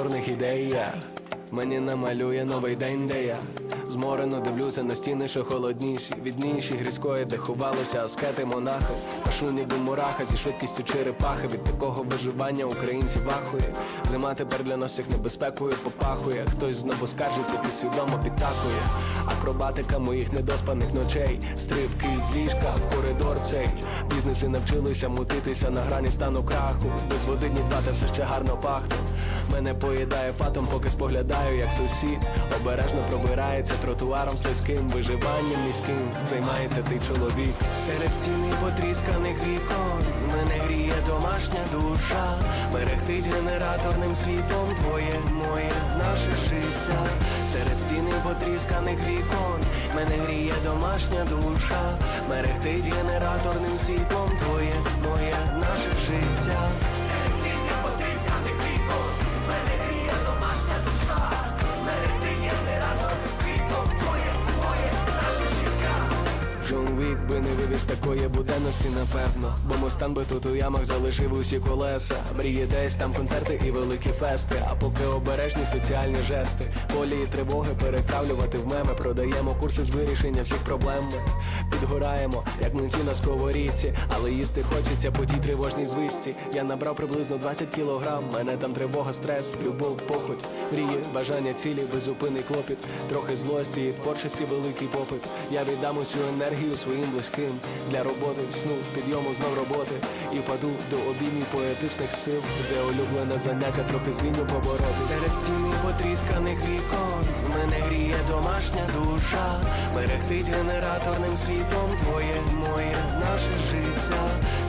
абсурдних ідей я. Мені намалює новий день, де я зморено дивлюся на стіни, що холодніші, відніші, грізької, де ховалися аскети, монахи. Пашу ніби мураха зі швидкістю черепахи. Від такого виживання українці вахує. Зима тепер для нас як небезпекою попахує. Хтось знову скаржиться, підсвідомо підтакує. Акробатика моїх недоспаних ночей, стрибки з ліжка в коридор цей. Бізнеси навчилися мутитися на грані стану краху. Без води ні два, та все ще гарно пахне. Мене поїдає фатом, поки споглядаю, як сусід обережно пробирається тротуаром слизьким. Виживанням міським займається цей чоловік. Серед стіни потрісканих вікон мене гріє домашня душа. Мерехтить генераторним світом твоє, моє, наше життя. Серед стіни потрісканих вікон мене гріє домашня душа. Мерехтить генераторним світом твоє, моє, наше життя. Серед стіни потрісканих вікон мене гріє домашня душа. Мерехтить генераторним світом твоє, моє, наше життя. Джон Вік би не вивіз такої буденності, напевно. Бо Мустан би тут у ямах залишив усі колеса. Мріє десь там концерти і великі фести. А поки обережні соціальні жести. Болі і тривоги перетравлювати в меми. Продаємо курси з вирішення всіх проблем. Підгораємо, як млинці на сковорідці. Але їсти хочеться по тій тривожній звичці. Я набрав приблизно 20 кілограм. Мене там тривога, стрес, любов, похоть. Мрії, бажання, цілі, беззупинний клопіт. Трохи злості і творчості великий попит. Я віддам усю енергію своїм близьким. Для роботи, сну, підйому знов роботи. І впаду до обіймів поетичних сил, де улюблене заняття трохи злінню побороти. Серед стіни потрісканих вікон мене гріє домашня душа. Мерехтить генераторним світом твоє, моє, наше життя.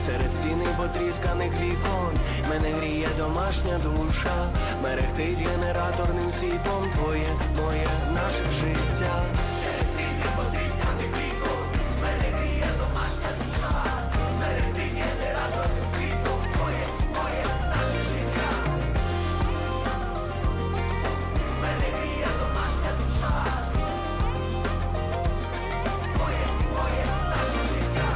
Серед стіни потрісканих вікон мене гріє домашня душа. Мерехтить генераторним світом твоє, моє, наше життя. Серед стіни потрісканих вікон мене гріє домашня душа. Мерехтить генераторним світом твоє, моє, наше життя. Мене гріє домашня душа. Моє, наше життя.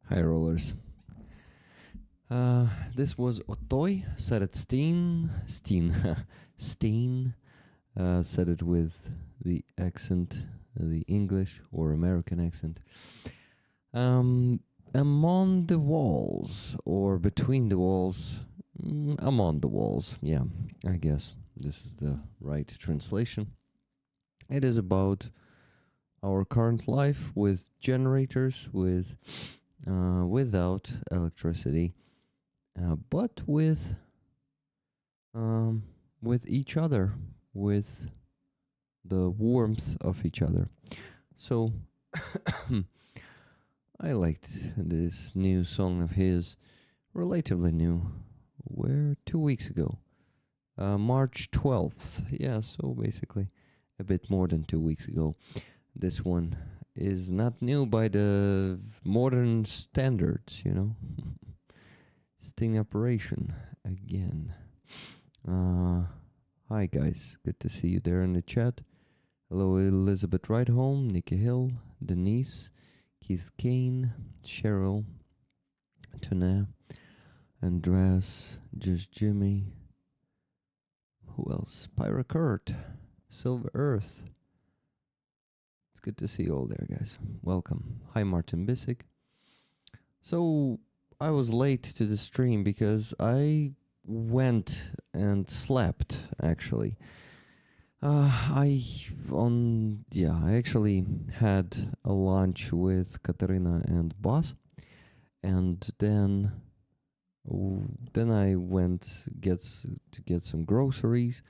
Hi rollers. This was Otoy, said it Steen, said it with the accent, the English or American accent. Among the walls, or between the walls, among the walls, yeah, I guess this is the right translation. It is about our current life with generators, with without electricity, but with each other, with the warmth of each other. So I liked this new song of his, relatively new, 2 weeks ago, March 12th. Yeah, so basically a bit more than 2 weeks ago. This one is not new by the modern standards, you know. Sting operation again. Hi guys, good to see you there in the chat. Hello Elizabeth Ridehome, Nikki Hill, Denise, Keith Kane, Cheryl, Tana, Andreas, Just Jimmy. Who else? Pyra Kurt, Silver Earth. It's good to see you all there, guys. Welcome. Hi, Martin Bissig. So, I was late to the stream because I went and slept, actually. I actually had a lunch with Katarina and Boss, and then I went to get some groceries,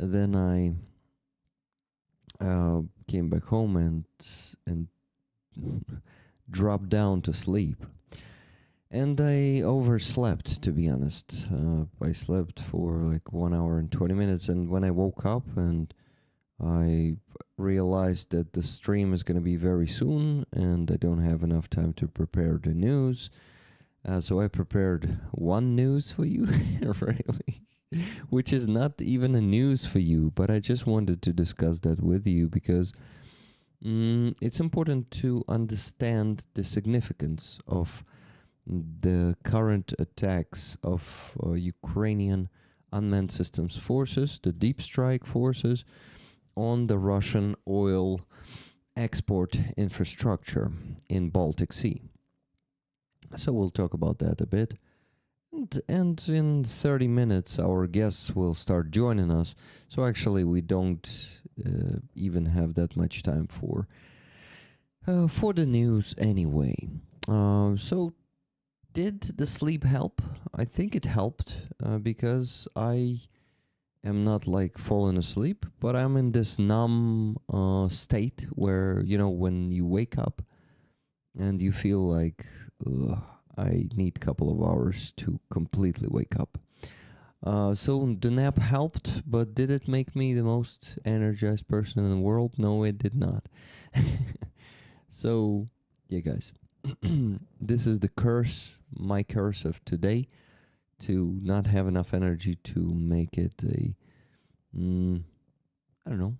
and then I came back home and dropped down to sleep. And I overslept, to be honest. I slept for like 1 hour and 20 minutes, and when I woke up and I realized that the stream is going to be very soon, and I don't have enough time to prepare the news. So I prepared one news for you, really, which is not even a news for you, but I just wanted to discuss that with you because It's important to understand the significance of the current attacks of Ukrainian unmanned systems forces, the deep strike forces, on the Russian oil export infrastructure in Baltic Sea. So we'll talk about that a bit. And in 30 minutes, our guests will start joining us. So actually, we don't even have that much time for the news anyway. So did the sleep help? I think it helped because I am not like falling asleep, but I'm in this numb state where, you know, when you wake up and you feel like, ugh, I need a couple of hours to completely wake up. So the nap helped, but did it make me the most energized person in the world? No, it did not. So, yeah, guys, this is the curse, my curse of today, to not have enough energy to make it a, I don't know,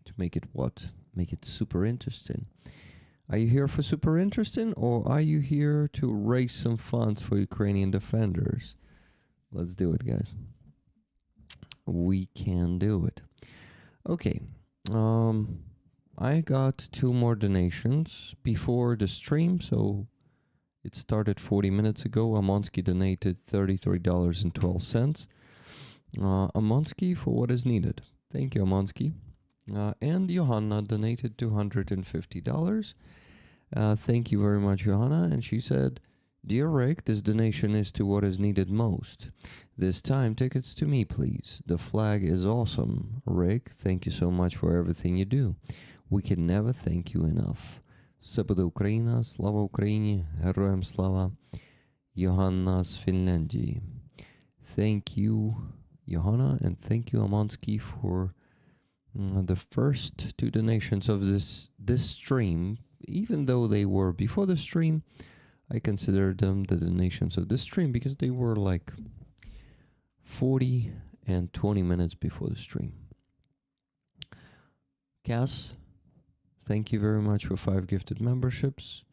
to make it what? Make it super interesting. Are you here for super interesting, or are you here to raise some funds for Ukrainian defenders? Let's do it, guys. We can do it. Okay. I got 2 more donations before the stream, so it started 40 minutes ago. Amonsky donated $33.12. Amonsky for what is needed. Thank you, Amonsky. And Johanna donated $250. Thank you very much, Johanna. And she said, "Dear Rick, this donation is to what is needed most. This time, tickets to me, please. The flag is awesome. Rick, thank you so much for everything you do. We can never thank you enough. Все буде Україна, слава Україні, героям слава, Johanna з Фінляндії." Thank you, Johanna, and thank you, Amonsky, for the first 2 donations of this stream. Even though they were before the stream, I consider them the donations of this stream because they were like 40 and 20 minutes before the stream. Cass, thank you very much for 5 gifted memberships.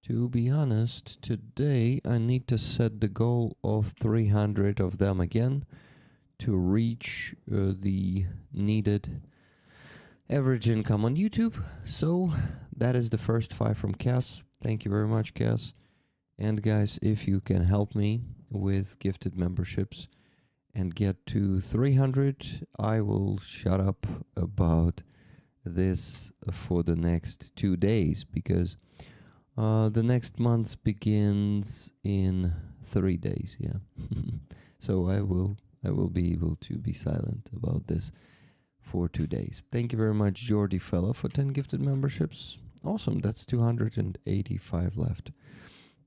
To be honest, today I need to set the goal of 300 of them again to reach the needed average income on YouTube. So that is the first 5 from Cass. Thank you very much, Cass. And guys, if you can help me with gifted memberships and get to 300, I will shut up about this for the next 2 days, because the next month begins in 3 days. Yeah. So I will be able to be silent about this for 2 days. Thank you very much, Jordi Fella, for 10 gifted memberships. Awesome, that's 285 left.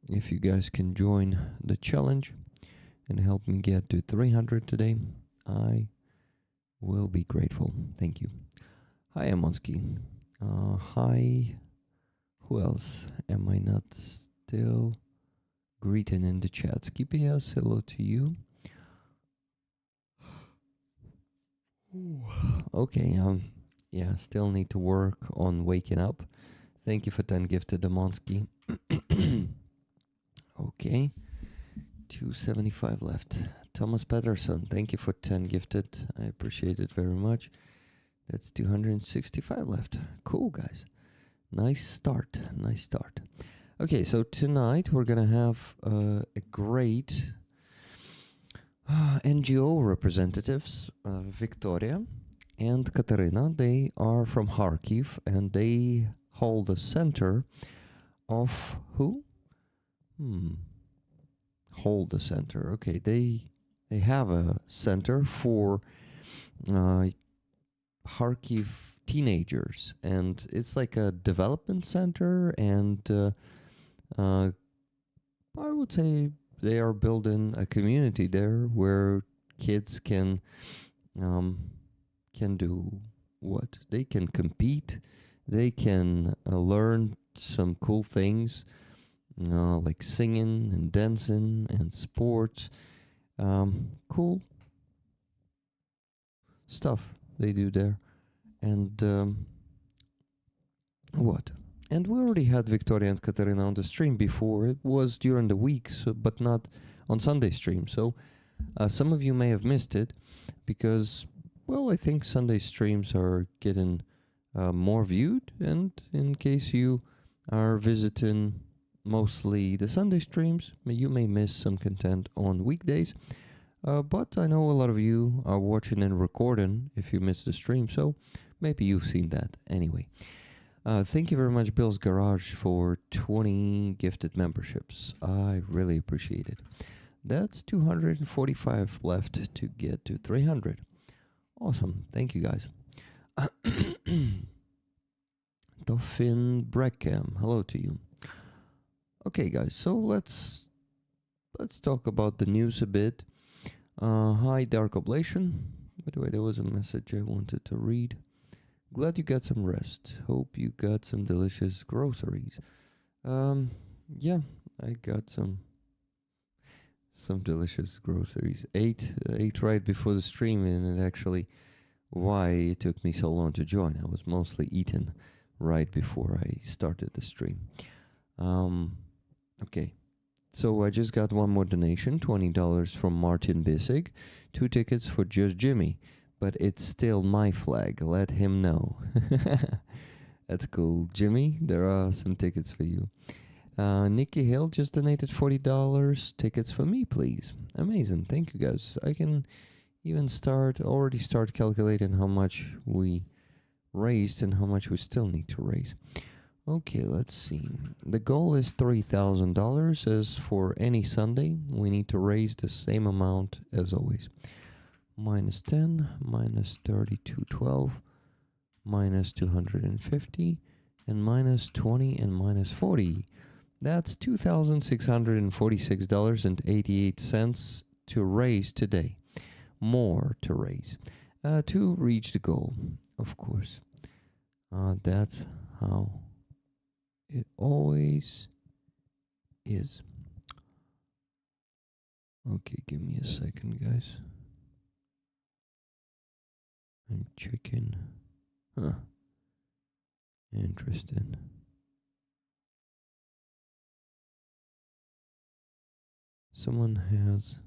If you guys can join the challenge and help me get to 300 today, I will be grateful. Thank you. Hi, Amonsky. Hi. Who else am I not still greeting in the chat? Skipias, hello to you. Okay, yeah, still need to work on waking up. Thank you for 10 gifted, Amonsky. Okay, 275 left. Thomas Pedersen, thank you for 10 gifted. I appreciate it very much. That's 265 left. Cool, guys. Nice start. Nice start. Okay, so tonight we're gonna have a great NGO representatives, Victoria and Katerina. They are from Kharkiv, and they hold a center of who? Hold a center. Okay, they have a center for Kharkiv teenagers, and it's like a development center, and I would say they are building a community there where kids can do what? They can compete, they can learn some cool things, like singing and dancing and sports. Cool stuff they do there. And What? And we already had Victoria and Katerina on the stream before. It was during the week, so but not on Sunday stream. So some of you may have missed it because, well, I think Sunday streams are getting more viewed. And in case you are visiting mostly the Sunday streams, you may miss some content on weekdays. But I know a lot of you are watching and recording if you missed the stream, so maybe you've seen that anyway. Thank you very much, Bill's Garage, for 20 gifted memberships. I really appreciate it. That's 245 left to get to 300. Awesome. Thank you, guys. Dolphin Breckham, hello to you. Okay, guys, so let's talk about the news a bit. Hi, Dark Oblation. By the way, there was a message I wanted to read. Glad you got some rest. Hope you got some delicious groceries. Yeah, I got some delicious groceries. Ate right before the stream, and it actually why it took me so long to join. I was mostly eating right before I started the stream. Okay. So I just got one more donation, $20 from Martin Bissig, 2 tickets for Just Jimmy, but it's still my flag. Let him know. That's cool. Jimmy, there are some tickets for you. Nikki Hill just donated $40. Tickets for me, please. Amazing. Thank you, guys. I can even already start calculating how much we raised and how much we still need to raise. Okay, let's see. The goal is $3,000. As for any Sunday, we need to raise the same amount as always. Minus 10, minus 3212, minus 250, and minus 20 and minus 40. That's $2,646.88 to raise today. More to raise. To reach the goal, of course. That's how it always is. Okay, give me a second, guys. I'm checking. Huh. Interesting. Someone has...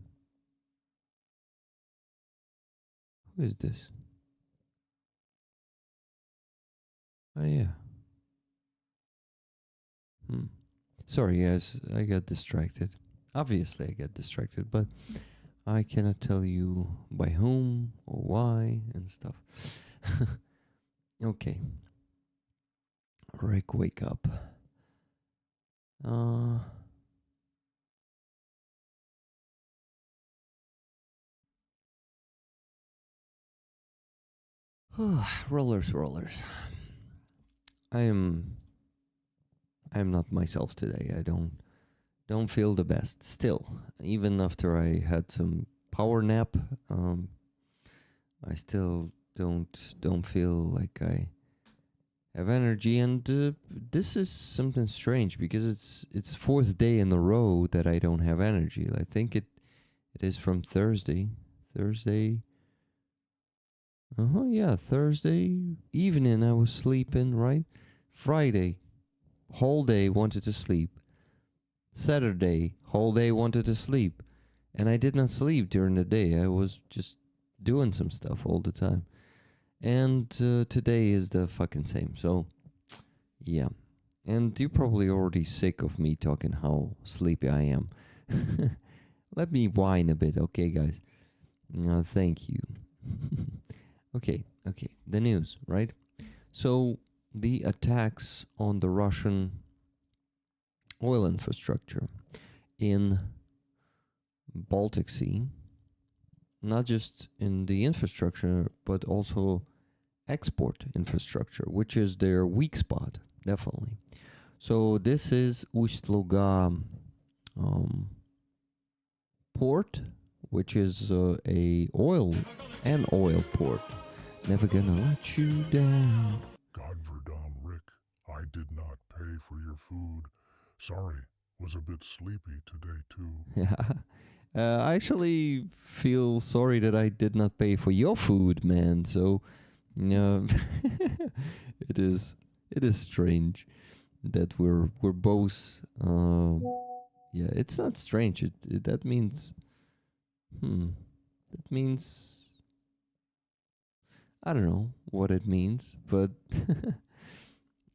Who is this? Oh, yeah. Sorry, guys, I got distracted. Obviously, I got distracted, but I cannot tell you by whom or why and stuff. Okay. Rick, wake up. Rollers. I'm not myself today. I don't feel the best still. Even after I had some power nap, I still don't feel like I have energy, and this is something strange because it's 4th day in a row that I don't have energy. I think it is from Thursday. Yeah, Thursday evening I was sleeping, right? Friday, whole day wanted to sleep. Saturday, whole day wanted to sleep. And I did not sleep during the day. I was just doing some stuff all the time. And today is the fucking same. So, yeah. And you're probably already sick of me talking how sleepy I am. Let me whine a bit, okay, guys? Thank you. Okay. The news, right? So, the attacks on the Russian oil infrastructure in Baltic Sea, not just in the infrastructure, but also export infrastructure, which is their weak spot, definitely. So this is Ust-Luga port, which is a oil port. Never gonna let you down. Godverdam Rick, I did not pay for your food. Sorry, was a bit sleepy today too. Yeah. I actually feel sorry that I did not pay for your food, man. So, it It is strange that we're both. Yeah, it's not strange. That means. That means I don't know what it means, but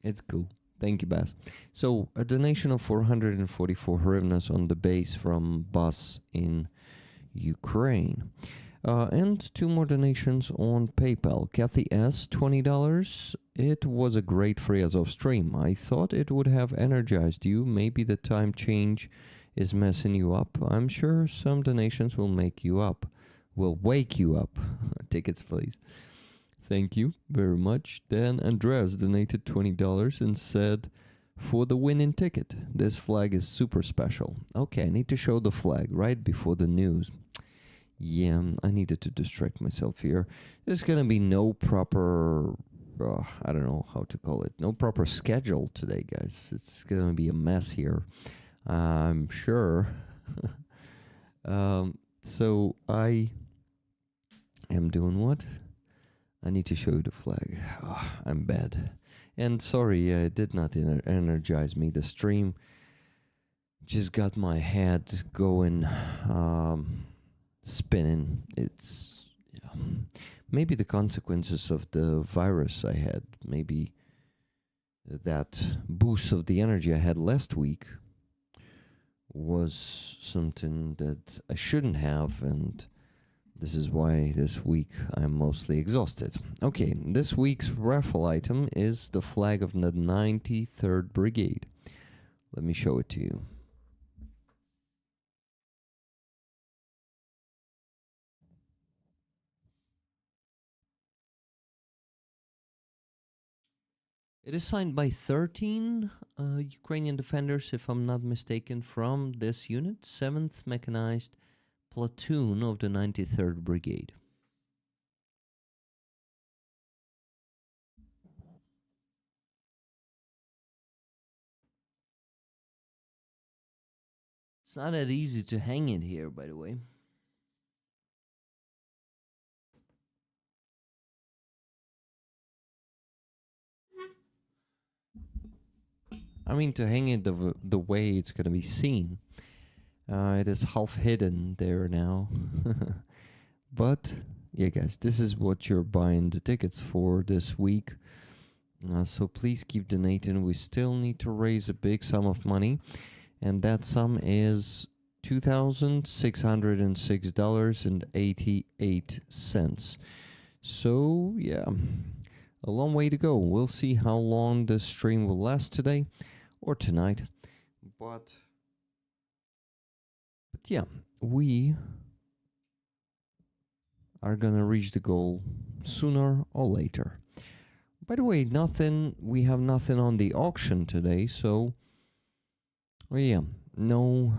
it's cool. Thank you, Bas. So, a donation of 444 hryvnias on the base from Bas in Ukraine. And two more donations on PayPal. Kathy S., $20. It was a great free Azov stream. I thought it would have energized you. Maybe the time change is messing you up. I'm sure some donations will make you up. Will wake you up. Tickets, please. Thank you very much. Then Andreas donated $20 and said, for the winning ticket, this flag is super special. Okay, I need to show the flag right before the news. Yeah, I needed to distract myself here. There's gonna be no proper, I don't know how to call it, no proper schedule today, guys. It's gonna be a mess here, I'm sure. So I am doing what? I need to show you the flag. I'm bad. And sorry, it did not energize me. The stream just got my head going, spinning. It's, yeah. Maybe the consequences of the virus I had. Maybe that boost of the energy I had last week was something that I shouldn't have, and this is why this week I'm mostly exhausted. Okay, this week's raffle item is the flag of the 93rd Brigade. Let me show it to you. It is signed by 13 Ukrainian defenders, if I'm not mistaken, from this unit, 7th Mechanized Platoon of the 93rd Brigade. It's not that easy to hang it here, by the way. I mean, to hang it the way it's going to be seen. It is half hidden there now. But, yeah, guys, this is what you're buying the tickets for this week. So please keep donating. We still need to raise a big sum of money. And that sum is $2,606.88. So, yeah, a long way to go. We'll see how long this stream will last today or tonight. But yeah, we are gonna reach the goal sooner or later. By the way, we have nothing on the auction today, so yeah, no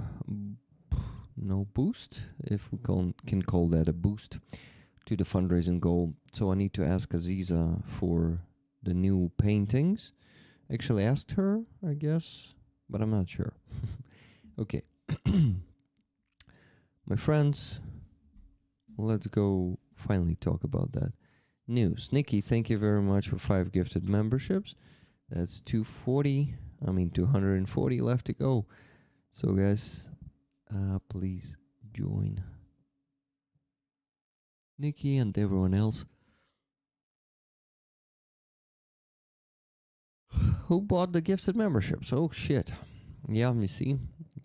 boost, if we can call that a boost, to the fundraising goal. So I need to ask Aziza for the new paintings. Actually asked her, I guess, but I'm not sure. Okay. My friends, let's go finally talk about that news. Nikki, thank you very much for 5 gifted memberships. That's 240 left to go. So guys, please join Nikki and everyone else who bought the gifted memberships. Oh shit. Yeah, you see,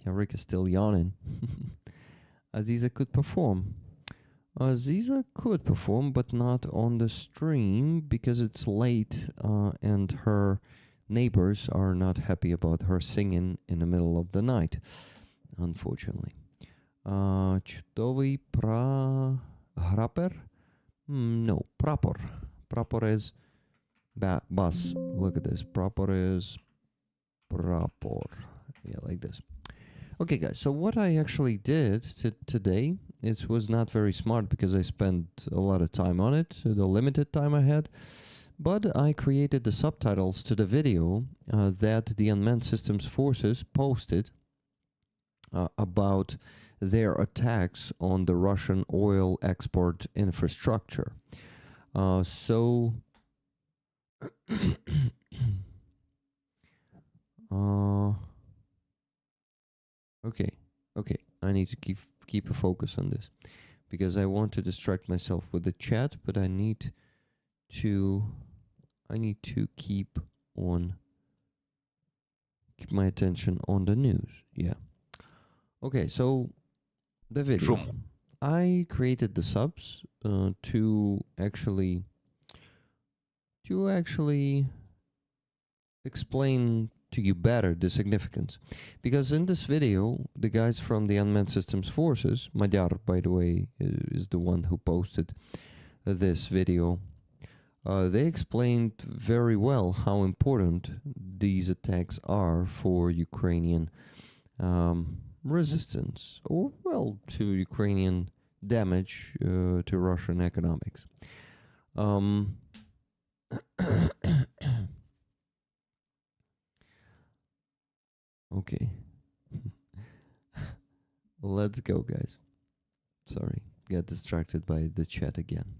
Rick is still yawning. Aziza could perform. Aziza could perform, but not on the stream because it's late and her neighbors are not happy about her singing in the middle of the night, unfortunately. Чудовий rapper? No, prapor. Prapor is bass. Look at this. Prapor is prapor. Yeah, like this. Okay, guys, so what I actually did today, it was not very smart because I spent a lot of time on it, the limited time I had, but I created the subtitles to the video that the Unmanned Systems Forces posted about their attacks on the Russian oil export infrastructure. So Okay, I need to keep a focus on this because I want to distract myself with the chat, but I need to keep my attention on the news. Yeah. Okay, so the video. I created the subs to actually explain to you better the significance, because in this video the guys from the Unmanned Systems Forces, Madar by the way is the one who posted this video, they explained very well how important these attacks are for Ukrainian resistance, or well, to Ukrainian damage to Russian economics. Okay. Let's go, guys. Sorry, got distracted by the chat again.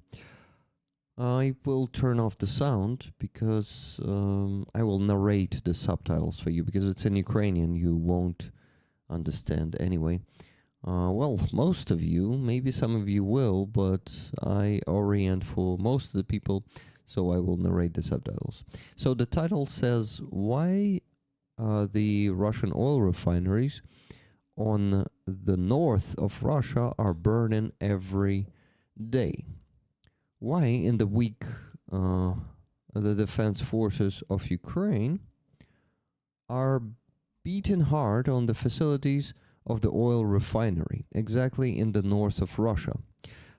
I will turn off the sound because I will narrate the subtitles for you, because it's in Ukrainian, you won't understand anyway. Well, most of you, maybe some of you will, but I orient for most of the people, so I will narrate the subtitles. So the title says, why the Russian oil refineries on the north of Russia are burning every day. Why in the week the defense forces of Ukraine are beating hard on the facilities of the oil refinery, exactly in the north of Russia.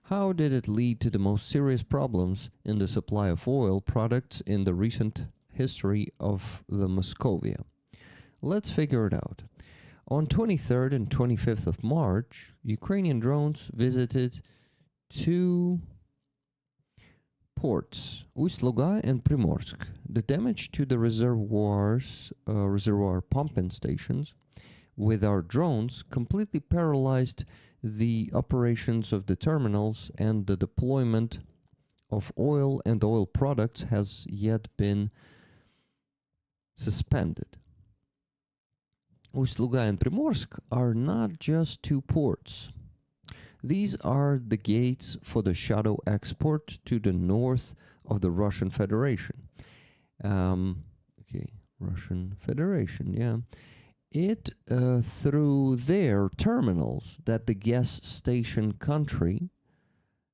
How did it lead to the most serious problems in the supply of oil products in the recent history of the Moscovia? Let's figure it out. On 23rd and 25th of March, Ukrainian drones visited two ports, Ust-Luga and Primorsk. The damage to the reservoir pumping stations with our drones completely paralyzed the operations of the terminals, and the deployment of oil and oil products has yet been suspended. Ust-Luga and Primorsk are not just two ports. These are the gates for the shadow export to the north of the Russian Federation. Russian Federation, yeah. It, through their terminals that the gas station country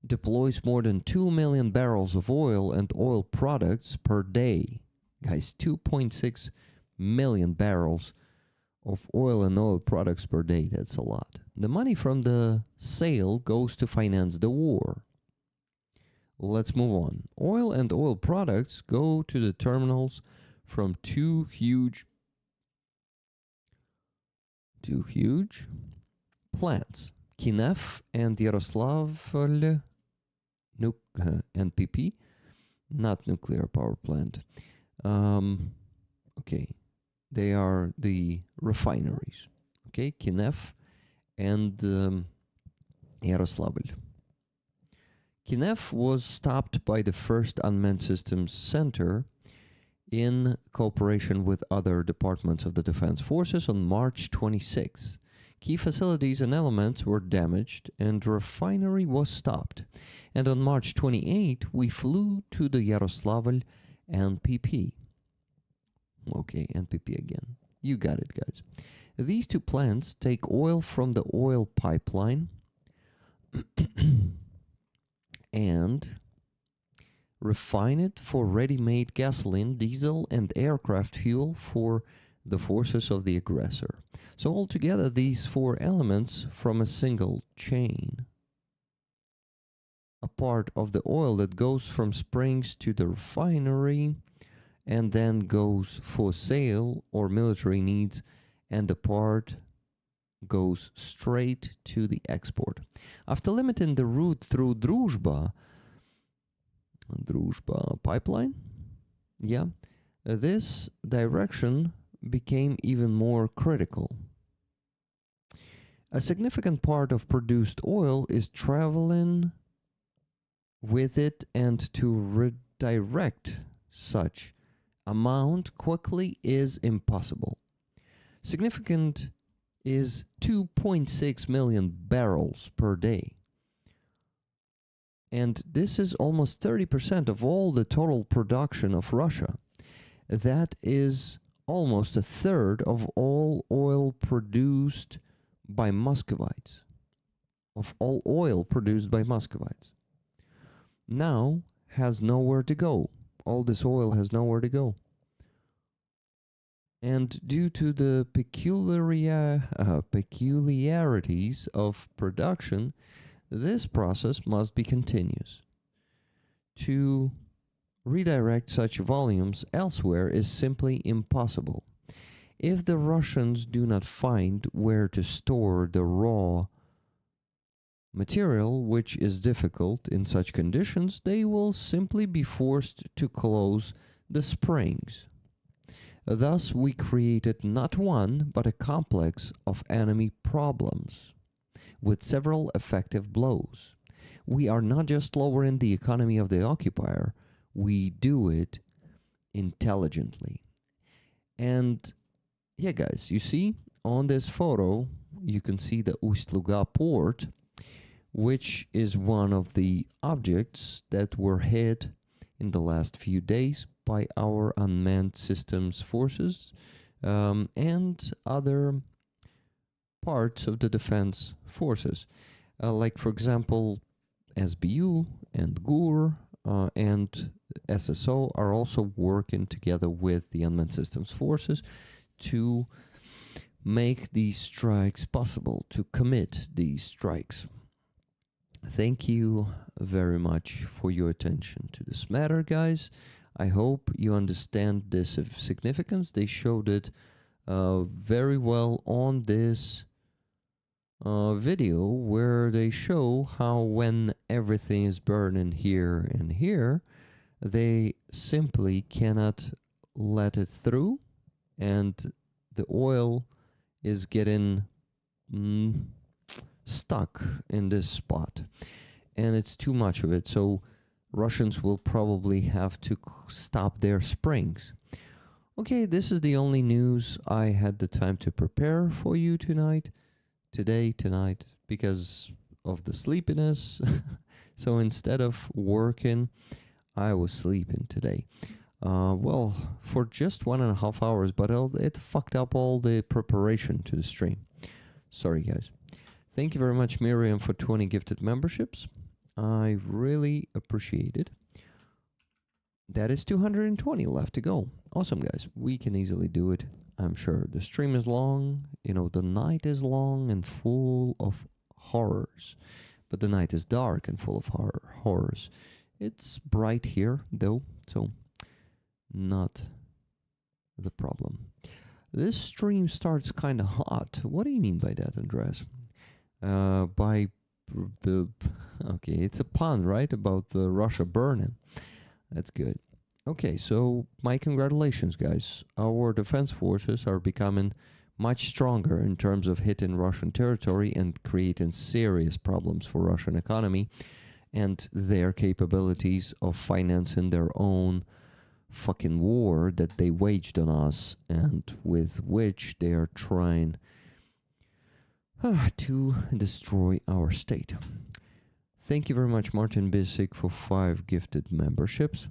deploys more than 2 million barrels of oil and oil products per day. Guys, 2.6 million barrels of oil and oil products per day, that's a lot. The money from the sale goes to finance the war. Let's move on. Oil and oil products go to the terminals from two huge plants, Kinev and Yaroslavl NPP, not nuclear power plant. They are the refineries. Okay, Kinev and Yaroslavl. Kinev was stopped by the 1st Unmanned Systems Center in cooperation with other departments of the Defense Forces on March 26. Key facilities and elements were damaged and the refinery was stopped. And on March 28, we flew to the Yaroslavl NPP. Okay, NPP again. You got it, guys. These two plants take oil from the oil pipeline and refine it for ready-made gasoline, diesel, and aircraft fuel for the forces of the aggressor. So altogether, these four elements from a single chain, a part of the oil that goes from springs to the refinery and then goes for sale or military needs, and the part goes straight to the export. After limiting the route through Druzhba pipeline, this direction became even more critical. A significant part of produced oil is traveling with it, and to redirect such amount quickly is impossible. Significant is 2.6 million barrels per day. And this is almost 30% of all the total production of Russia. That is almost a third of all oil produced by Muscovites. Of all oil produced by Muscovites. Now has nowhere to go. All this oil has nowhere to go. And due to the peculiarities of production, this process must be continuous. To redirect such volumes elsewhere is simply impossible. If the Russians do not find where to store the raw material, which is difficult in such conditions, they will simply be forced to close the springs. Thus, we created not one, but a complex of enemy problems, with several effective blows. We are not just lowering the economy of the occupier, we do it intelligently. And yeah, guys, you see, on this photo, you can see the Ust-Luga port, which is one of the objects that were hit in the last few days by our unmanned systems forces and other parts of the defense forces. Like, for example, SBU and GUR and SSO are also working together with the unmanned systems forces to make these strikes possible, to commit these strikes. Thank you very much for your attention to this matter, guys. I hope you understand this significance. They showed it very well on this video, where they show how when everything is burning here and here, they simply cannot let it through, and the oil is getting stuck in this spot, and it's too much of it, so Russians will probably have to stop their springs. Okay, this is the only news I had the time to prepare for you tonight, because of the sleepiness. So instead of working, I was sleeping today. Well, for just 1.5 hours, but it fucked up all the preparation to the stream. Sorry, guys. Thank you very much, Miriam, for 20 gifted memberships. I really appreciate it. That is 220 left to go. Awesome, guys. We can easily do it, I'm sure. The stream is long. You know, the night is long and full of horrors. But the night is dark and full of horrors. It's bright here, though, so not the problem. This stream starts kind of hot. What do you mean by that, Andreas? Okay, it's a pun, right, about the Russia burning. That's good. Okay, so my congratulations, guys. Our defense forces are becoming much stronger in terms of hitting Russian territory and creating serious problems for Russian economy and their capabilities of financing their own fucking war that they waged on us, and with which they are trying to destroy our state. Thank you very much, Martin Bisick, for 5 gifted memberships.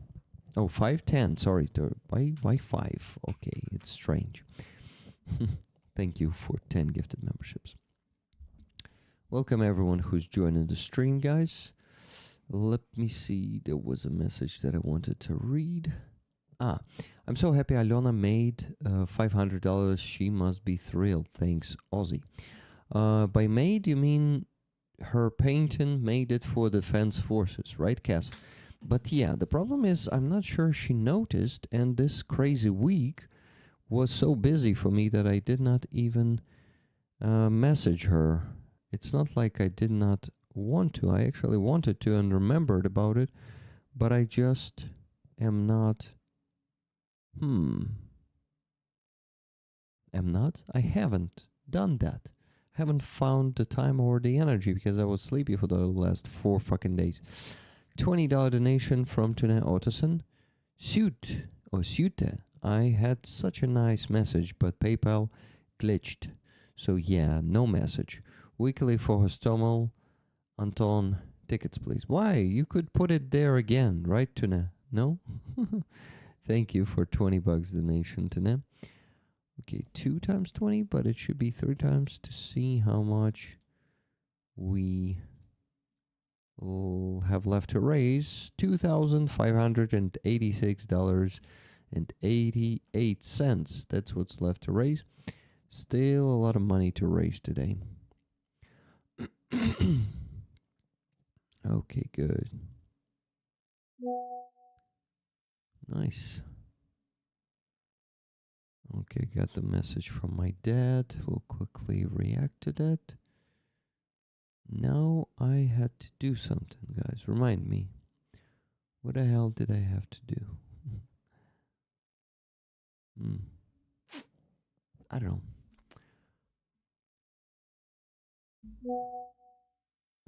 Oh, 510, sorry. Why 5? Okay, it's strange. Thank you for 10 gifted memberships. Welcome everyone who's joining the stream, guys. Let me see, there was a message that I wanted to read. I'm so happy Alona made $500. She must be thrilled. Thanks, Aussie. By made, you mean her painting made it for defense forces, right, Cass? But yeah, the problem is I'm not sure she noticed, and this crazy week was so busy for me that I did not even message her. It's not like I did not want to. I actually wanted to and remembered about it, but I just am not... I haven't done that. Haven't found the time or the energy because I was sleepy for the last 4 fucking days. $20 donation from Tune Ottoson. Suit. I had such a nice message, but PayPal glitched. So yeah, no message. Weekly for Hostomel. Anton, tickets please. Why? You could put it there again, right, Tuna? No? Thank you for 20 bucks donation, Tuna. Okay, 2 times 20, but it should be 3 times to see how much we will have left to raise. $2,586.88. That's what's left to raise. Still a lot of money to raise today. Okay, good. Nice. Okay, got the message from my dad. We'll quickly react to that. Now I had to do something, guys. Remind me. What the hell did I have to do? I don't know.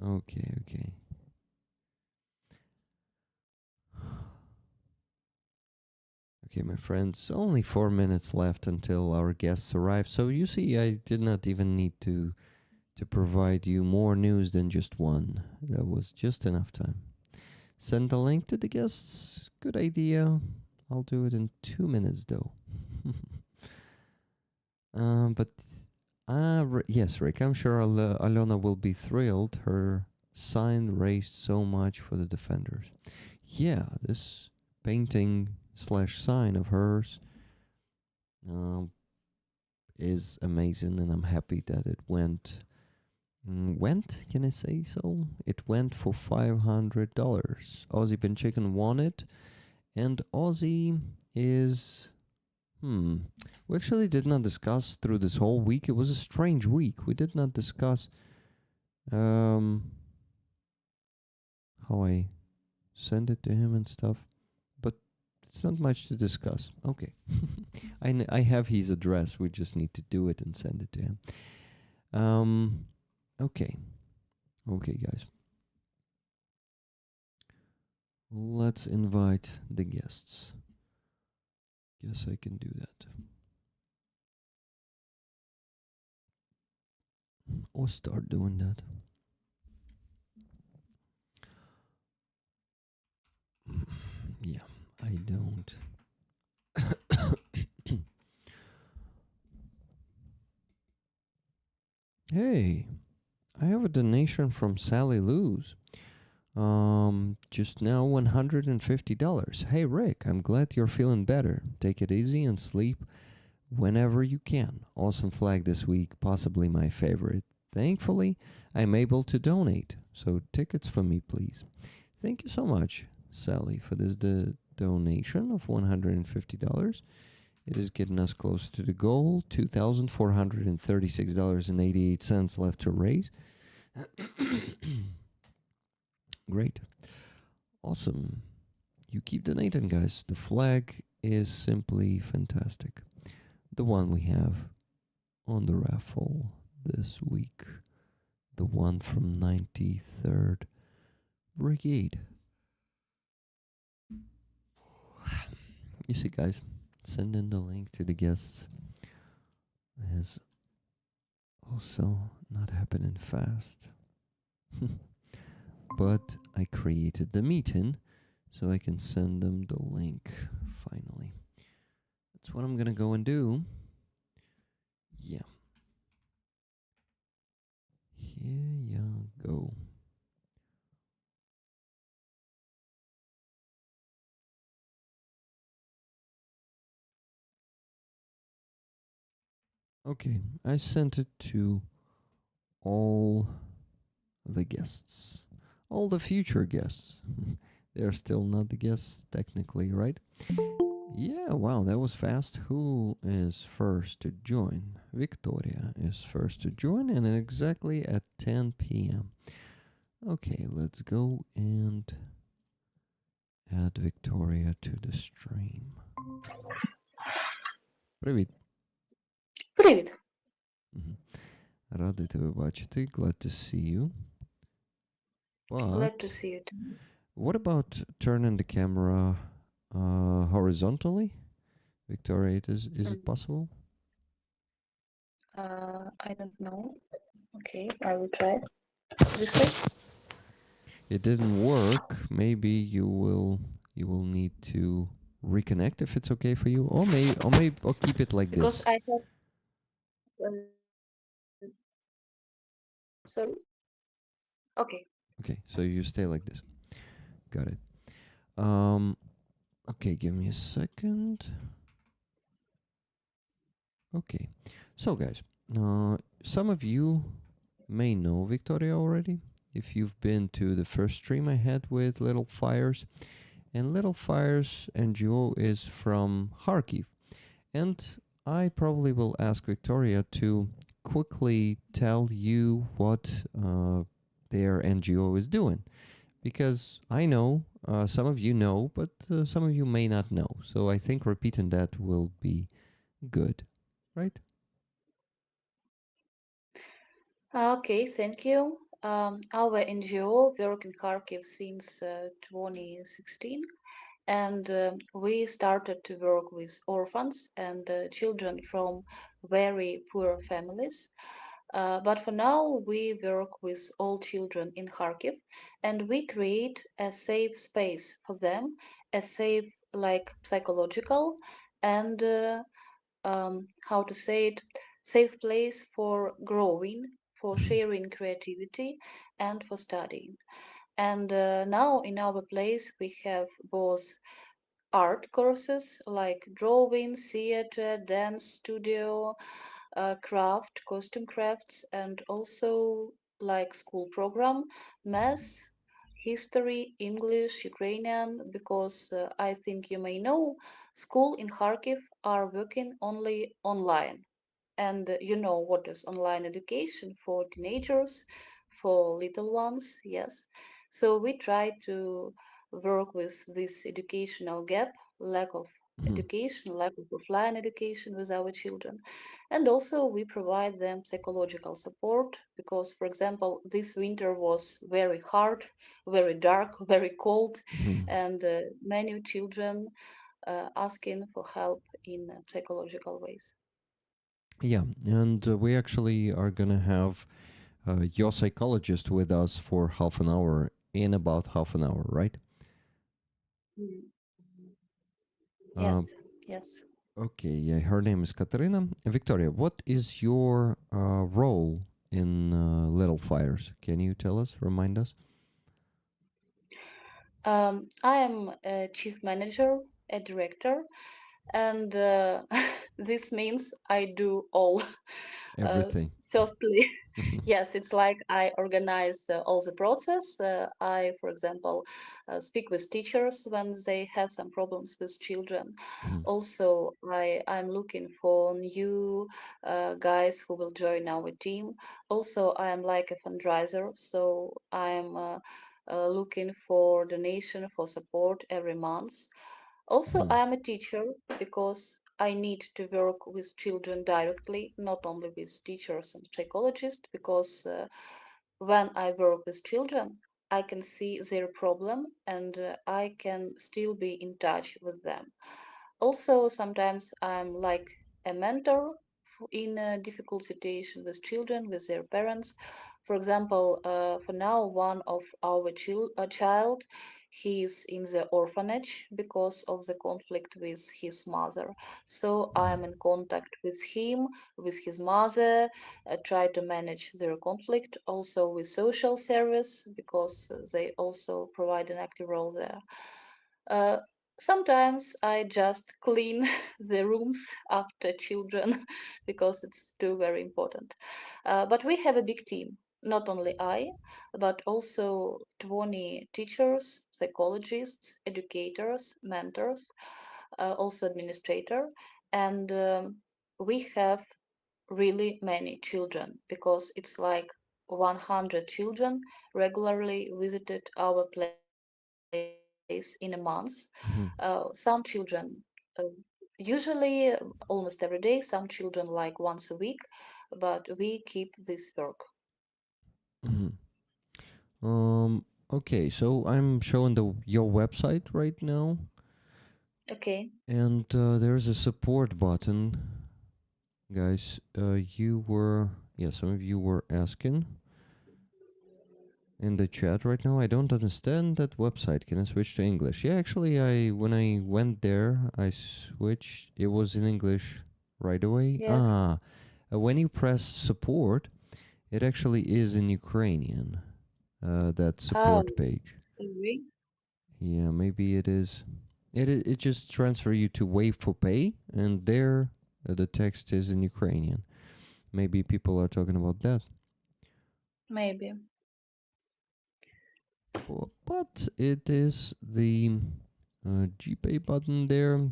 Okay. Okay, my friends, only 4 minutes left until our guests arrive. So you see, I did not even need to provide you more news than just one. That was just enough time. Send the link to the guests. Good idea. I'll do it in 2 minutes, though. Yes, Rick, I'm sure Alona will be thrilled. Her sign raised so much for the defenders. Yeah, this painting / sign of hers is amazing, and I'm happy that it went, can I say so? It went for $500. Aussie Ben Chicken won it, and Aussie is... We actually did not discuss through this whole week. It was a strange week. We did not discuss how I send it to him and stuff. But it's not much to discuss. Okay. I have his address. We just need to do it and send it to him. Okay. Okay, guys. Let's invite the guests. Guess I can do that. Or start doing that. Yeah, I don't. Hey, I have a donation from Sally Luz. Just now $150. Hey Rick, I'm glad you're feeling better. Take it easy and sleep whenever you can. Awesome flag this week, possibly my favorite. Thankfully, I'm able to donate. So tickets for me, please. Thank you so much, Sally, for this donation of $150. It is getting us closer to the goal. $2,436.88 left to raise. Great. Awesome. You keep donating, guys. The flag is simply fantastic. The one we have on the raffle this week. The one from 93rd Brigade. You see, guys, send in the link to the guests. It has also not happening fast. But I created the meeting so I can send them the link finally. That's what I'm gonna go and do. Yeah. Here you go. Okay, I sent it to all the guests. All the future guests. They're still not the guests technically, right? Yeah, wow, that was fast. Who is first to join? Victoria is first to join, and exactly at 10 p.m. Okay, let's go and add Victoria to the stream. Привіт. Привіт. Радий тебе бачити. Glad to see you. Glad to But see you too. what about turning the camera horizontally? Victoria, is it possible? I don't know. Okay, I will try this way. It didn't work. Maybe you will need to reconnect if it's okay for you, or keep it like Because this. I have, sorry. Okay. Okay, so you stay like this. Got it. Um. Okay, give me a second. Okay, so guys, some of you may know Victoria already if you've been to the first stream I had with Little Fires. And Little Fires NGO is from Kharkiv. And I probably will ask Victoria to quickly tell you what their NGO is doing. Because I know, some of you know, but some of you may not know. So I think repeating that will be good, right? Okay, thank you. Our NGO work in Kharkiv since 2016, and we started to work with orphans and children from very poor families. But for now, we work with all children in Kharkiv, and we create a safe space for them, a safe, like psychological and how to say it, safe place for growing, for Mhm. sharing creativity, and for studying. And now in our place, we have both art courses like drawing, theater, dance studio, craft, costume crafts, and also like school program, math, history, English, Ukrainian, because I think you may know, school in Kharkiv are working only online. And you know what is online education for teenagers, for little ones, yes. So we try to work with this educational gap, lack of Mhm. education, lack of offline education with our children. And also we provide them psychological support because, for example, this winter was very hard, very dark, very cold, Mhm. and many children asking for help in psychological ways. Yeah, and we actually are gonna have your psychologist with us for half an hour in about half an hour, right? Mm. Uh, Yes, yes. okay, yeah, her name is Katerina. Victoria, what is your role in Little Fires? Can you tell us, remind us? I am a chief manager, a director, and this means I do all. Uh, Everything. Firstly, yes, it's like I organize all the process. I, for example, speak with teachers when they have some problems with children. Mhm. Also, I'm looking for new guys who will join our team. Also, I am like a fundraiser, so I'm looking for donation for support every month. Also, Mhm. I am a teacher because I need to work with children directly, not only with teachers and psychologists, because when I work with children, I can see their problem and I can still be in touch with them. Also, sometimes I'm like a mentor in a difficult situation with children, with their parents. For example, for now, one of our child, he is in the orphanage because of the conflict with his mother. So Mhm. I'm in contact with him, with his mother, try to manage their conflict, also with social service because they also provide an active role there. Uh, Sometimes I just clean the rooms after children because it's too very important. But we have a big team, not only I, but also 20 teachers, psychologists, educators, mentors, also administrator, and we have really many children because it's like 100 children regularly visited our place in a month. Some Mhm. children usually almost every day, some children like once a week, but we keep this work. Mhm. Okay, so I'm showing your website right now, Okay. and there's a support button. Guys, you were, yeah, some of you were asking in the chat right now. I don't understand that website. Can I switch to English? Yeah, actually, when I went there, I switched. It was in English right away. Yes. When you press support, it actually is in Ukrainian. That Oh, support page. sorry. Yeah, maybe it is. It just transfer you to Wave for Pay, and there the text is in Ukrainian. Maybe people are talking about that. Maybe. But it is the GPay button there.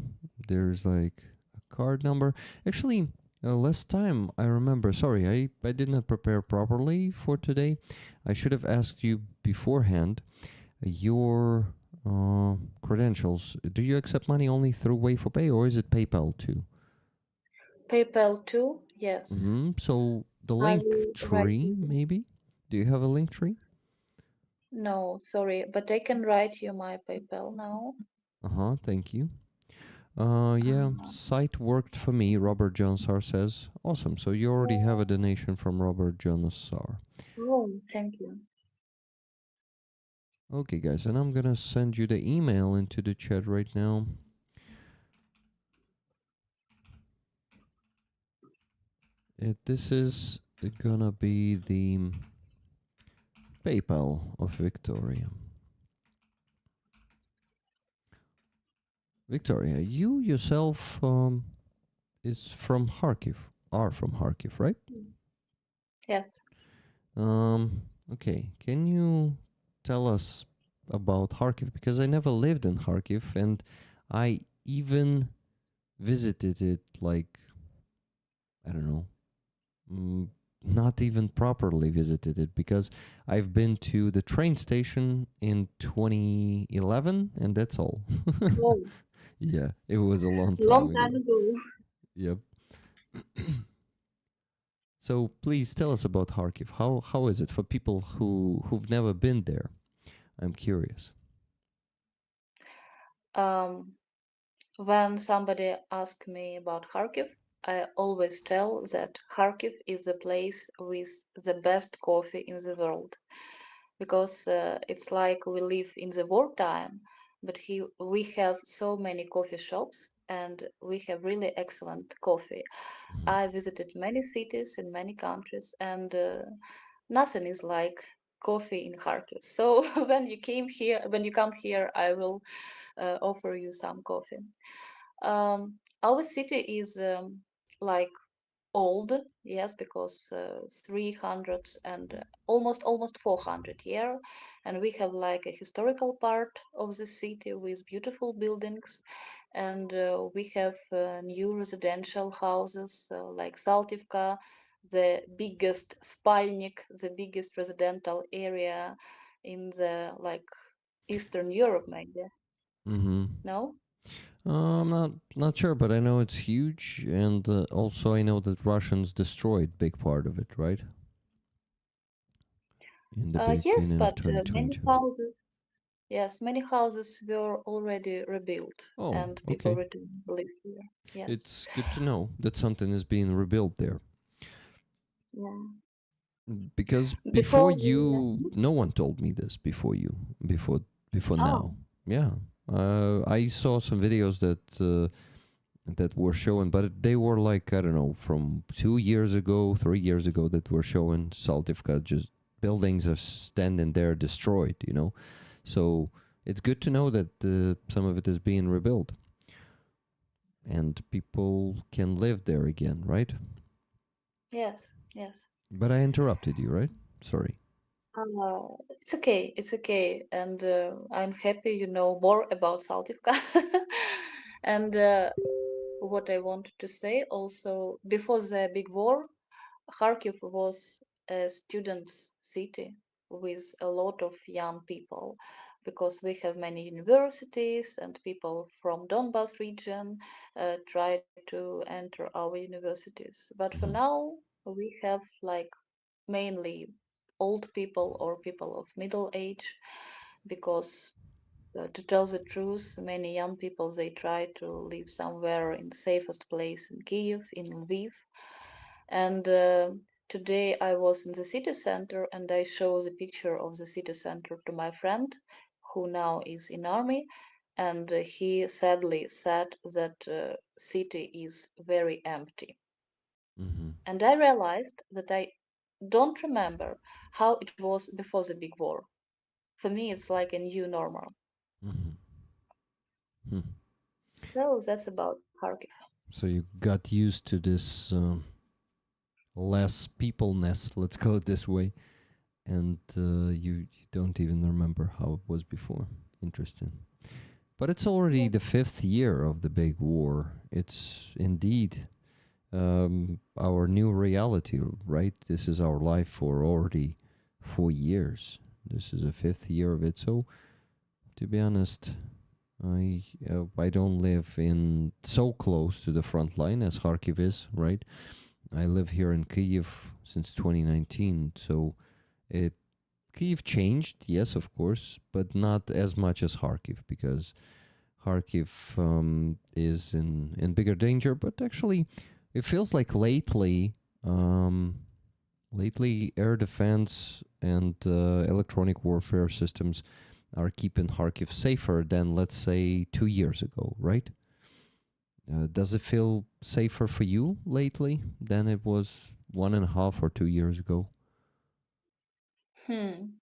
There's like a card number. Actually, last time I remember, sorry, I did not prepare properly for today. I should have asked you beforehand your credentials. Do you accept money only through Wave for Pay or is it PayPal too? PayPal too? Yes. So the I link will write tree, you. maybe? Do you have a link tree? No, sorry, but I can write you my PayPal now. Thank you. Yeah, Uh, site worked for me, Robert Johnsar says. Awesome. So you already have a donation from Robert Johnsar. oh, thank you. Okay, guys, and I'm gonna send you the email into the chat right now. This is gonna be the PayPal of Victoria. Victoria, you yourself is from Kharkiv, are from Kharkiv, right? Yes. Okay. Can you tell us about Kharkiv? Because I never lived in Kharkiv and I even visited it like, I don't know, mm, not even properly visited it because I've been to the train station in 2011 and that's all. Oh, Yeah, it was a long time long ago. time ago. Yep. So please tell us about Kharkiv. How is it for people who've never been there? I'm curious. Um, when somebody asks me about Kharkiv, I always tell that Kharkiv is the place with the best coffee in the world because it's like we live in the wartime, but we have so many coffee shops and we have really excellent coffee. Mhm. I visited many cities in many countries, and nothing is like coffee in Kharkiv. So when you come here, I will offer you some coffee. Our city is like old, yes, because 300 and almost 400 year, and we have like a historical part of the city with beautiful buildings, and we have new residential houses like Saltivka, the biggest spalnik, the biggest residential area in the like Eastern Europe, maybe. Mm-hmm. No? I'm not sure, but I know it's huge, and also I know that Russians destroyed big part of it, right? In the Yes, beginning of but many 2022. houses, yes, many houses were already rebuilt Oh, and people okay. returned to live here. Yes. It's good to know that something is being rebuilt there. Yeah. Because before Before, yeah. you, no one told me this before you, before before Oh, now. Yeah, I saw some videos that were showing, but they were like, I don't know, from 2 years ago, 3 years ago, that were showing Saltivka, just buildings are standing there destroyed, you know. So it's good to know that some of it is being rebuilt and people can live there again, right? yes, yes. But I interrupted you, right? Sorry. It's okay, it's okay. And I'm happy you know more about Saltivka. And what I wanted to say also, before the big war, Kharkiv was a students' city with a lot of young people because we have many universities and people from Donbas region try to enter our universities. But for Mhm. now, we have like mainly old people or people of middle age because To tell the truth, many young people they try to live somewhere in the safest place in Kiev, in Lviv, and today I was in the city center and I show the picture of the city center to my friend who now is in army, and he sadly said that city is very empty. Mm-hmm. And I realized that I don't remember how it was before the big war. For me, it's like a new normal. Mm-hmm. Hmm. So that's about Kharkiv. So you got used to this less peopleness, let's call it this way, and you don't even remember how it was before. Interesting. But it's already Yes. the fifth year of the big war. It's indeed our new reality, right? This is our life for already 4 years. This is a fifth year of it. So, to be honest, I don't live in so close to the front line as Kharkiv is, right? I live here in Kyiv since 2019, so it Kyiv changed, yes, of course, but not as much as Kharkiv because Kharkiv is in bigger danger. But actually, it feels like um, lately air defense and electronic warfare systems are keeping Kharkiv safer than, let's say, 2 years ago, right? Does it feel safer for you lately than it was 1.5 or 2 years ago? Hmm.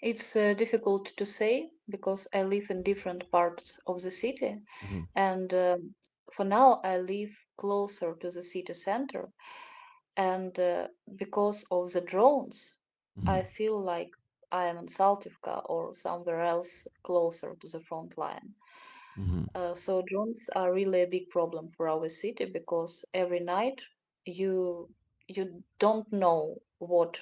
It's difficult to say because I live in different parts of the city, Mm-hmm. and for now I live closer to the city center. And because of the drones, Mm-hmm. I feel like I am in Saltivka or somewhere else closer to the front line. Mm-hmm. So drones are really a big problem for our city because every night you you don't know what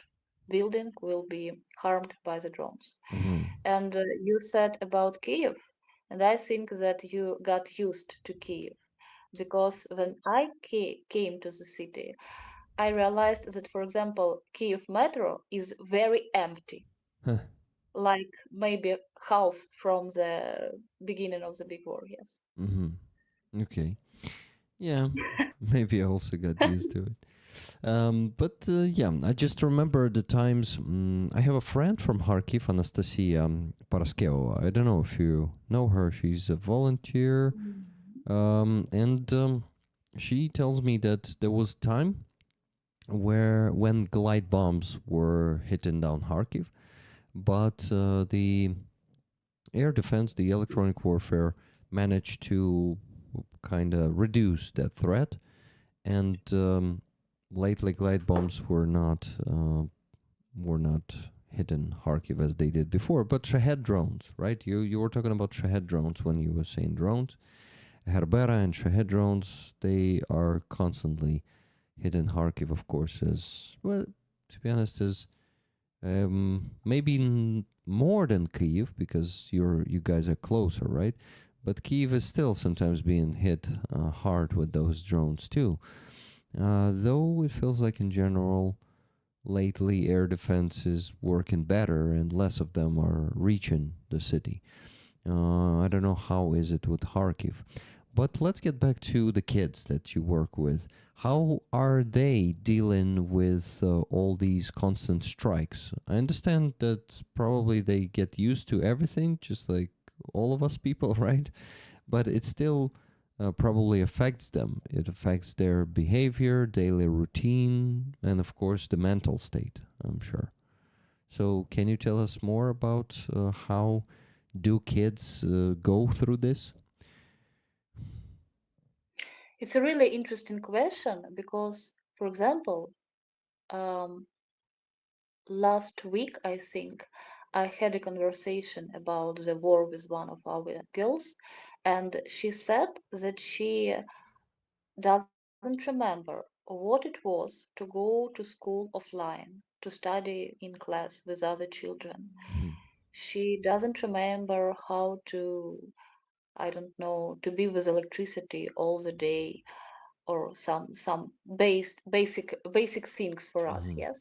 building will be harmed by the drones. Mm-hmm. And you said about Kiev, and I think that you got used to Kiev because when I came to the city, I realized that, for example, Kiev metro is very empty, Huh. like maybe half from the beginning of the big war. Yes. Mm-hmm. Okay. Yeah. Maybe I also got used to it. But yeah, I just remember the times. I have a friend from Kharkiv, Anastasia Paraskeva. I don't know if you know her. She's a volunteer, and she tells me that there was time where when glide bombs were hitting down Kharkiv, but the air defense, the electronic warfare, managed to kind of reduce that threat, and lately glide bombs were not hitting Kharkiv as they did before. But Shahed drones, right? You were talking about Shahed drones when you were saying drones. Herbera and Shahed drones, they are constantly hitting Kharkiv, of course, as well. To be honest, as maybe more than Kyiv because you guys are closer, right? But Kyiv is still sometimes being hit hard with those drones too. Though it feels like in general lately air defense is working better and less of them are reaching the city. I don't know how is it with Kharkiv. But let's get back to the kids that you work with. How are they dealing with all these constant strikes? I understand that probably they get used to everything, just like all of us people, right? But it still probably affects them. It affects their behavior, daily routine, and of course the mental state, I'm sure. So, can you tell us more about how do kids go through this? It's a really interesting question because, for example, um, last week I think I had a conversation about the war with one of our girls, and she said that she doesn't remember what it was to go to school offline to study in class with other children. Mhm. She doesn't remember how to, I don't know, to be with electricity all the day or some basic things for us, Mhm. yes.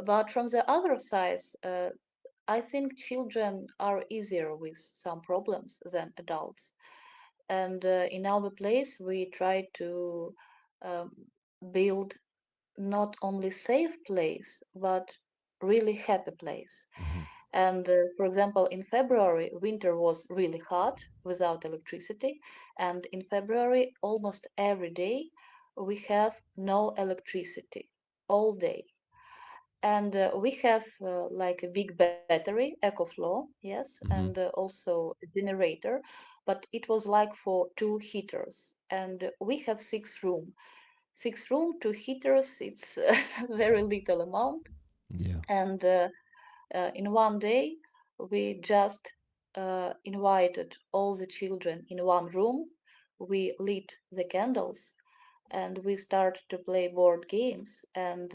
But from the other side, I think children are easier with some problems than adults. And in our place, we try to um, build not only safe place, but really happy place. Mm-hmm. And for example, in February, winter was really hot without electricity. And in February, almost every day, we have no electricity all day. And we have like a big battery, EcoFlow, yes, and Mm-hmm. also a generator, but it was like for two heaters. And we have six room, two heaters. It's a very little amount. Yeah. And in one day, we just invited all the children in one room. We lit the candles and we start to play board games and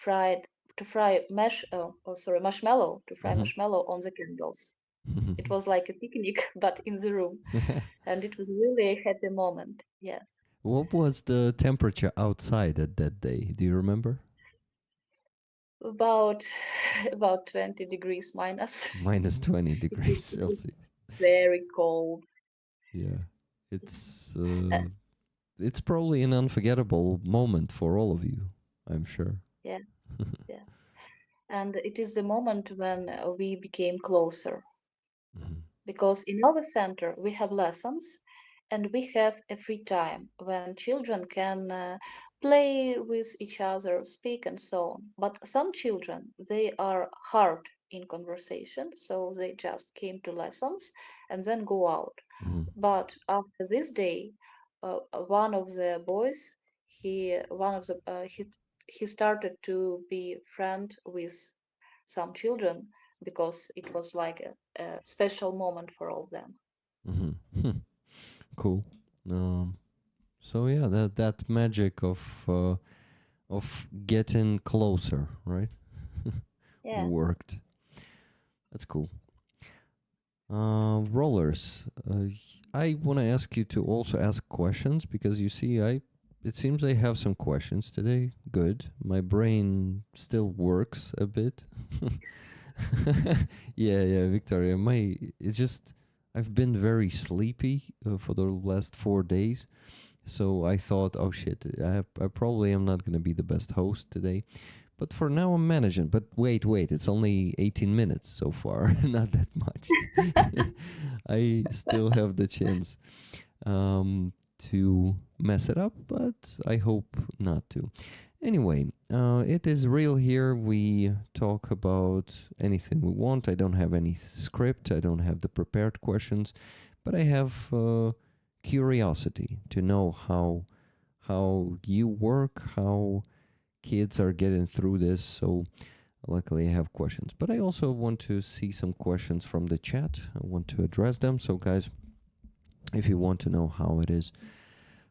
fry to fry marshmallow to fry Mm-hmm. marshmallow on the candles. It was like a picnic, but in the room, and it was really a happy moment. Yes, What was the temperature outside at that day? Do you remember? about about 20 degrees minus. Minus 20 It degrees was it Celsius. was very cold. Yeah. It's Uh, uh, it's probably an unforgettable moment for all of you, I'm sure. yes, yes, and it is the moment when we became closer Mhm. because in our center we have lessons and we have a free time when children can play with each other, speak and so on. But some children, they are hard in conversation, so they just came to lessons and then go out. Mhm. But after this day, one of the boys, one of the he started to be friend with some children because it was like a special moment for all of them. Mhm. Cool. Um, so yeah, that magic of getting closer, right? Yeah. Worked. That's cool. Rollers. I want to ask you to also ask questions because you see, it seems I have some questions today. Good. My brain still works a bit. Yeah, yeah, Victoria. It's just I've been very sleepy for the last 4 days, so I thought, oh shit, I probably am not gonna be the best host today. But for now, I'm managing. But wait, it's only 18 minutes so far, not that much. I still have the chance to mess it up, but I hope not to. Anyway, it is real here. We talk about anything we want. I don't have any script, I don't have the prepared questions, but I have curiosity to know how you work, how kids are getting through this. So luckily I have questions. But I also want to see some questions from the chat. I want to address them. So guys, if you want to know how it is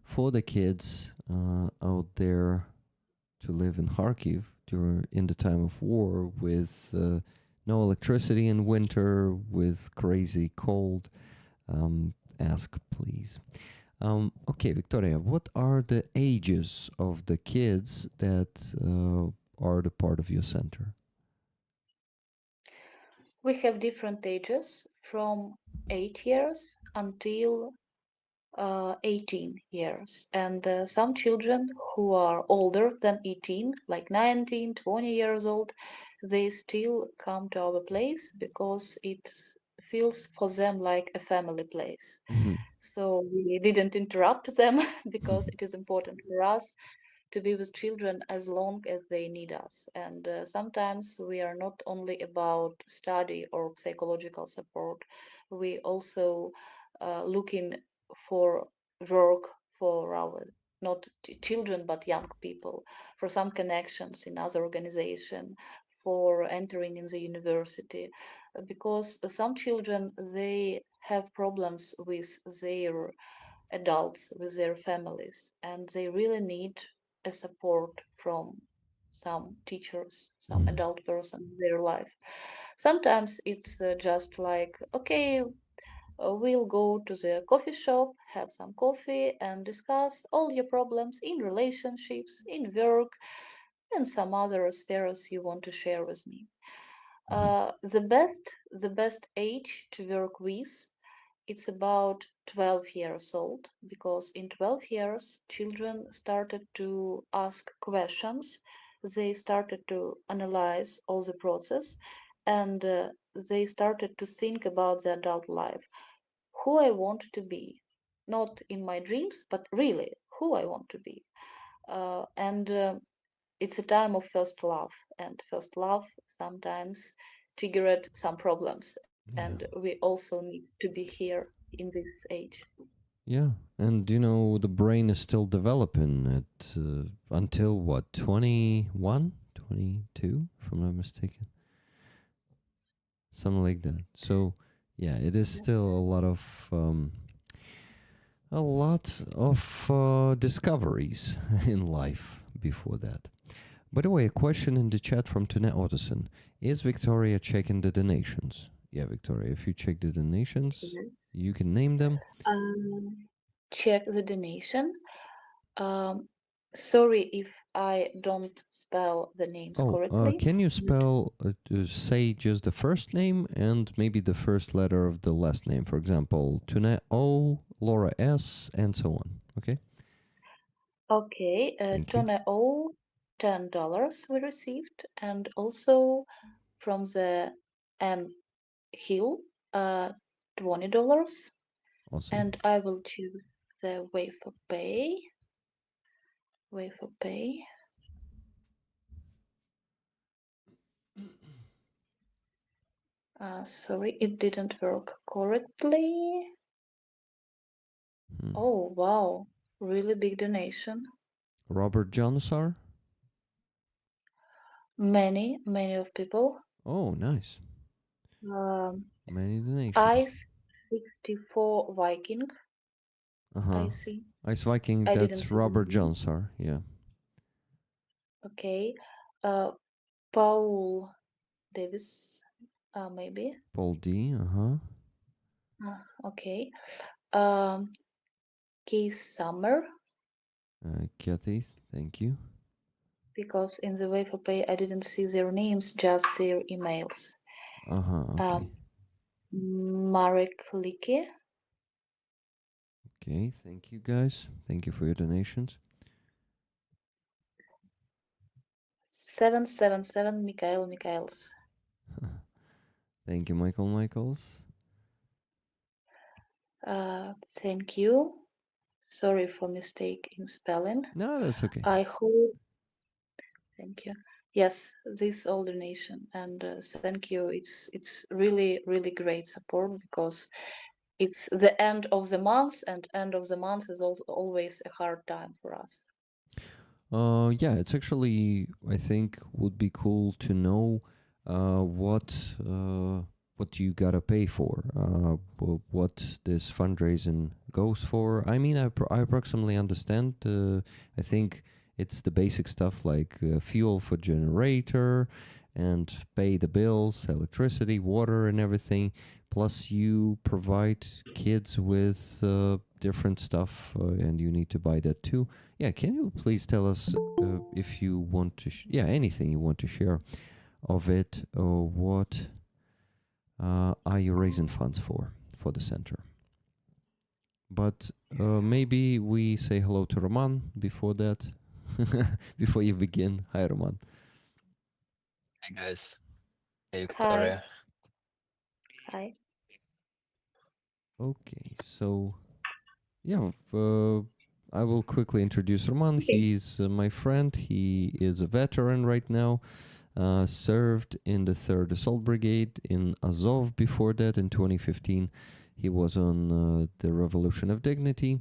for the kids out there to live in Kharkiv during in the time of war with no electricity in winter, with crazy cold, ask please. Okay, Victoria, what are the ages of the kids that are the part of your center? We have different ages from 8 years until 18 years. And some children who are older than 18, like 19, 20 years old, they still come to our place because it feels for them like a family place. Mm-hmm. So we didn't interrupt them because it is important for us to be with children as long as they need us. And sometimes we are not only about study or psychological support, we also looking for work for our not children but young people, for some connections in other organization, for entering in the university, because some children they have problems with their adults, with their families, and they really need a support from some teachers, some Mm-hmm. adult person in their life. Sometimes it's just like, okay, we'll go to the coffee shop, have some coffee, and discuss all your problems in relationships, in work, and some other spheres you want to share with me. Mhm. The best age to work with, it's about 12 years old, because in 12 years children started to ask questions, they started to analyze all the process, and they started to think about the adult life, who I want to be, not in my dreams, but really who I want to be. And It's a time of first love, and first love sometimes triggered some problems, and Yeah. we also need to be here in this age. Yeah. And the brain is still developing at until what, 21, 22, if I'm not mistaken. Something like that. So, yeah, it is still a lot of discoveries in life before that. By the way, a question in the chat from Tune Ottoson. Is Victoria checking the donations? Yeah, Victoria, if you check the donations, Yes. you can name them. Check the donation. Um, Sorry if I don't spell the names Oh, correctly. can you But spell, say just the first name and maybe the first letter of the last name? For example, Tune O, Laura S, and so on. Okay? okay, Thank you. Tone O, $10 we received, and also from the N Hill, $20. Awesome. And I will choose the way for pay. Way for pay. Sorry, it didn't work correctly. Hmm. Oh, wow. Really big donation. Robert Jansar? Many of people. Oh, nice. Um, Many donations. Ice 64 Viking, Uh-huh. I see. Ice Viking, I didn't that's see the Robert name. Jansar. Yeah. Okay. Uh, Paul Davis, maybe. Paul D. Uh-huh. Okay. Um, Keith Summer, Kathy, thank you. because in the way for pay I didn't see their names, just their emails. Uh-huh. Okay. Um, Marek Licky, Okay. Thank you, guys. Thank you for your donations. 777 Mikhail Mikhails. Thank you, Michael Michaels. Thank you. Sorry for mistake in spelling. No, that's okay. I hope. Thank you. Yes, this all donation, and thank you. It's really great support, because it's the end of the month, and end of the month is also always a hard time for us. Yeah, it's actually, I think, would be cool to know what you gotta pay for, what this fundraising goes for. I mean, I approximately understand. I think it's the basic stuff like fuel for generator and pay the bills, electricity, water, and everything. Plus, you provide kids with different stuff, and you need to buy that too. Yeah, can you please tell us if you want to, anything you want to share of it, or what are you raising funds for the center? But maybe we say hello to Roman before that, before you begin. Hi, Roman. Hey guys. Hey Hi, Victoria. hi. Okay, so yeah, I will quickly introduce Roman. Okay. He's my friend. He is a veteran right now. Served in the 3rd Assault Brigade in Azov before that in 2015. He was on the Revolution of Dignity.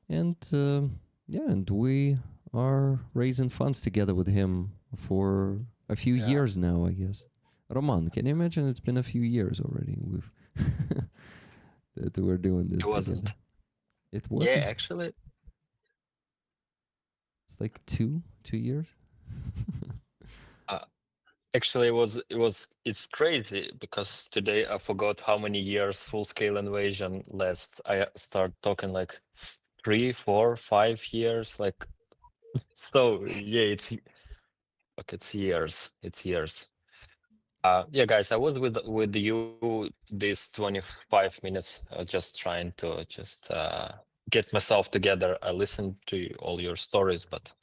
And and we are raising funds together with him for a few Yeah. years now, I guess. Roman, can you imagine it's been a few years already we've that we're doing It this together? wasn't. It Yeah, wasn't. actually, It's like two years. uh, it's crazy because today I forgot how many years full-scale invasion lasts. I start talking like 3, 4, 5 years. Like, so yeah, it's years. It's years. Yeah, guys, I was with you these 25 minutes, just trying to just get myself together. I listened to all your stories, but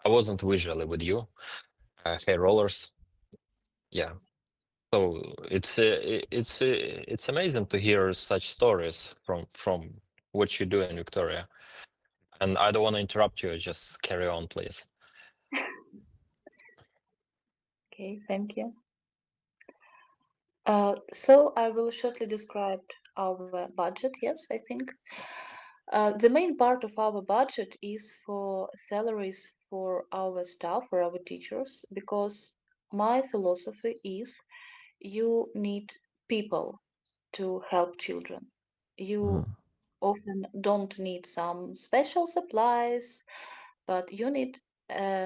I wasn't visually with you. Hey, rollers. Yeah. So it's amazing to hear such stories from what you're doing, Victoria. And I don't want to interrupt you. Just carry on, please. Okay, thank you. So I will shortly describe our budget. Yes, I think the main part of our budget is for salaries for our staff, for our teachers, because my philosophy is you need people to help children. Uh-huh. You often don't need some special supplies, but you need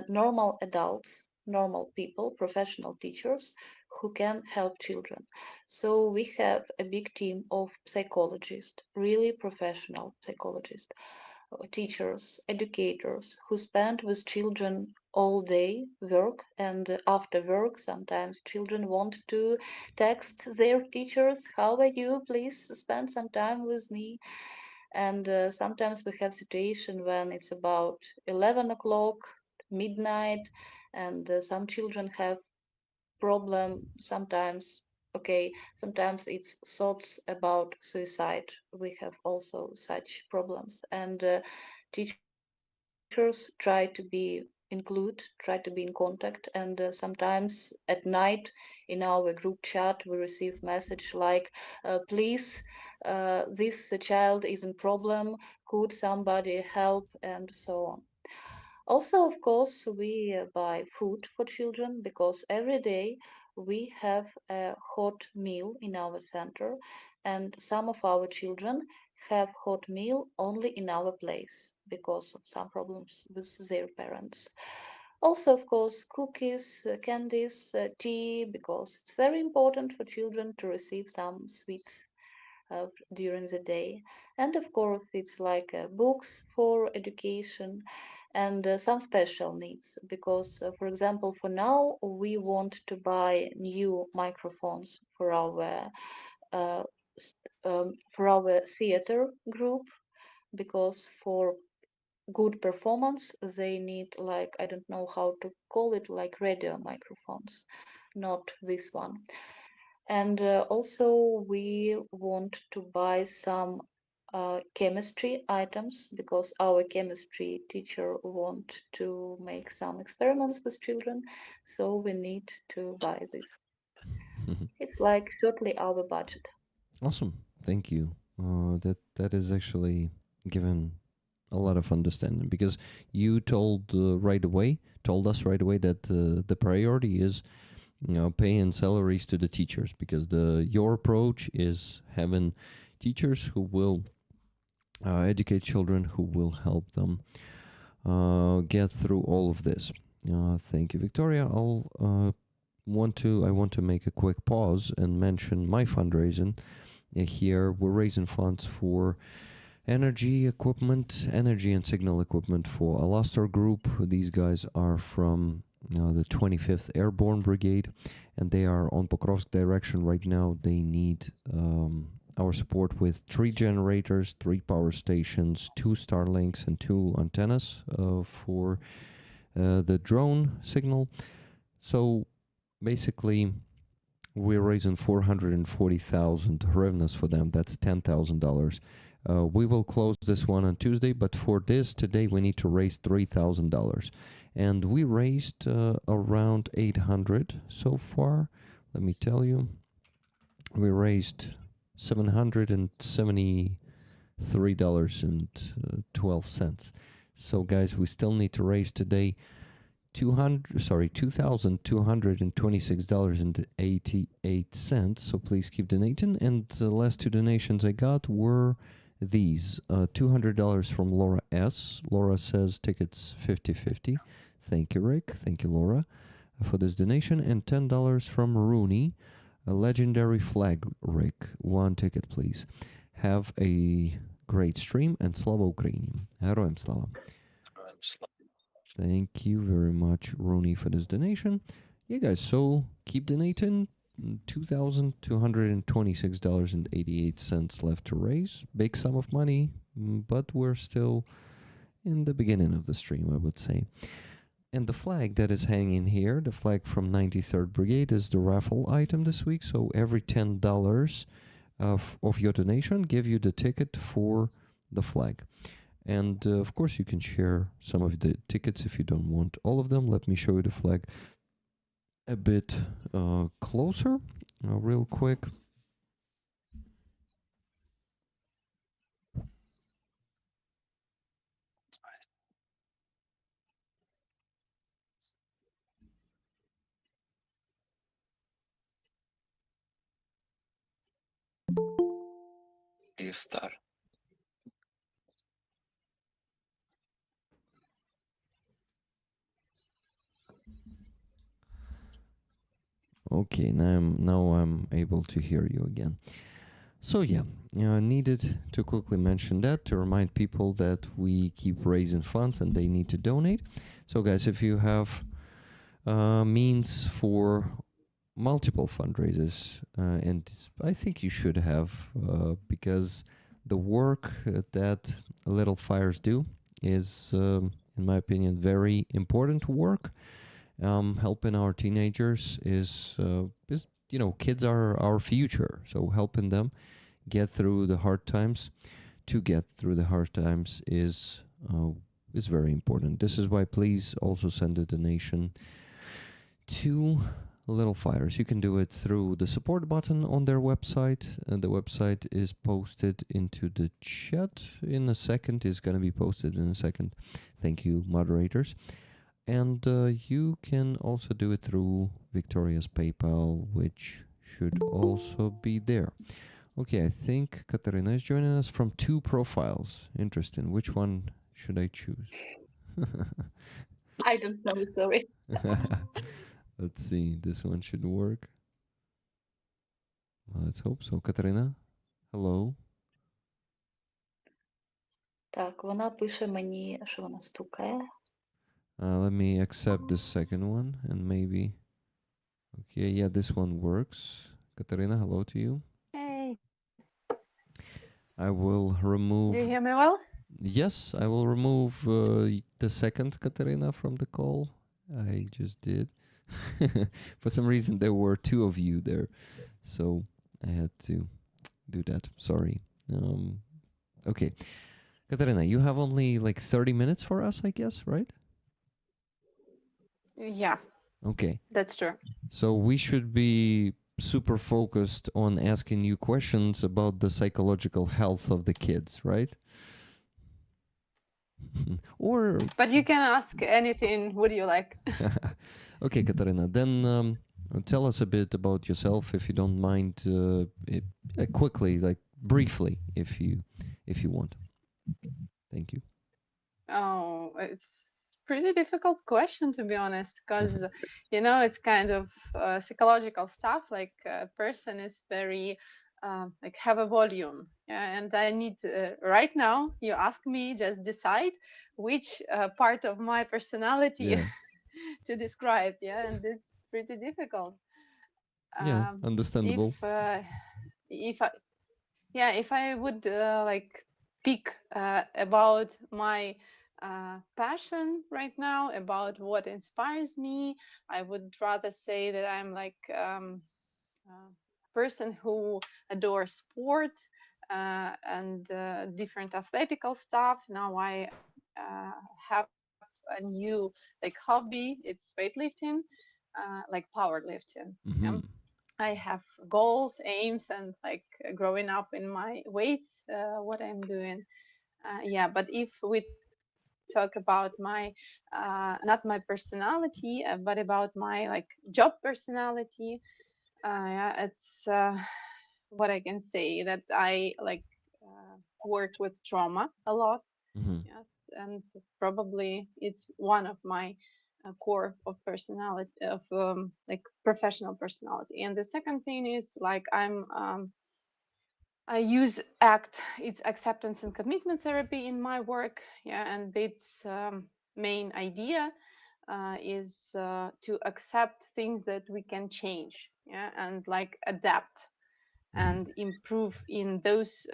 normal adults, normal people, professional teachers who can help children. So we have a big team of psychologists, really professional psychologists, teachers, educators who spend with children all day work, and after work sometimes children want to text their teachers, how are you, please spend some time with me. And sometimes we have situation when it's about 11 o'clock, midnight, and some children have problem sometimes. Okay, sometimes it's thoughts about suicide. We have also such problems, and teachers try to be try to be in contact, and sometimes at night in our group chat we receive message like, please, this child is in problem, could somebody help, and so on. Also, of course, we buy food for children because every day we have a hot meal in our center, and some of our children have hot meal only in our place because of some problems with their parents. Also, of course, cookies, candies, tea, because it's very important for children to receive some sweets during the day. And of course, it's like books for education and some special needs. Because, for example, for now, we want to buy new microphones uh, for our theater group, because for good performance they need, like, I don't know how to call it, like radio microphones, not this one. And also, we want to buy some chemistry items because our chemistry teacher want to make some experiments with children, so we need to buy this. It's like shortly our budget. Awesome. Thank you. That is actually given a lot of understanding because you told us right away that the priority is paying salaries to the teachers because your approach is having teachers who will educate children, who will help them get through all of this. Thank you, Victoria. I want to make a quick pause and mention my fundraising. Here we're raising funds for energy and signal equipment for Alastor Group. These guys are from the 25th Airborne Brigade, and they are on Pokrovsk direction right now. They need our support with 3 generators, 3 power stations, 2 Starlinks, and 2 antennas for the drone signal. So basically, we're raising 440,000 hryvnias for them. That's $10,000. We will close this one on Tuesday, but for this today we need to raise $3,000, and we raised around 800 so far. Let me tell you, we raised $773.12. So guys, we still need to raise today $2,226.88. So please keep donating. And the last 2 donations I got were these $200 from Laura S. Laura says tickets 50-50. Thank you, Rick. Thank you, Laura, for this donation. And $10 from Rooney, a legendary flag, Rick. 1 ticket, please. Have a great stream, and Slava Ukraini. Героям слава. Thank you very much, Rooney, for this donation. yeah, guys, so keep donating. $2,226.88 left to raise. Big sum of money, but we're still in the beginning of the stream, I would say. And the flag that is hanging here, the flag from 93rd Brigade, is the raffle item this week. So every $10 of your donation give you the ticket for the flag. And of course, you can share some of the tickets if you don't want all of them. Let me show you the flag a bit closer, real quick. You start. Okay, now I'm able to hear you again. So yeah, needed to quickly mention that to remind people that we keep raising funds and they need to donate. So guys, if you have means for multiple fundraisers, and I think you should have, because the work that Little Fires do is, in my opinion, very important work. Helping our teenagers is kids are our future, so helping them get through the hard times, is very important. This is why please also send a donation to Little Fires. You can do it through the support button on their website, and the website is posted into the chat in a second. Is going to be posted in a second. Thank you, moderators. And you can also do it through Victoria's PayPal, which should also be there. Okay, I think Katarina is joining us from two profiles. Interesting. Which one should I choose? I don't know, sorry. Let's see. This one should work. Well, let's hope so. Katarina, hello. Так, вона пише мені, що вона стукає. Let me accept the second one and maybe. Okay, yeah, this one works. Katarina, hello to you. Hey, I will remove. do you hear me well? Yes, I will remove the second Katarina from the call. I just did. For some reason, there were two of you there, so I had to do that. Sorry. Okay. Katarina, you have only like 30 minutes for us, I guess, right? Yeah, Okay. that's true. So we should be super focused on asking you questions about the psychological health of the kids, right? Or But you can ask anything. Would you like? okay, Katarina, then tell us a bit about yourself, if you don't mind, quickly, like briefly, if you want. Thank you. Oh, it's pretty difficult question to be honest, because it's kind of psychological stuff. Like a person is very like have a volume, yeah, and I need right now. You ask me, just decide which part of my personality Yeah. to describe, yeah, and it's pretty difficult. Yeah, understandable. If I if I would like pick about my passion right now, about what inspires me, I would rather say that I'm like person who adores sports and different athletical stuff. Now I have a new like hobby. It's weightlifting, like powerlifting. Yeah. Mm-hmm. I have goals, aims, and like growing up in my weights, what I'm doing. Yeah, but if we talk about my, not my personality, but about my like job personality, yeah, it's what I can say that I like work with trauma a lot. Mm-hmm. Yes, and probably it's one of my core of personality of like professional personality. And the second thing is like I use ACT. It's acceptance and commitment therapy in my work. Yeah, and its main idea is to accept things that we can change, yeah, and like adapt Mhm. and improve in those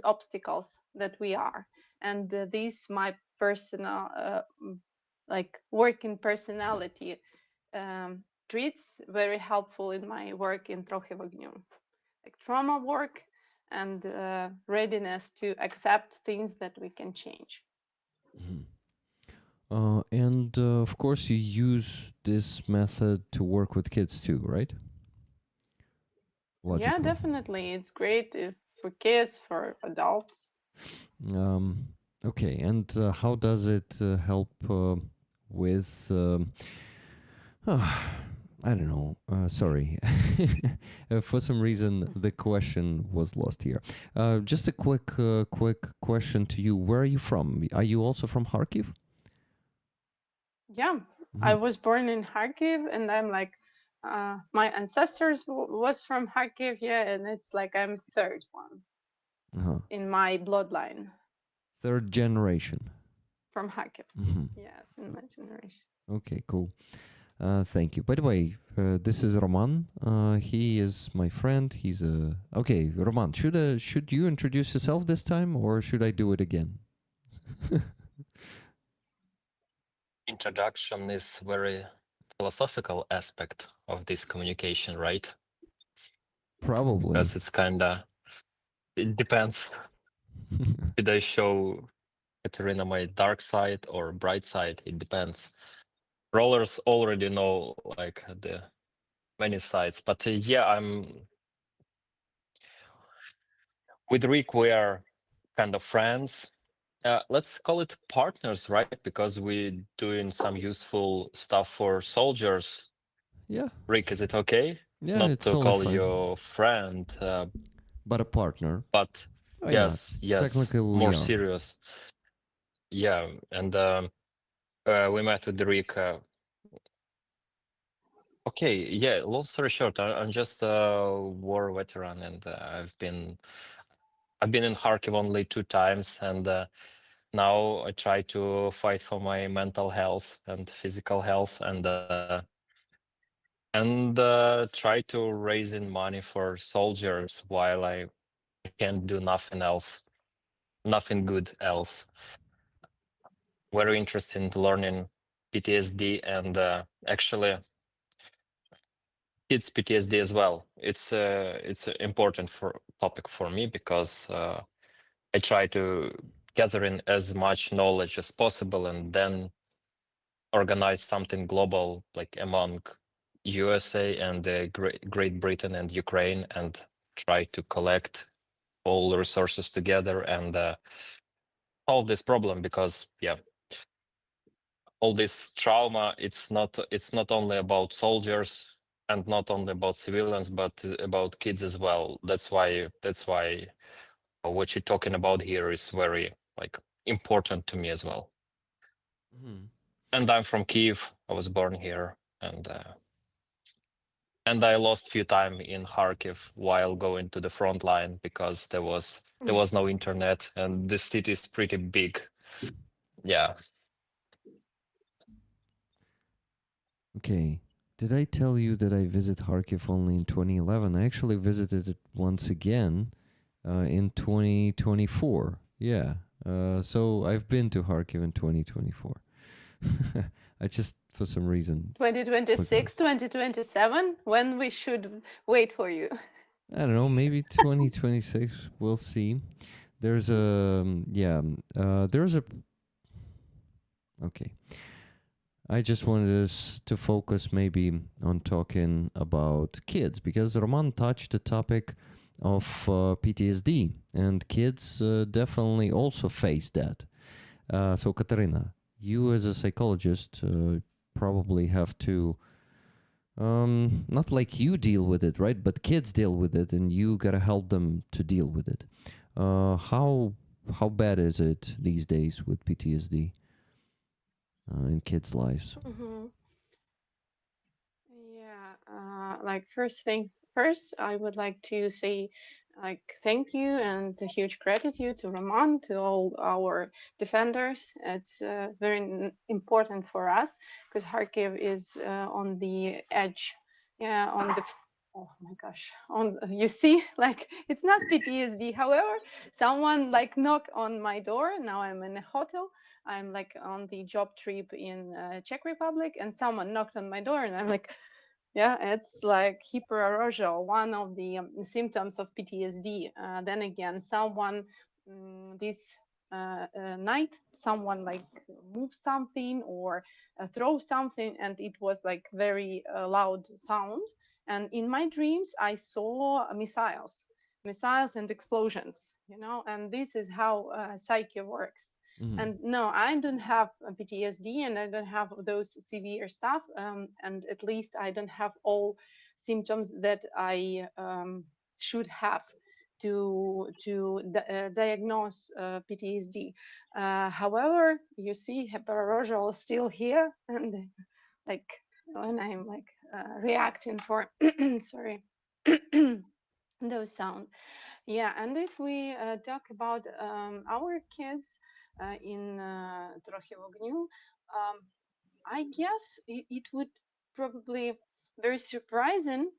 obstacles that we are. And this my personal like working personality traits very helpful in my work in Трохи вогню, like trauma work and readiness to accept things that we can change. Mhm. And of course, you use this method to work with kids too, right? Yeah, Logical. definitely. It's great if, for kids, for adults. Um, okay, and how does it help with? I don't know. Sorry, for some reason the question was lost here. Just a quick question to you. Where are you from? Are you also from Kharkiv? Yeah, I Mhm. was born in Kharkiv, and I'm like, my ancestors was from Kharkiv, yeah, and it's like I'm third one Uh-huh. in my bloodline Third generation. from Kharkiv. Mhm. Yes, in my generation. Okay, cool. Thank you. By the way, this is Roman. He is my friend. He's a okay. Roman, should you introduce yourself this time, or should I do it again? Introduction is very philosophical aspect of this communication, right? Probably. Because it's kinda it depends. Should I show Katerina my dark side or bright side? It depends. Rollers already know like the many sides, but yeah, I'm with Rick. We are kind of friends. Let's call it partners, right? Because we're doing some useful stuff for soldiers. Yeah, Rick, is it okay? yeah, Not it's to totally call fine. you friend, But a partner, but why not? yes, yes, Technically, we more are. serious. Yeah, and we met with Rick. Okay, yeah. Long story short, I'm just a war veteran, and I've been in Kharkiv only 2 times, and now I try to fight for my mental health and physical health, and try to raise in money for soldiers while I can't do nothing else, nothing good else. Very interested in learning PTSD and actually it's PTSD as well. It's an important for topic for me because I try to gather in as much knowledge as possible and then organize something global like among USA and Great Britain and Ukraine and try to collect all the resources together and solve this problem because yeah, all this trauma it's not only about soldiers and not only about civilians but about kids as well. That's why what you're talking about here is very like important to me as well. Mhm. And I'm from Kiev. I was born here, and I lost few time in Kharkiv while going to the front line because there was no internet and this city is pretty big. Yeah. Okay. Did I tell you that I visit Kharkiv only in 2011? I actually visited it once again in 2024. Yeah. So I've been to Kharkiv in 2024. I just, for some reason, forgot. 2026, 2027, when we should wait for you. I don't know, maybe 2026. We'll see. There's a, there's a, okay. I just wanted us to focus maybe on talking about kids because Roman touched the topic of PTSD, and kids definitely also face that. So, Katerina, you as a psychologist probably have to, not like you deal with it, right? But kids deal with it, and you gotta help them to deal with it. How bad is it these days with PTSD in kids' lives? Hmm. Yeah, like first thing first, I would like to say like thank you and a huge gratitude to Roman, to all our defenders. It's very important for us because Kharkiv is on the edge, yeah, on the oh my gosh, on you see, like it's not PTSD. However, someone like knock on my door. Now I'm in a hotel. I'm like on the job trip in Czech Republic, and someone knocked on my door, and I'm like, yeah, it's like hyperarousal, one of the symptoms of PTSD. Then again, someone this night, someone like move something or throw something, and it was like very loud sound. And in my dreams, I saw missiles and explosions. You know, and this is how psyche works. Mm-hmm. And no, I don't have a PTSD and I don't have those severe stuff. And at least I don't have all symptoms that I should have to diagnose PTSD. However, you see, hyperarousal is still here, and like when I'm like reacting for sorry those sound. Yeah, and if we talk about our kids in Трохи вогню, I guess it would probably very surprising,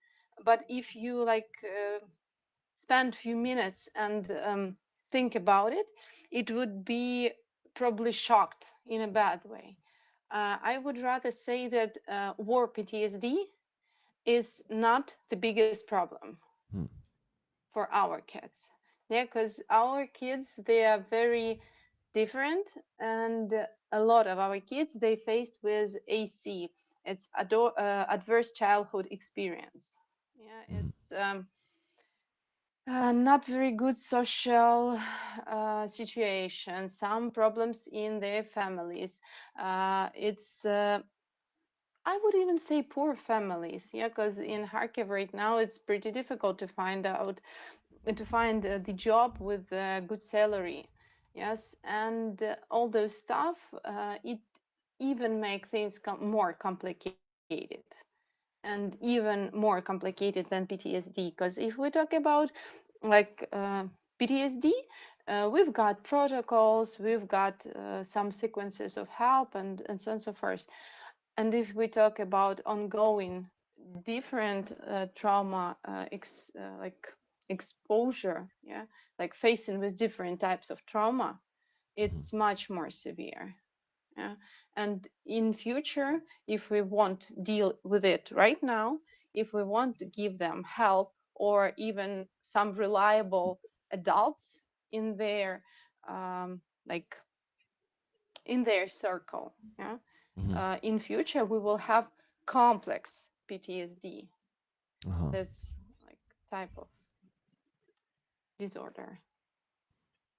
but if you like spend few minutes and think about it, it would be probably shocked in a bad way. I would rather say that war PTSD is not the biggest problem Mm-hmm. for our kids. Yeah, because our kids, they are very different, and a lot of our kids, they faced with AC. It's adverse childhood experience. Yeah, it's not very good social situation, some problems in their families. It's I would even say poor families, yeah, because in Kharkiv right now it's pretty difficult to find out to find the job with a good salary. Yes, and all those stuff, it even make things more complicated, and even more complicated than PTSD. Because if we talk about like PTSD, we've got protocols, we've got some sequences of help, and so on and so forth. And if we talk about ongoing different trauma, like exposure, yeah, like facing with different types of trauma, it's much more severe. Yeah. And in future, if we want to deal with it right now, if we want to give them help or even some reliable adults in their like in their circle, yeah, Mm-hmm. in future we will have complex PTSD, Uh-huh. this like type of disorder.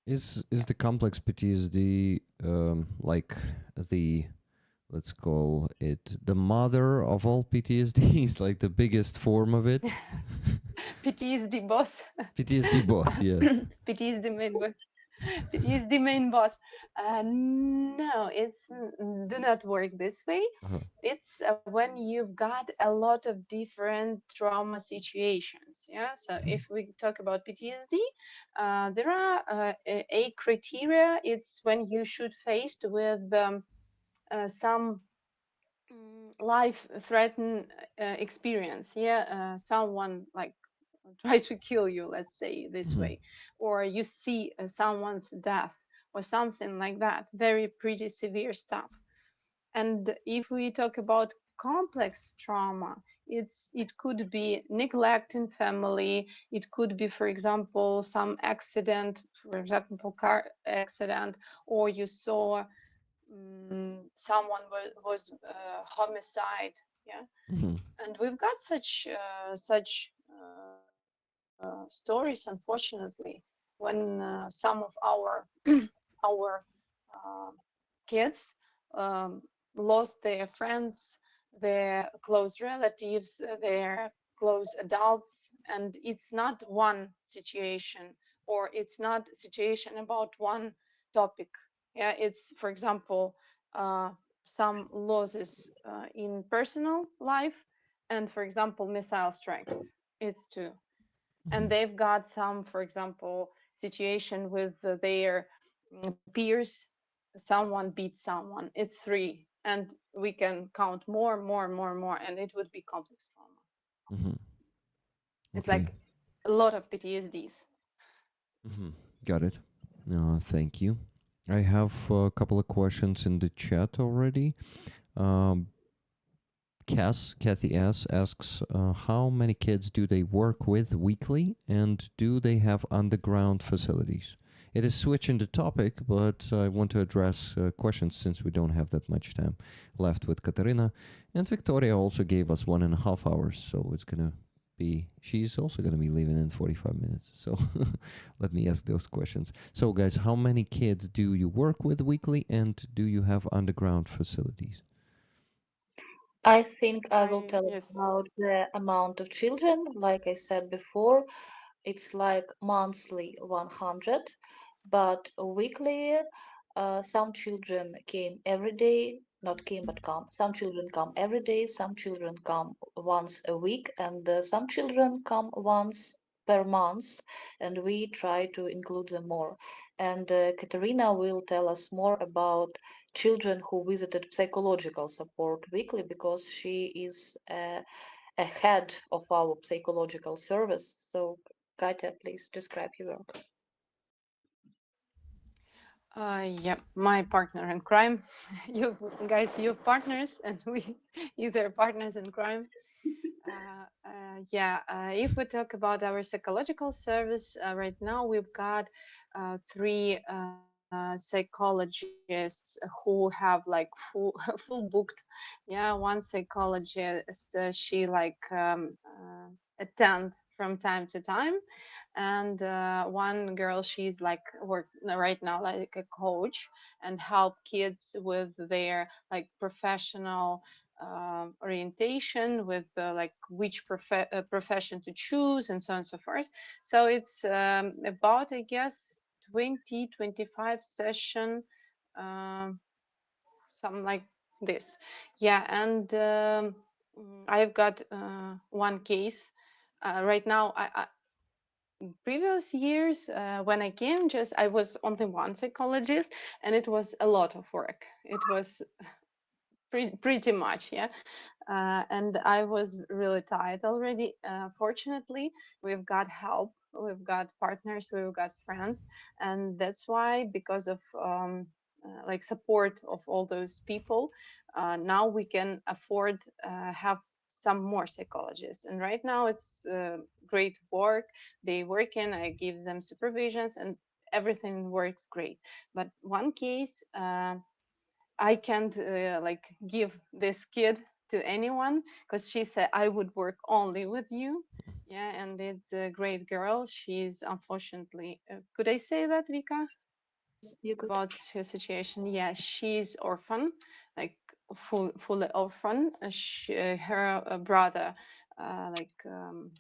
Is Yeah. the complex PTSD like the, let's call it, the mother of all PTSDs, like the biggest form of it? PTSD boss. PTSD boss, yeah. PTSD main boss. PTSD main boss. No, it's do not work this way. Uh-huh. It's when you've got a lot of different trauma situations. Yeah. So if we talk about PTSD, there are a criteria. It's when you should faced with some life threaten experience, yeah, someone like try to kill you, let's say this Mm-hmm. way, or you see someone's death or something like that, very pretty severe stuff. And if we talk about complex trauma, it could be neglect in family, it could be, for example, some accident, for example car accident, or you saw someone was homicide, yeah. Mm-hmm. And we've got such stories, unfortunately, when some of our uh, kids um, lost their friends, their close relatives, their close adults, and it's not one situation, or it's not a situation about one topic. Yeah, it's, for example, uh, some losses in personal life, and, for example, missile strikes. It's two. Mm-hmm. and they've got some, for example, situation with their peers, someone beats someone, it's three, and we can count more, more, more, more, and it would be complex trauma. Mm-hmm. It's Okay. like a lot of PTSDs. Mm-hmm. Got it. Thank you. I have a couple of questions in the chat already. Um, Kathy S asks, how many kids do they work with weekly, and do they have underground facilities? It is switching the topic, but I want to address questions since we don't have that much time left with Katarina. And Victoria also gave us 1.5 hours, so it's gonna be, she's also gonna be leaving in 45 minutes. So let me ask those questions. So, guys, how many kids do you work with weekly, and do you have underground facilities? I think I will I tell yes. about the amount of children. Like I said before, it's like monthly 100, but weekly, some children came every day, not came but come. Some children come every day, some children come once a week, and some children come once per month, and we try to include them more. And Katerina will tell us more about children who visited psychological support weekly because she is a head of our psychological service. So, Katya, please describe your work. Yeah, my partner in crime. You guys, you partners, and we either partners in crime. Yeah, if we talk about our psychological service, right now we've got three psychologists who have like full booked. Yeah, one psychologist, she like attend from time to time, and one girl, she's like work right now like a coach and help kids with their like professional orientation, with like which profession to choose and so on and so forth. So it's about, I guess, 20-25 session, um, something like this. Yeah, and I've got one case right now. Previous years, when I came, just I was only one psychologist, and it was a lot of work. It was pretty much, yeah. And I was really tired already. Fortunately, we've got help, we've got partners, we've got friends, and that's why, because of like support of all those people, now we can afford have some more psychologists. And right now it's great work. They work in, I give them supervisions, and everything works great. But one case, I can't like give this kid to anyone, because she said I would work only with you. Yeah, and it's a great girl. She's unfortunately, could I say that, Vika, You could. about her situation? Yeah, she's orphan, like fully orphan. Her brother, like um,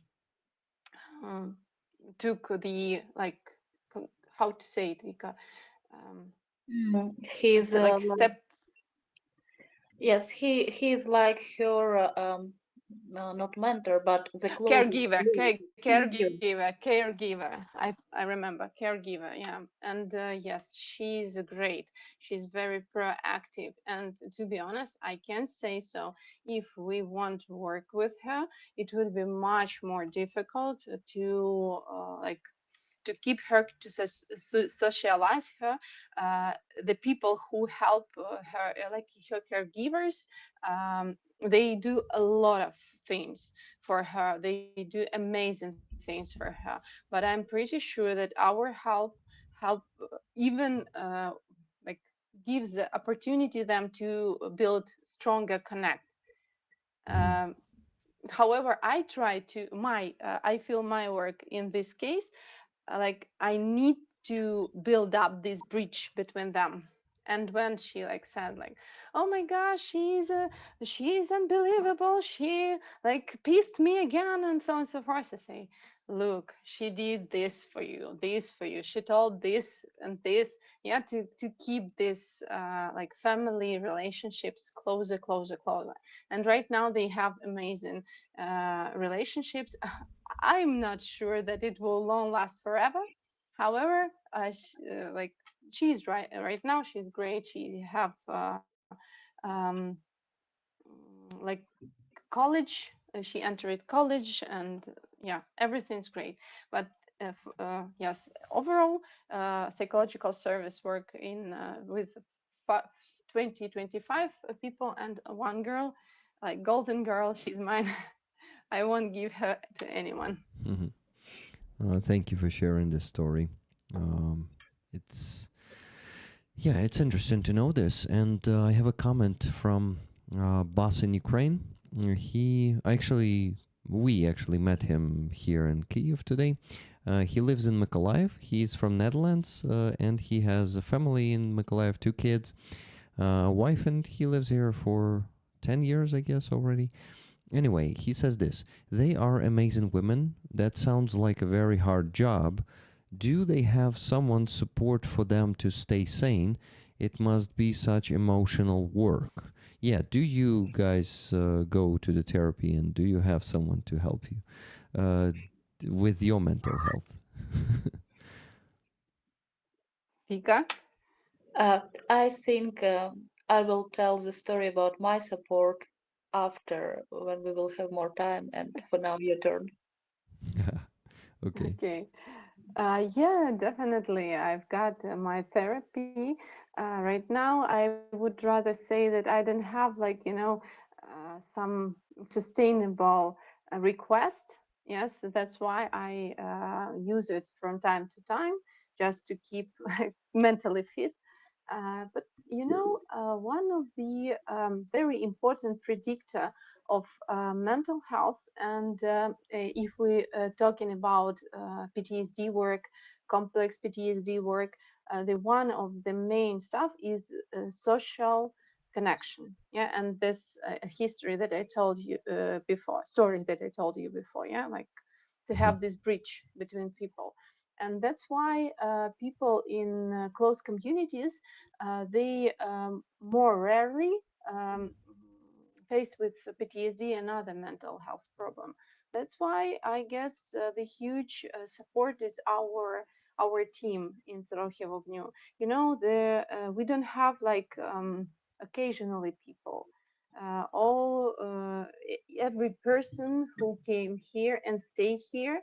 took the like how to say it, Vika, um, He's like like, step yes, he's like her not mentor, but the closest caregiver, figure. caregiver. I remember caregiver. Yeah, and yes, she's great. She's very proactive, and to be honest, I can say so. If we want to work with her, it would be much more difficult to like to keep her, to socialize her. uh, the people who help her, like her caregivers, they do a lot of things for her. They do amazing things for her. But I'm pretty sure that our help even like gives the opportunity them to build stronger connect. Mm-hmm. um, However, I try to my I feel my work in this case, like I need to build up this bridge between them. And when she like said like, oh my gosh, she's unbelievable, she like pissed me again, and so on and so forth, I say, look, she did this for you, this for you, she told this and this. Yeah, to keep this like family relationships closer, closer, closer. And right now they have amazing relationships. I'm not sure that it will long last forever. However, like she's right now. She's great. She have um, like college. She entered college, and yeah, everything's great. But yes, overall, psychological service work in with 20, 25 people and one girl, like golden girl. She's mine. I won't give her to anyone. Mhm. Thank you for sharing this story. It's Yeah, it's interesting to know this. And I have a comment from Boss in Ukraine. We actually met him here in Kyiv today. He lives in Mykolaiv. He's from Netherlands, and he has a family in Mykolaiv, 2 kids, a wife, and he lives here for 10 years, I guess, already. Anyway, he says this: they are amazing women. That sounds like a very hard job. Do they have someone support for them to stay sane? It must be such emotional work. Yeah, do you guys go to the therapy, and do you have someone to help you with your mental health? Vika? I think I will tell the story about my support after when we will have more time. And for now, your turn. Okay. Okay. Yeah, definitely. I've got my therapy. Right now, I would rather say that I don't have, like, some sustainable request. Yes, that's why I use it from time to time just to keep mentally fit. But one of the very important predictor of mental health, and if we talking about PTSD work, complex PTSD work, the one of the main stuff is social connection. Yeah, and this history that I told you before, story that I told you before. Yeah, like to Mhm. have this bridge between people. And that's why people in close communities, they more rarely faced with PTSD and other mental health problem. That's why I guess the huge support is our team in Trochovny. We don't have like occasionally people. Every person who came here and stay here,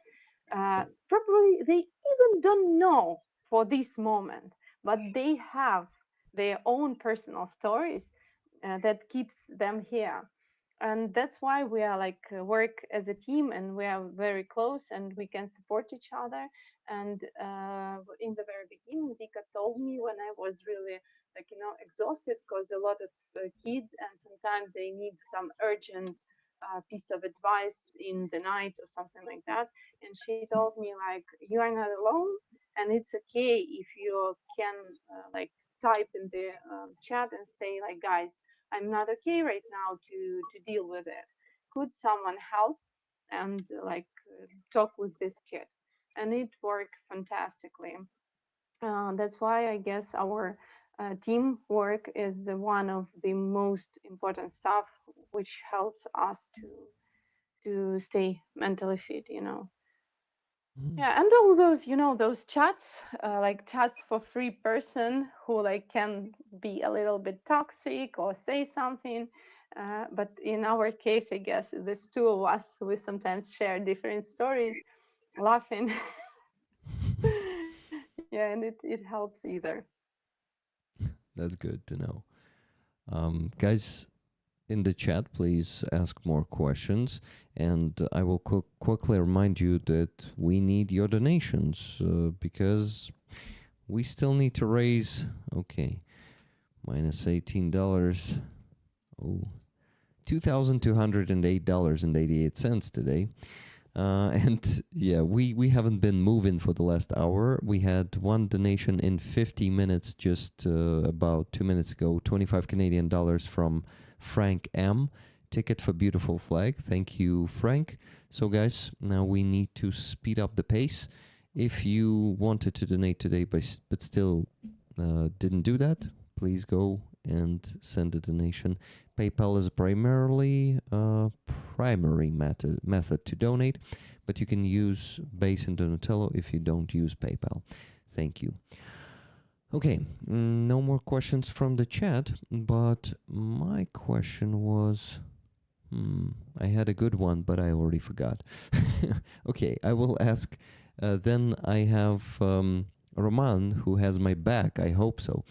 probably they even don't know for this moment, but they have their own personal stories that keeps them here. And that's why we are like work as a team, and we are very close, and we can support each other. And in the very beginning, Vika told me when I was really like exhausted, because a lot of kids, and sometimes they need some urgent piece of advice in the night or something like that. And she told me like, you are not alone, and it's okay if you can like type in the chat and say like, guys, I'm not okay right now to deal with it. Could someone help and talk with this kid? And it worked fantastically. That's why I guess our teamwork is one of the most important stuff, which helps us to stay mentally fit. Mhm. Yeah, and all those, those chats, like chats for free person who like can be a little bit toxic or say something. But in our case, I guess there's two of us. We sometimes share different stories, laughing. Yeah, and it helps either. That's good to know. Guys, in the chat, please ask more questions. And I will quickly remind you that we need your donations because we still need to raise, okay, minus $18. Oh, $2,208.88 today. And yeah, we haven't been moving for the last hour. We had one donation in 50 minutes just about 2 minutes ago, 25 Canadian dollars from Frank M. Ticket for Beautiful Flag. Thank you, Frank. So guys, now we need to speed up the pace. If you wanted to donate today but still didn't do that, please go and send a donation. PayPal is primarily primary method to donate, but you can use Base and Donatello if you don't use PayPal. Thank you. Okay, no more questions from the chat, but my question was, I had a good one, but I already forgot. Okay, I will ask. Then I have Roman, who has my back, I hope so,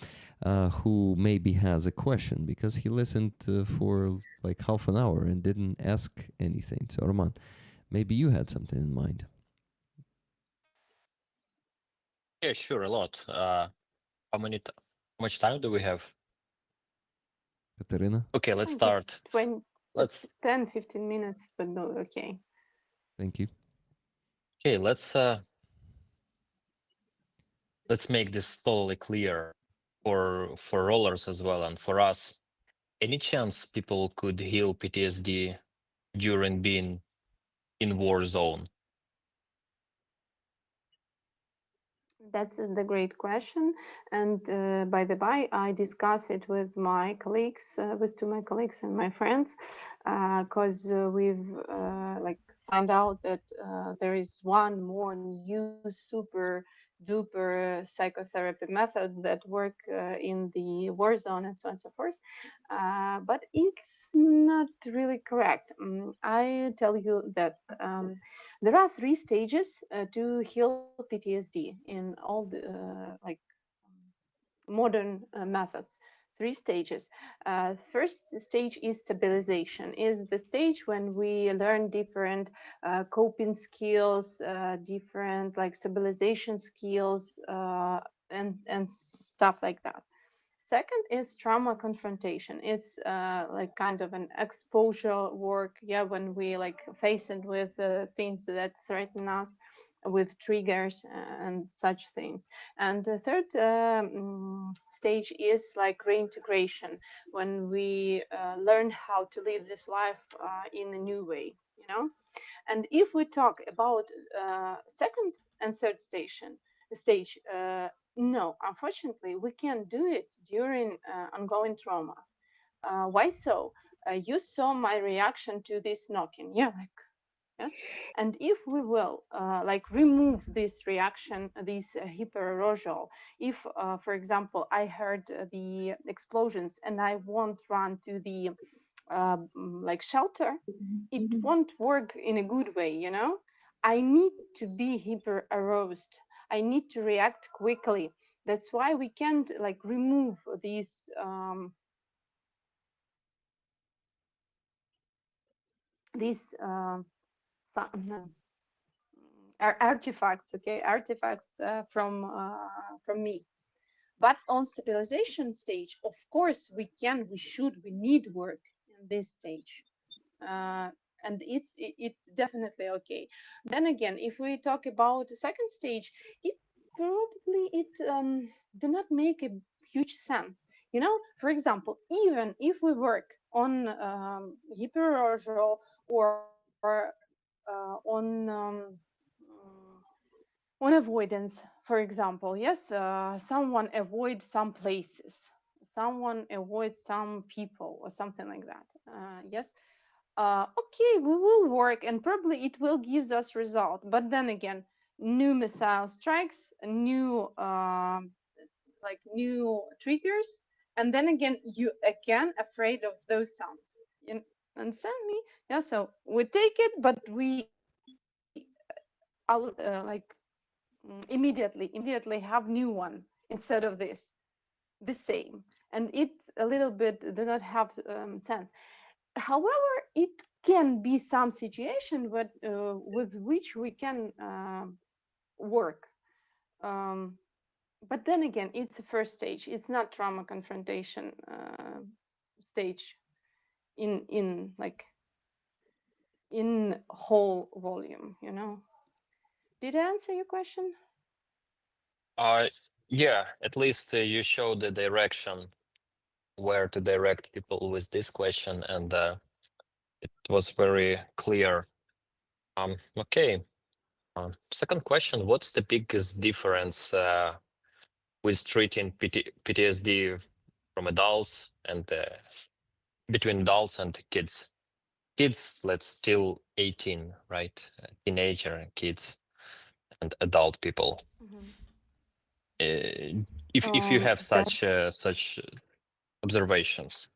who maybe has a question because he listened for like half an hour and didn't ask anything. So, Roman, maybe you had something in mind. Yeah, sure, a lot. How much time do we have? Katerina? Okay, let's I guess start. 20, Let's 10, 15 minutes, but no, okay. Thank you. okay, let's make this totally clear for rollers as well and for us. Any chance people could heal PTSD during being in war zone? That's the great question. And by the by, I discuss it with my colleagues, with two my colleagues and my friends, because we've like find out that there is one more new super duper psychotherapy method that work in the war zone and so on and so forth. But it's not really correct. I tell you that there are three stages to heal PTSD in all the modern methods. Three stages. First stage is stabilization. Is the stage when we learn different coping skills, different like stabilization skills, and stuff like that. Second is trauma confrontation. It's like kind of an exposure work. Yeah, when we like face it with things that threaten us, with triggers and such things. And the third stage is like reintegration, when we learn how to live this life in a new way. You know. And if we talk about second and third stage, no, unfortunately, we can't do it during ongoing trauma. Why so? You saw my reaction to this knocking. Yeah, like yes. And if we will like remove this reaction, this hyperarousal, if, for example, I heard the explosions and I won't run to the like shelter, it won't work in a good way, you know. I need to be hyper aroused. I need to react quickly. That's why we can't like remove these artifacts, okay, artifacts from me. But on stabilization stage, of course, we can, we should, we need work in this stage. Uh, and it definitely okay. Then again, if we talk about the second stage, it probably it do not make a huge sense. You know, for example, even if we work on hyperarousal or on avoidance, for example. Yes, someone avoids some places, someone avoids some people or something like that. Yes, okay, we will work and probably it will give us result. But then again, new missile strikes, new like new triggers, and then again you again afraid of those sounds. You understand me? Yeah. So we take it, but we like immediately have new one instead of this the same, and it a little bit do not have sense. However, it can be some situation with which we can work, um, but then again it's a first stage, it's not trauma confrontation stage in like in whole volume, you know. Did I answer your question? Yeah, at least you show the direction where to direct people with this question, and it was very clear. Okay. Second question: what's the biggest difference with treating PTSD from adults and between adults and kids? kids, let's till 18, right? Teenager kids and adult people. Mhm. If you have That's such observations.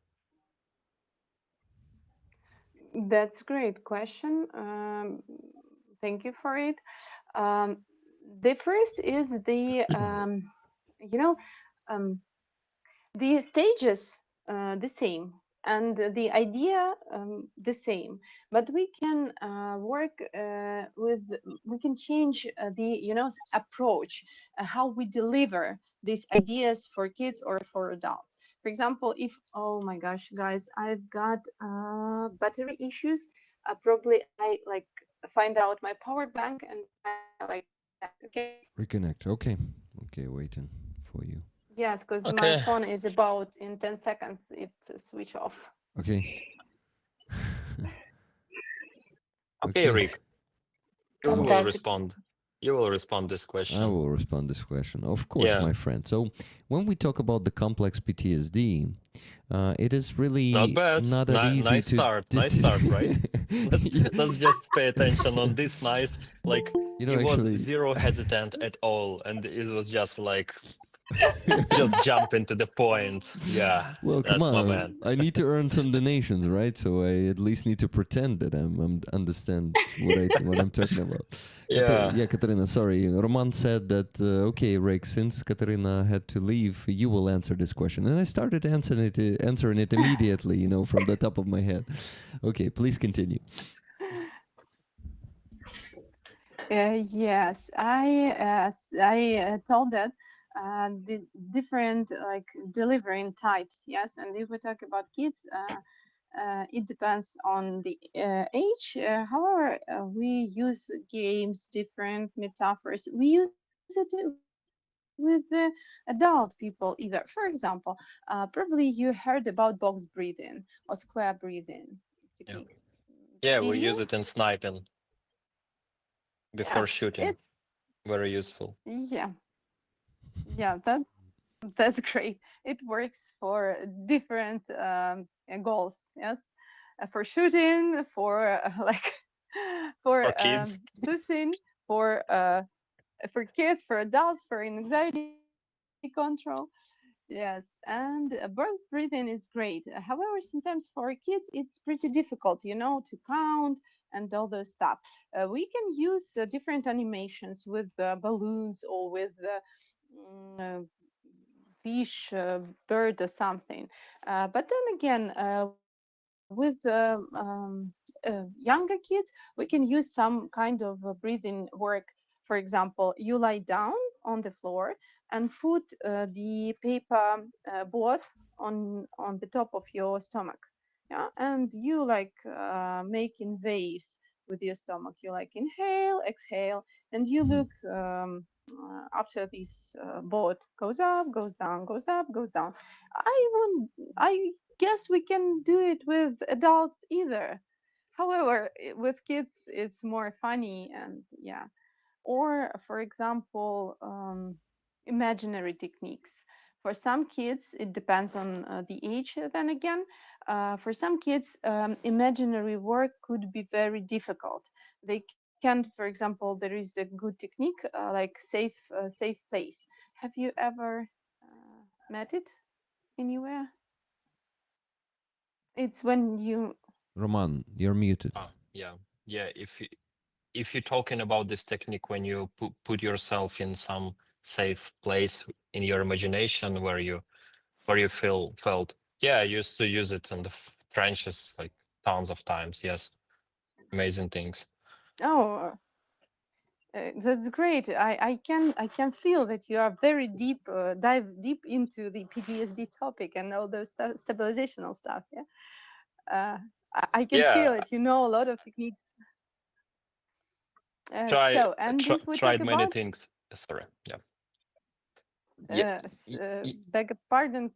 that's a great question. Thank you for it. Um, the first is you know, um, the stages the same and the idea the same, but we can work with we can change the approach, how we deliver these ideas for kids or for adults. For example, if, oh my gosh guys, I've got battery issues, probably I like find out my power bank and I like reconnect. Okay. Reconnect. Okay. Okay, waiting for you. Yes, because my Okay. phone is about in 10 seconds it switch off. Okay. Okay, Okay. Rick, you will Oh, Fantastic. respond. You will respond this I question. will respond this question. Of course, Yeah, my friend. So, when we talk about the complex PTSD, it is not really bad. not that easy Nice to. start. Nice start, right? Let's Yeah. let's just pay attention on this nice, like You know, he was actually, zero hesitant at all, and it was just like just jump into the point. Yeah, well, come that's my on. man. I need to earn some donations, right? So I at least need to pretend that I'm understand what I'm talking about. Yeah. Yeah, Katarina. Sorry, Roman said that. Okay, Rick. Since Katarina had to leave, you will answer this question, and I started answering it immediately. You know, from the top of my head. Okay, please continue. Yes, I told that the different like delivering types. Yes, and if we talk about kids, it depends on the age. However, we use games, different metaphors. We use it with adult people either. For example, probably you heard about box breathing or square breathing technique. Yeah. Yeah, Did we you? use it in sniping before Yes, shooting. Very useful. yeah, yeah, that's great. It works for different goals. Yes, for shooting, for like for For kids. soothing, for kids, for adults, for anxiety control. Yes, and birth breathing is great. However, sometimes for kids it's pretty difficult, to count and all those stuff. We can use different animations with balloons or with fish, bird, or something. But then again, with younger kids, we can use some kind of breathing work. For example, you lie down on the floor and put the paper board on the top of your stomach. Yeah, and you like making waves with your stomach. You like inhale, exhale, and you Mhm. look after this board goes up, goes down, goes up, goes down. I guess we can do it with adults either. However, with kids, it's more funny and yeah. Or, for example, imaginary techniques. For some kids, it depends on the age, then again. For some kids, imaginary work could be very difficult. They can, for example, there is a good technique like safe place. Have you ever met it anywhere? It's when you, Roman, you're muted. Ah, yeah. Yeah, if you're talking about this technique when you put yourself in some safe place in your imagination where you felt, yeah, I used to use it in the trenches like tons of times. Yes, amazing things. oh, that's great. I can feel that you are very deep, dive deep into the PTSD topic and all those stabilizational stuff. Yeah, I can Yeah, feel it. You know a lot of techniques. try And if we talk tried many about, things. Sorry. Yeah. Yeah. beg a pardon,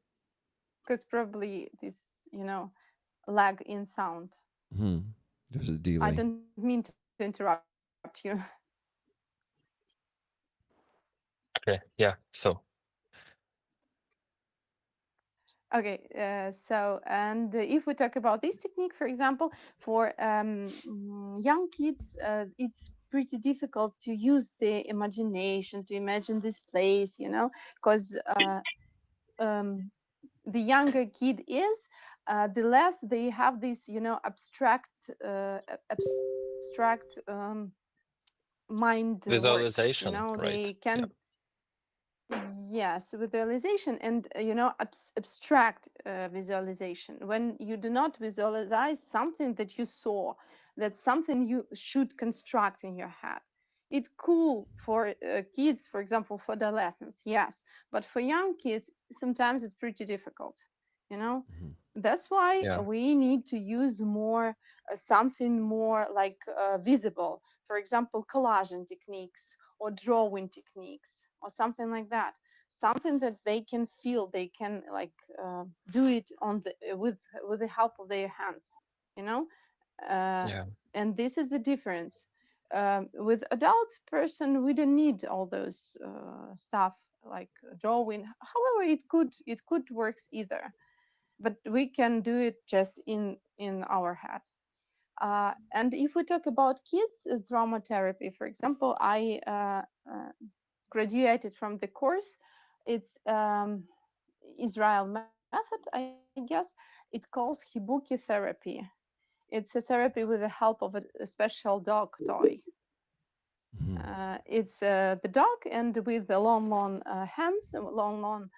because probably this, lag in sound. Hmm. There's a I delay. don't mean to interrupt you. Okay. Yeah. So Okay, so and if we talk about this technique, for example, for young kids, it's pretty difficult to use the imagination to imagine this place, because um, the younger kid is, the less they have this, abstract mind work. Visualization, They right? Yeah. can. Yes, visualization and abstract visualization. When you do not visualize something that you saw, that's something you should construct in your head. It's cool for kids, for example, for adolescents, yes, but for young kids, sometimes it's pretty difficult. You know, Mhm. that's why Yeah. we need to use more something more like visible. For example, collaging techniques or drawing techniques or something like that, something that they can feel, they can like do it on the with the help of their hands, you know uh, Yeah. and this is the difference. With adult person we don't need all those stuff like drawing. However, it could works either, but we can do it just in our head. And if we talk about kids trauma therapy, for example, I graduated from the course. It's Israel method, I guess. It calls Hibuki therapy. It's a therapy with the help of a special dog toy. Mhm. It's the dog and with the long hands, long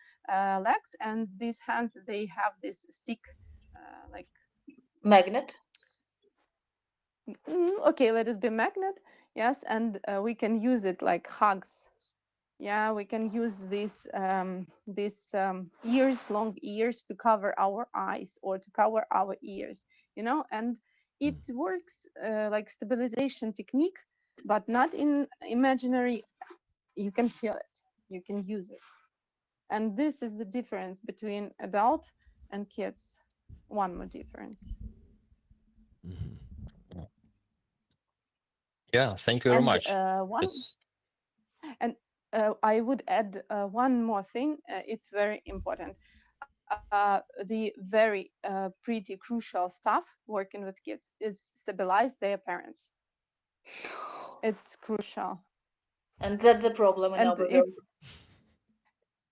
legs, and these hands they have this stick, like Magnet. okay, let it be magnet. Yes, and we can use it like hugs. Yeah, we can use these ears, long ears, to cover our eyes or to cover our ears, and it Mm. works like stabilization technique, but not in imaginary. You can feel it, you can use it, and this is the difference between adult and kids. One more difference. Mhm. Yeah. Thank you very And much. one It's and I would add one more thing. It's very important. The very pretty crucial stuff working with kids is stabilize their parents. It's crucial, And that's the problem in our and world.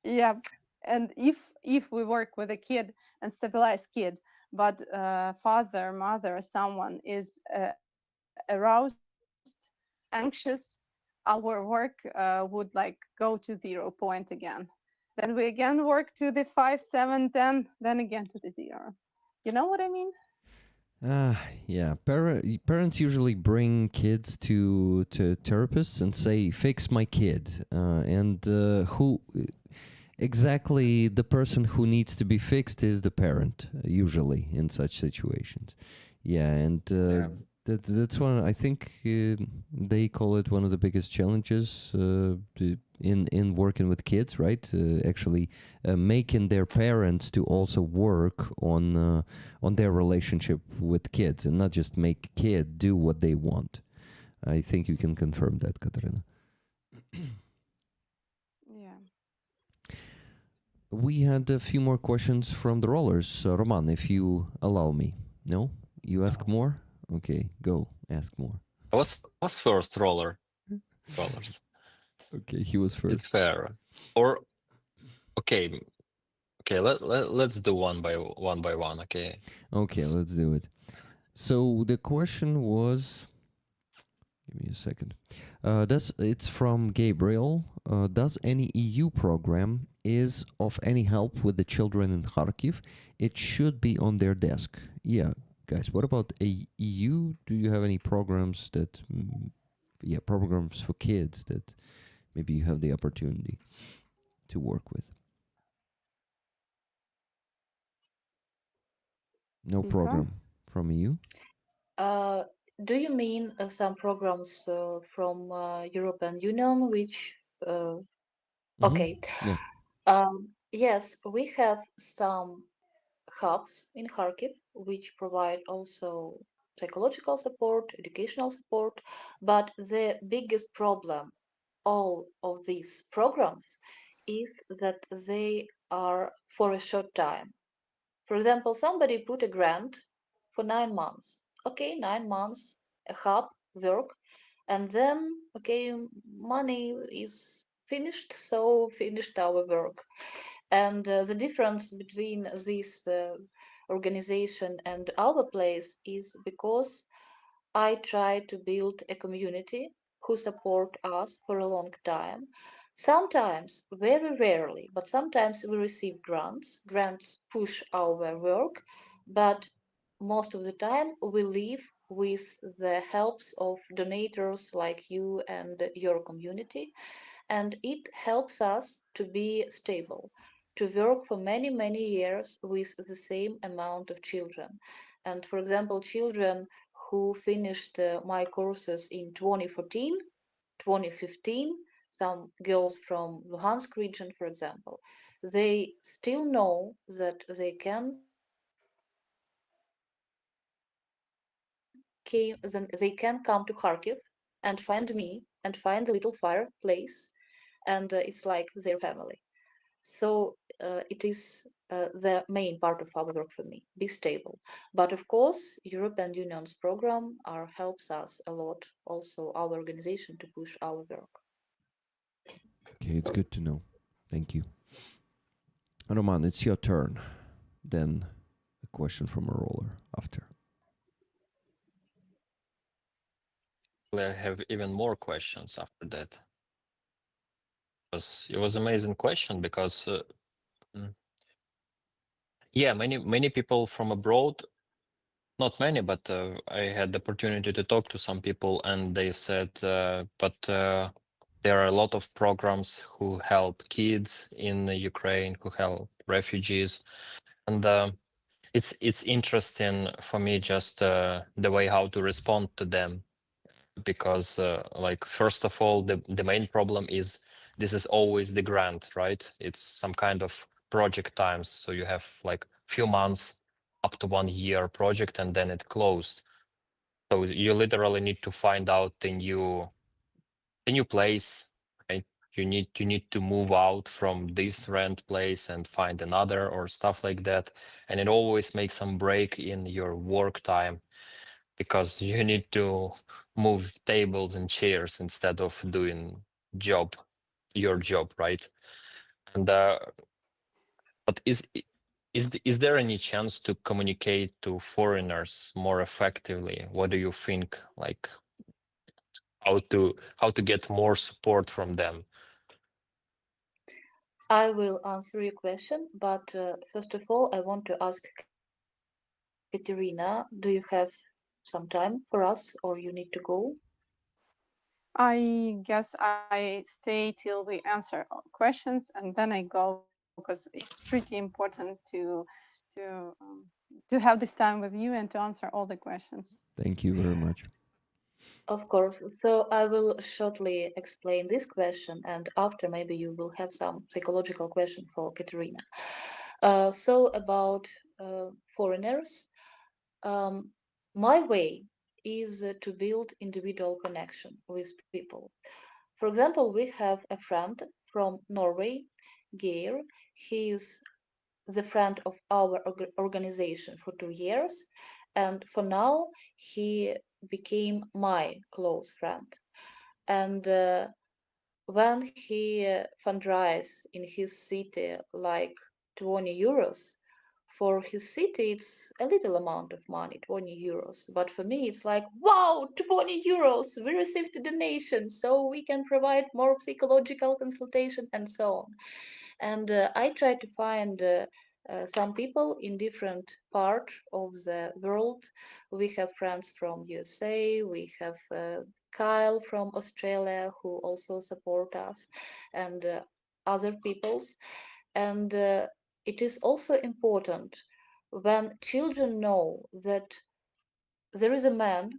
yeah. And if we work with a kid and stabilize kid, but father, mother, someone is aroused, anxious, our work would like go to 0 point again. Then we again work to the 5, 7, 10, then again to the 0. You know what I mean? Yeah. Parents usually bring kids to therapists and say, "Fix my kid," and who exactly the person who needs to be fixed is the parent, usually in such situations. Yeah, and yeah. that's one. I think they call it one of the biggest challenges in working with kids, right? Actually, making their parents to also work on their relationship with kids and not just make kid do what they want. I think you can confirm that, Katarina. Yeah. We had a few more questions from the rollers. Roman, if you allow me. No? You ask more? Okay, go. Ask more. I was first rollers. Okay, he was It's first. fair. Or okay, okay. Let's do one by one. Okay. Okay, It's, let's do it. So the question was, give me a second. Does it's from Gabriel? Does any EU program is of any help with the children in Kharkiv? It should be on their desk. Yeah, guys. What about a EU? Do you have any programs that, yeah, programs for kids that maybe you have the opportunity to work with? No Eva? program from EU. Uh, do you mean some programs from European Union, which Mm-hmm. okay. Yeah. Yes, we have some hubs in Kharkiv which provide also psychological support, educational support, but the biggest problem all of these programs is that they are for a short time. For example, somebody put a grant for 9 months. Okay, 9 months, a hub work, and then okay, money is finished, so finished our work. And the difference between this organization and our place is because I try to build a community who support us for a long time. Sometimes, very rarely, but sometimes we receive grants. Grants push our work, but most of the time we live with the helps of donators like you and your community, and it helps us to be stable, to work for many, many years with the same amount of children. And for example, children who finished my courses in 2014, 2015, some girls from Luhansk region, for example, they still know that they can come to Kharkiv and find me and find the little fireplace, and it's like their family. So it is the main part of our work for me. Be stable, but of course, European Union's program helps us a lot. Also, our organization to push our work. Okay, it's good to know. Thank you. Roman, it's your turn. Then a question from a roller after. I have even more questions after that. It was amazing question because mm, yeah, many people from abroad, not many, but I had the opportunity to talk to some people, and they said, but there are a lot of programs who help kids in the Ukraine, who help refugees, and it's interesting for me just the way how to respond to them, because like first of all, the main problem is this is always the grant, right? It's some kind of project times, so you have like few months up to 1 year project, and then it closed. So you literally need to find out the new place, right? You need to move out from this rent place and find another or stuff like that, and it always makes some break in your work time, because you need to move tables and chairs instead of doing job your job, right? And but is there any chance to communicate to foreigners more effectively? What do you think, like how to get more support from them? I will answer your question, but first of all, I want to ask Katerina, do you have some time for us, or you need to go? I guess I stay till we answer all questions and then I go because it's pretty important to have this time with you and to answer all the questions. Thank you very much. Of course. So I will shortly explain this question, and after maybe you will have some psychological question for Katerina. So about foreigners, um, my way is to build individual connection with people. For example, we have a friend from Norway, Geir. He is the friend of our organization for 2 years, and for now he became my close friend. And when he fundraise in his city like 20 euros, for his city it's a little amount of money, 20 euros, but for me it's like, wow, 20 euros, we received a donation so we can provide more psychological consultation and so on. And I try to find some people in different part of the world. We have friends from USA, we have Kyle from Australia who also support us, and other peoples. And it is also important when children know that there is a man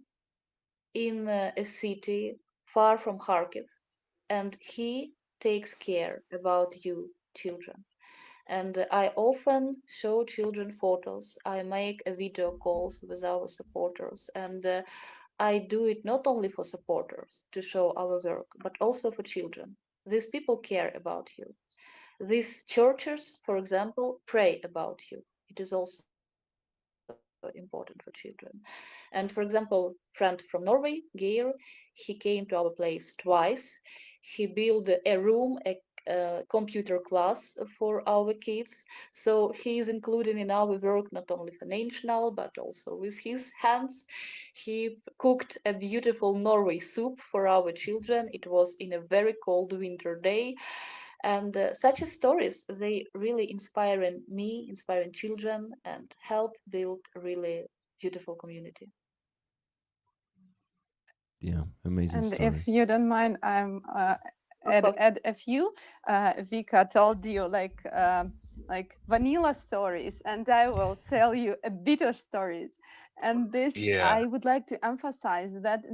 in a city far from Kharkiv, and he takes care about you, children. And I often show children photos. I make a video calls with our supporters, and I do it not only for supporters to show our work, but also for children. These people care about you. These churches, for example, pray about you. It is also important for children. And for example, friend from Norway, Geir, he came to our place twice. He built a room, a computer class for our kids. So he is included in our work not only financial but also with his hands. He cooked a beautiful Norway soup for our children. It was in a very cold winter day, and such stories, they really inspiring me, inspiring children, and help build a really beautiful community. Yeah, amazing And story. if you don't mind, I'm Of course. add a few. Vika told you like vanilla stories, and I will tell you a bitter stories. And this, Yeah. I would like to emphasize that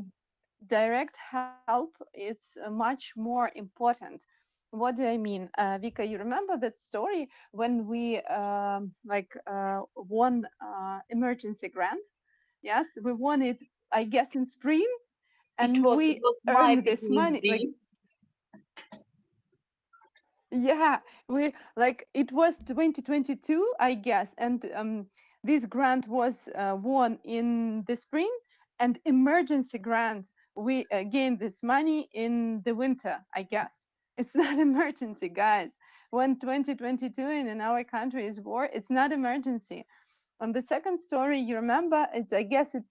direct help is much more important. What do I mean? Vika, you remember that story when we won emergency grant? Yes, we won it, I guess, in spring, and It we was my earned this money like, PTSD. yeah, we like it was 2022, I guess, and this grant was won in the spring, and emergency grant we gained this money in the winter, I guess. It's not emergency, guys. When 2022 in our country is war, it's not emergency. On the second story, you remember, it's, I guess, it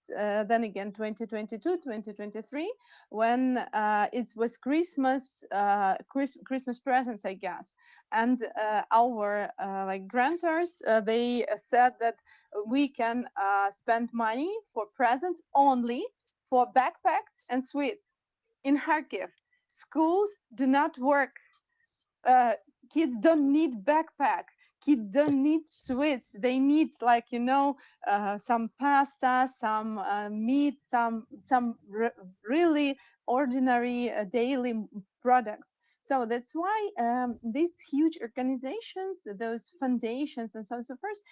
then again 2022, 2023, when it was Christmas, Christmas presents, I guess. And our like grantors, they said that we can spend money for presents only for backpacks and sweets in Kharkiv. Schools do not work. uh, Kids don't need backpack, kids don't need sweets, they need, like, some pasta, some meat, some really ordinary daily products. So that's why these huge organizations, those foundations and so on and so forth,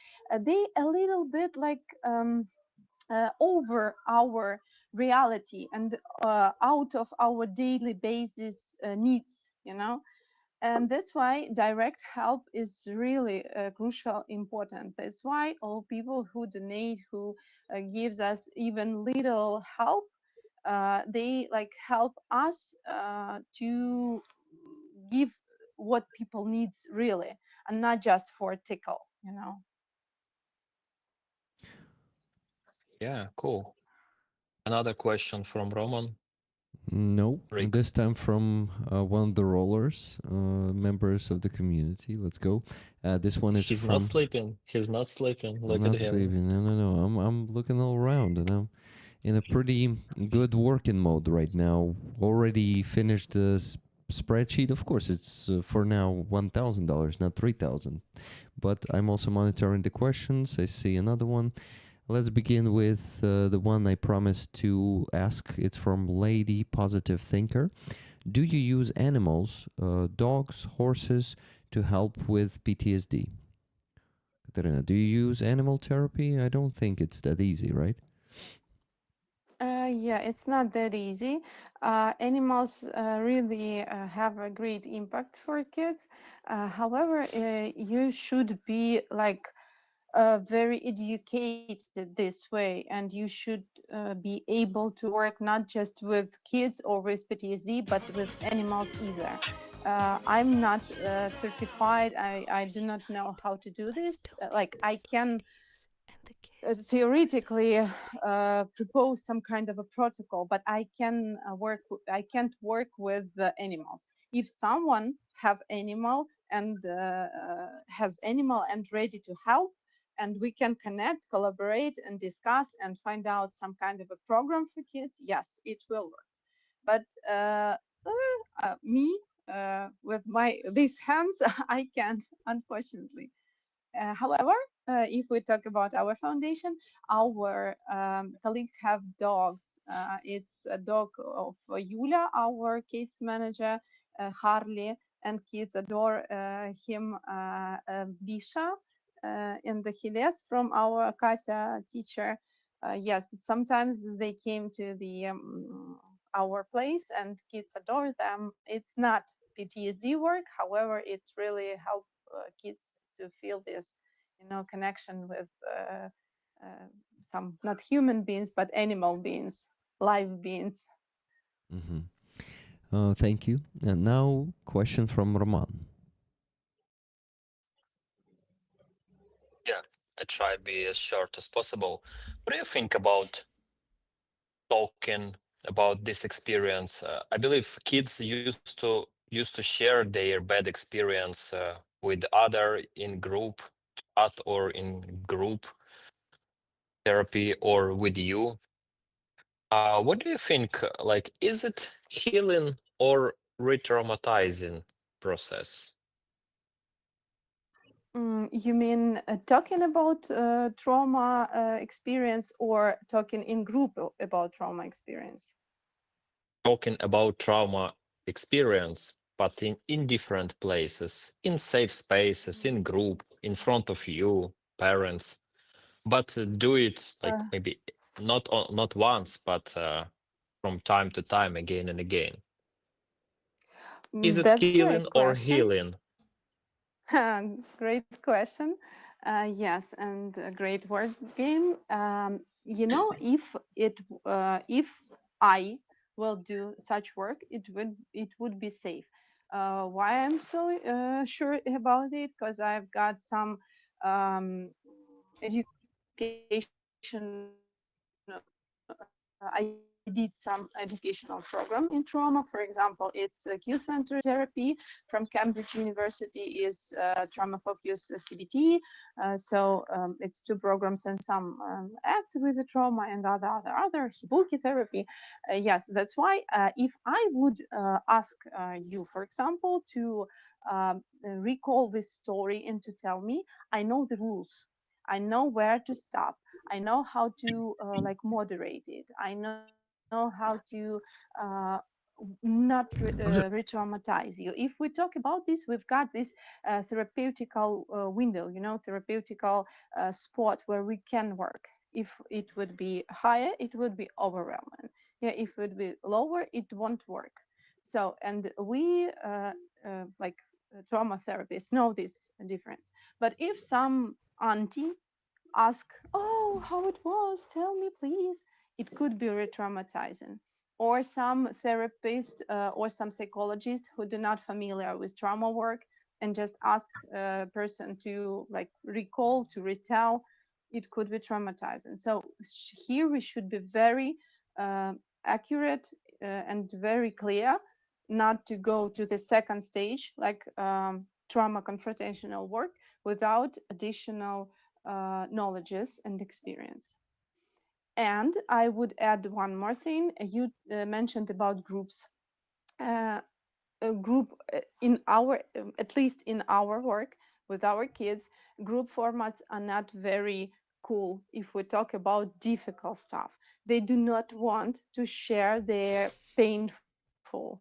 they a little bit like over our reality and out of our daily basis needs, and that's why direct help is really crucial important. That's why all people who donate, who gives us even little help, they like help us to give what people needs really, and not just for tickle. Yeah, cool. Another question from Roman. No, Rick. this time from one of the rollers, members of the community. Let's go. This one is He's not from. sleeping. He's not sleeping. I'm Look at not him. sleeping. No, no, no. I'm looking all around, and I'm in a pretty good working mode right now. Already finished the spreadsheet. Of course, it's for now $1,000, not 3,000. But I'm also monitoring the questions. I see another one. Let's begin with the one I promised to ask. It's from Lady Positive Thinker. Do you use animals, dogs, horses, to help with PTSD? Katerina, do you use animal therapy? I don't think it's that easy, right? Yeah, it's not that easy. Animals really have a great impact for kids. However, you should be like very educated this way, and you should be able to work not just with kids or with PTSD, but with animals either. I'm not certified. I do not know how to do this. Like I can theoretically propose some kind of a protocol, but I can I can't work with the animals. If someone have animal and has animal and ready to help, and we can connect, collaborate, and discuss and find out some kind of a program for kids, yes, it will work. But me with my these hands, I can't, unfortunately. However, if we talk about our foundation, our colleagues have dogs. It's a dog of Yulia, our case manager, Harley, and kids adore him, Bisha, and the Hiles from our Katya teacher. Yes, sometimes they came to the our place, and kids adore them. It's not PTSD work, however, it really helps kids to feel this connection with uh, some not human beings but animal beings, live beings. Mm-hmm. Thank you. And now, question from Roman. Yeah, I try to be as short as possible. What do you think about talking about this experience? I believe kids used to share their bad experience with other in group at or in group therapy or with you. What do you think? Like, is it healing or re-traumatizing process? You mean talking about trauma experience or talking in group about trauma experience? Talking about trauma experience, but in different places, in safe spaces, in group, in front of you, parents, but do it like Uh, maybe not once, but from time to time, again and again. Is it that's killing great or question. healing? Great question. Yes, and a great word game. If I will do such work, it would be safe. Why I'm so sure about it? Because I've got some education. I did some educational program in trauma. For example, it's Q Center Therapy from Cambridge University is trauma focused CBT. It's two programs and some act with the trauma and other Hibuki therapy. Yes, that's why if I would ask you, for example, to recall this story and to tell me, I know the rules. I know where to stop. I know how to like moderate it. I know how to uh, not re-traumatize you. If we talk about this, we've got this therapeutical window, therapeutical spot where we can work. If it would be higher, it would be overwhelming. Yeah, if it would be lower, it won't work. So, and we like trauma therapists know this difference. But if some auntie ask, oh, how it was, tell me, please, it could be re traumatizing. Or some therapist or some psychologist who do not familiar with trauma work and just ask a person to like recall, to retell, it could be traumatizing. So here we should be very uh, accurate and very clear not to go to the second stage, like trauma confrontational work, without additional knowledges and experience. And I would add one more thing. You mentioned about groups. Uh, a group in our, at least in our work with our kids, group formats are not very cool if we talk about difficult stuff. They do not want to share their painful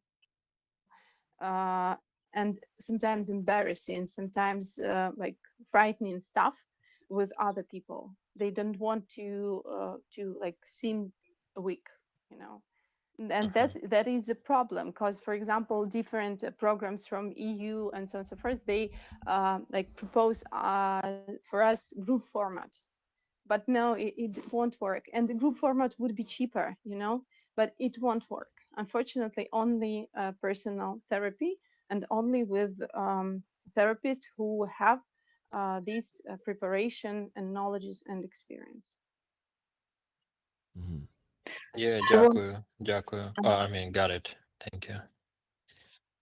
and sometimes embarrassing, sometimes like frightening stuff with other people. They don't want to like seem weak, you know. And Mhm. that is a problem because, for example, different programs from EU and so on and so forth, they like propose for us group format, but no, it won't work. And the group format would be cheaper, but it won't work. Unfortunately, only personal therapy and only with therapists who have this preparation and knowledges and experience. Mm-hmm. Yeah, I want, дякую, дякую. uh, I mean, got it. Thank you.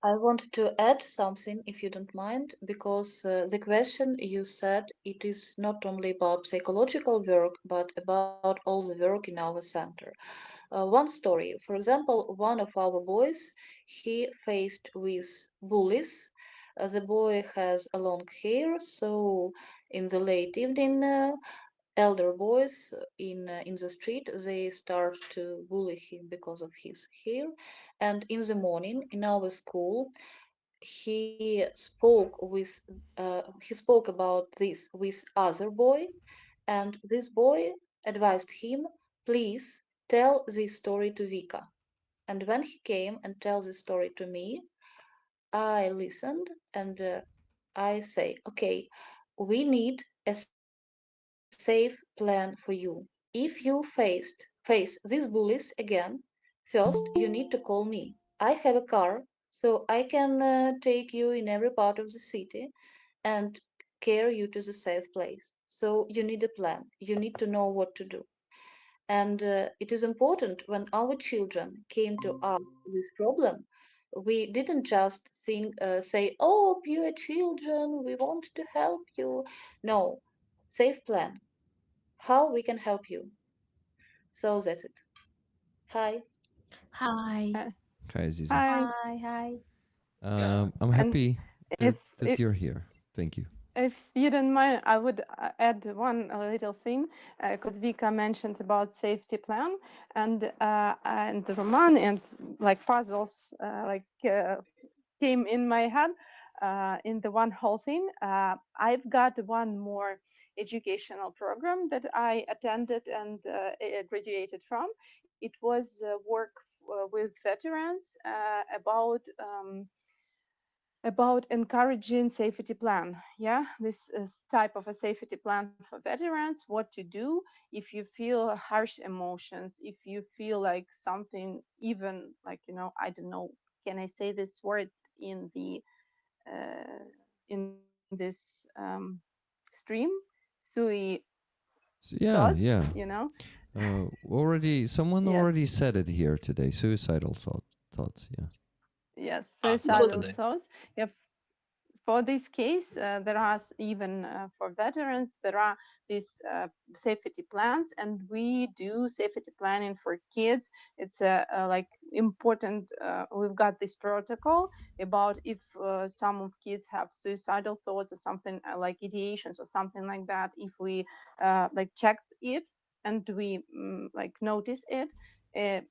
I want to add something, if you don't mind, because the question you said it is not only about psychological work, but about all the work in our center. One story, for example, one of our boys, he faced with bullies. The boy has a long hair, so in the late evening, elder boys in the street they start to bully him because of his hair, and in the morning in our school he spoke about this with other boy, and this boy advised him, please tell this story to Vika. And when he came and tell this story to me, I listened and I say, okay, we need a safe plan for you. If you face these bullies again, first you need to call me. I have a car, so I can take you in every part of the city and carry you to the safe place. So you need a plan. You need to know what to do. And it is important when our children came to us with problem, we didn't just say, "Oh, pure children, we want to help you." No, safe plan. How we can help you. So that's it. Hi. Hi. Uh, Hi, Aziza. hi. Hi, hi. Yeah. I'm And happy if that you're here. Thank you. if you don't mind, I would add one little thing because Vika mentioned about safety plan and Roman and like puzzles came in my head in the one whole thing. I've got one more educational program that I attended and graduated from. It was work with veterans about encouraging safety plan. Yeah, this is type of a safety plan for veterans, what to do if you feel harsh emotions, if you feel like something, even like, I don't know, can I say this word in the in this stream, sui So, yeah, yeah. thoughts. Someone Yes. already said it here today. Suicidal thoughts. Yeah. Yes, Not suicidal today. thoughts. Yeah, for this case, there are even for veterans, there are these safety plans, and we do safety planning for kids. It's a like important. We've got this protocol about if some of kids have suicidal thoughts or something like ideations or something like that. If we like checked it and we like notice it.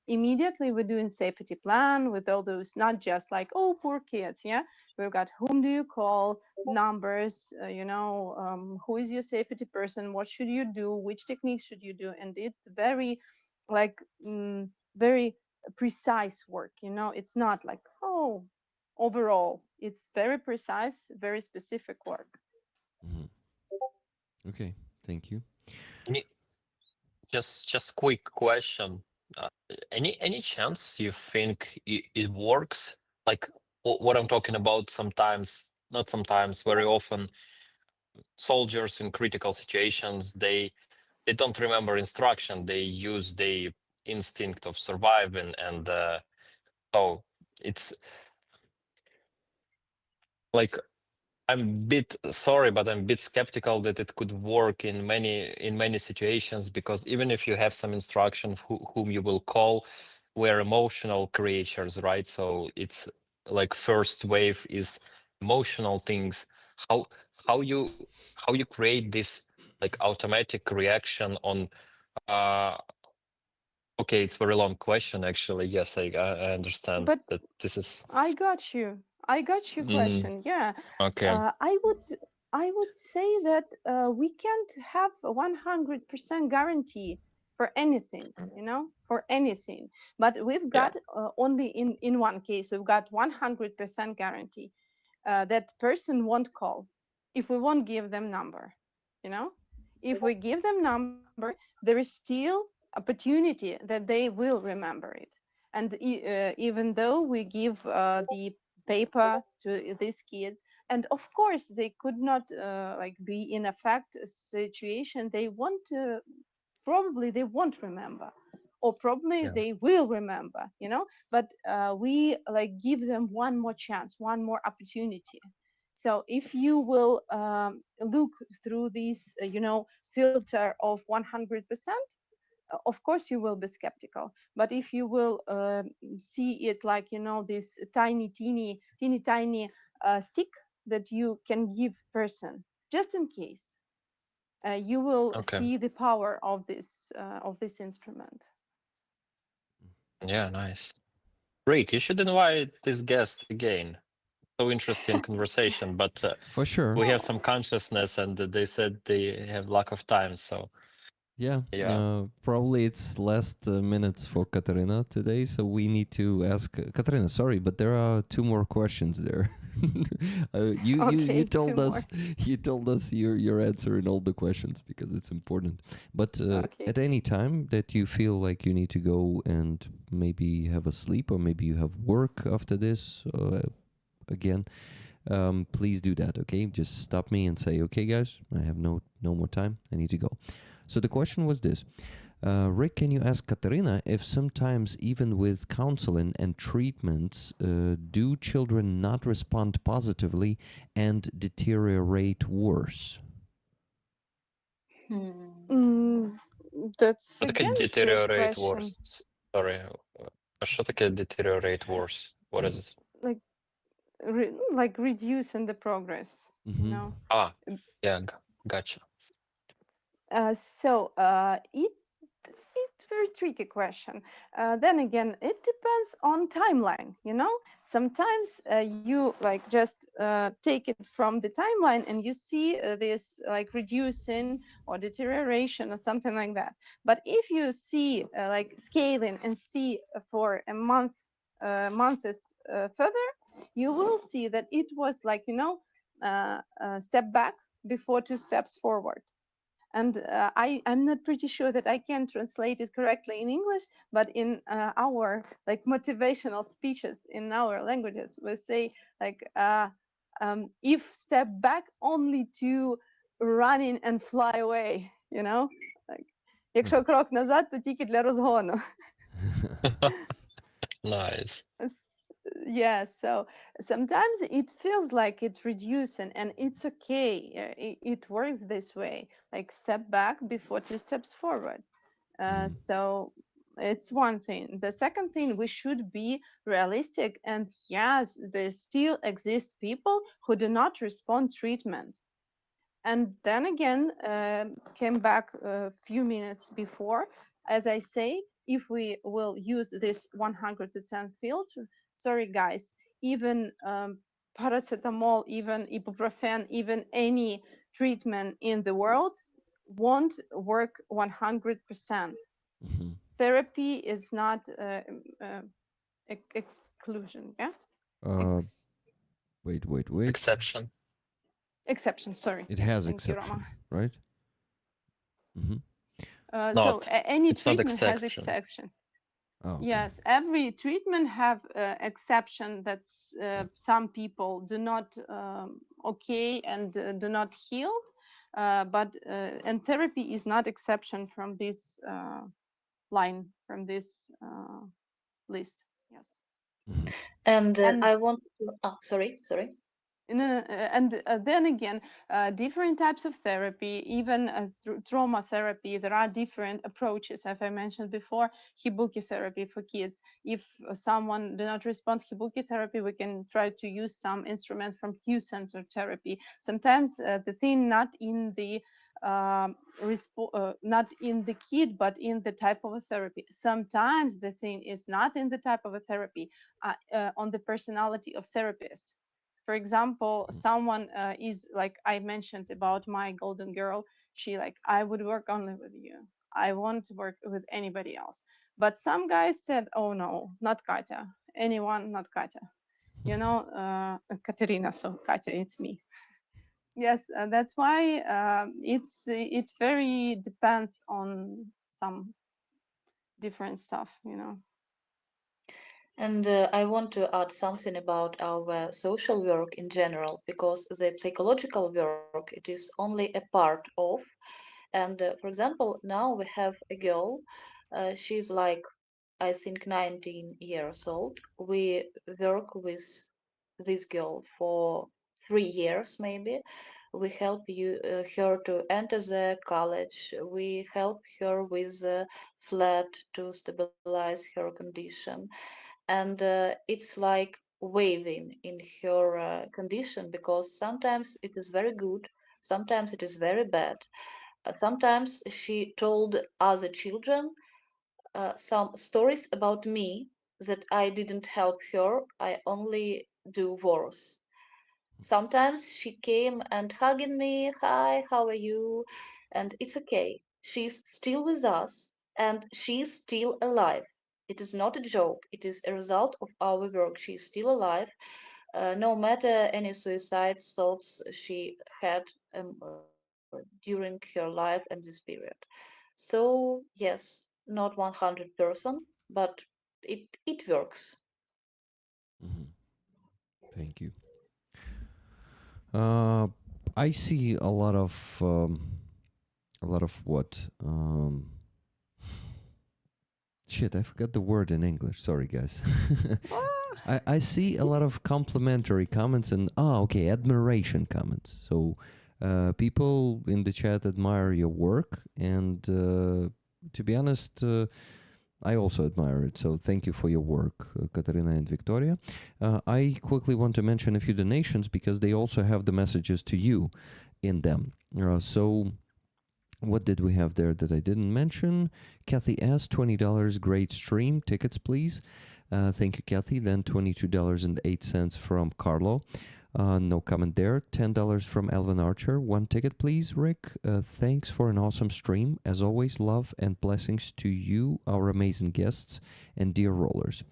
Immediately we're doing safety plan with all those, not just like, oh, poor kids, yeah, we've got whom do you call, numbers, who is your safety person, what should you do, which techniques should you do, and it's very like very precise work. It's not like, oh, overall. It's very precise, very specific work. Mhm. Okay. Thank you. Any, just quick question. Uh, any chance you think it works? Like what I'm talking about sometimes, not sometimes, very often, soldiers in critical situations, they don't remember instruction. They use the instinct of surviving, and so it's like I'm a bit sorry, but I'm a bit skeptical that it could work in many situations, because even if you have some instruction whom you will call, we're emotional creatures, right? So it's like first wave is emotional things. How how you how you create this like automatic reaction on uh okay, it's a very long question actually. Yes, I understand But that this is I got you mm, question. Yeah. okay. I would say that we can't have a 100% guarantee for anything, for anything. But we've Yeah. got only in one case, we've got 100% guarantee that person won't call if we won't give them number. You know, if we give them number, there is still opportunity that they will remember it. And even though we give the paper to these kids, and of course they could not like be in a fact situation, they won't probably they won't remember, or probably Yeah. they will remember, but we like give them one more chance, one more opportunity. So if you will look through this filter of 100%, of course you will be skeptical. But if you will see it like, this tiny stick that you can give person just in case, you will Okay. see the power of this instrument. Yeah, nice. Rick, you should invite this guest again. So interesting conversation, but For sure. we have some consciousness, and they said they have lack of time. So Yeah. yeah, Probably it's last minutes for Katarina today, so we need to ask Katarina. Sorry, but there are two more questions there You Okay, two told more. us your answer in all the questions because it's important. But Okay. at any time that you feel like you need to go and maybe have a sleep or maybe you have work after this again, please do that. Okay, just stop me and say, okay, guys, I have no more time. I need to go. So the question was this. Rick, can you ask Katerina if sometimes, even with counseling and treatments, do children not respond positively and deteriorate worse? Hmm. Mm, that's Що таке again good deteriorate question. worse? Sorry. А що таке deteriorate worse? What is it? Like like reducing the progress, you Mm-hmm. know. Ah, yeah, gotcha. It's very tricky question. Then again, it depends on timeline. You know, sometimes you like just take it from the timeline and you see this like reducing or deterioration or something like that. But if you see like scaling and see for a months further, you will see that it was like step back before two steps forward. And I'm not pretty sure that I can translate it correctly in English, but in our like motivational speeches in our languages, we say like if step back only to running and fly away, you know, like якщо крок назад, то тільки для розгону. Nice. Yeah, so sometimes it feels like it's reducing and it's okay. It works this way, like step back before two steps forward. So it's one thing. The second thing, we should be realistic, and yes, there still exist people who do not respond treatment. And then again, came back a few minutes before, as I say, if we will use this 100% filter, sorry guys, even paracetamol, even ibuprofen, even any treatment in the world won't work 100%. Mm-hmm. Therapy is not uh, exclusion, yeah? uh, Ex- wait. Exception. Exception, sorry. It has Thank you, Rama. exception, right? Mm-hmm. So Not. any It's not treatment has exception. exception. Oh, okay. Yes, every treatment have exception that Yeah. some people do not okay and do not heal, but and therapy is not exception from this line from this list. Yes, Mm-hmm. And and I want to, sorry. and then again, different types of therapy, even trauma therapy, there are different approaches. As I mentioned before, hibuki therapy for kids. If someone do not respond hibuki therapy, we can try to use some instruments from Q-center therapy. Sometimes the thing not in the not in the kid, but in the type of a therapy. Sometimes the thing is not in the type of a therapy, on the personality of therapist. For example, someone is like I mentioned about my golden girl. She like, I would work only with you, I won't work with anybody else. But some guys said, oh no, not Katya, anyone, not Katya, Katerina. So Katya, it's me. Yes, that's why it very depends on some different stuff. And I want to add something about our social work in general, because the psychological work, it is only a part of. And for example, now we have a girl, she's like, I think, 19 years old. We work with this girl for 3 years, maybe. We help her to enter the college. We help her with a flat to stabilize her condition. And it's like waving in her condition, because sometimes it is very good, sometimes it is very bad. Sometimes she told other children some stories about me that I didn't help her, I only do worse. Sometimes she came and hugging me, hi, how are you? And it's okay. She's still with us and she's still alive. It is not a joke. It is a result of our work. She's still alive. no matter any suicide thoughts she had during her life and this period. So yes, not 100%, but it works. Mhm. Thank you. Uh, I see a lot of what? Shit, I forgot the word in English. Sorry, guys. I see a lot of complimentary comments and okay, admiration comments. So people in the chat admire your work, and to be honest, I also admire it. So thank you for your work, Katarina and Victoria. I quickly want to mention a few donations because they also have the messages to you in them. So what did we have there that I didn't mention? Kathy S., $20, great stream. Tickets, please. Thank you, Kathy. Then $22.08 from Carlo. No comment there. $10 from Elvin Archer. One ticket, please, Rick. Thanks for an awesome stream. As always, love and blessings to you, our amazing guests, and dear rollers.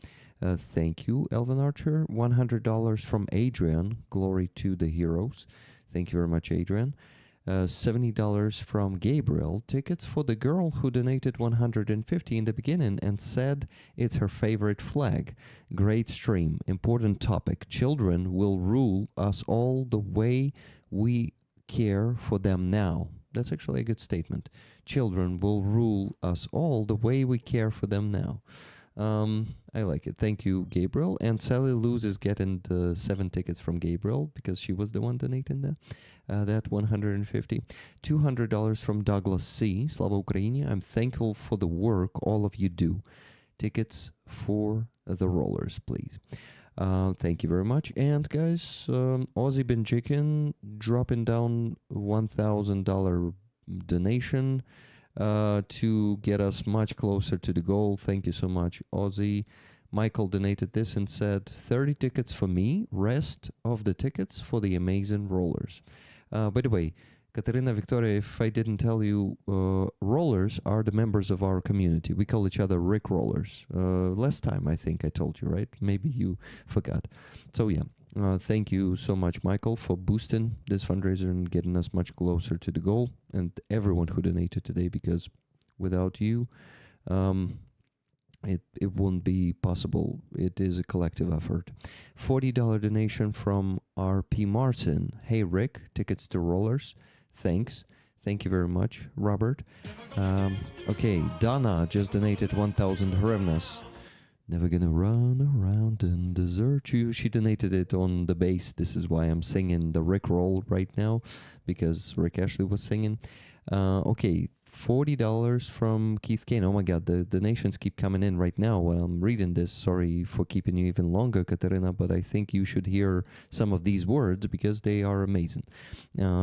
Thank you, Elvin Archer. $100 from Adrian. Glory to the heroes. Thank you very much, Adrian. $70 from Gabriel. Tickets for the girl who donated $150 in the beginning and said it's her favorite flag. Great stream. Important topic. Children will rule us all the way we care for them now. That's actually a good statement. Children will rule us all the way we care for them now. I like it. Thank you, Gabriel. And Sally Luz is getting the 7 tickets from Gabriel because she was the one donating that 150. $200 from Douglas C. Slava Ukraini. I'm thankful for the work all of you do. Tickets for the rollers, please. Thank you very much. And guys, Ozzy Benjikin dropping down $1,000 donation to get us much closer to the goal. Thank you so much, Ozzy. Michael donated this and said 30 tickets for me, rest of the tickets for the amazing rollers. By the way, Katerina, Victoria, if I didn't tell you, rollers are the members of our community. We call each other Rick Rollers. Last time, I think I told you, right? Maybe you forgot. So yeah, thank you so much, Michael, for boosting this fundraiser and getting us much closer to the goal, and everyone who donated today, because without you, it won't be possible. It is a collective effort. $40 donation from RP Martin. Hey, Rick, tickets to rollers. Thanks. Thank you very much, Robert. Okay, Donna just donated 1,000 hryvnias. Never gonna run around and desert you. She donated it on the bass. This is why I'm singing the Rick roll right now, because Rick Ashley was singing. Okay, $40 from Keith Kane. Oh my God, the donations keep coming in right now while I'm reading this. Sorry for keeping you even longer, Katerina, but I think you should hear some of these words because they are amazing.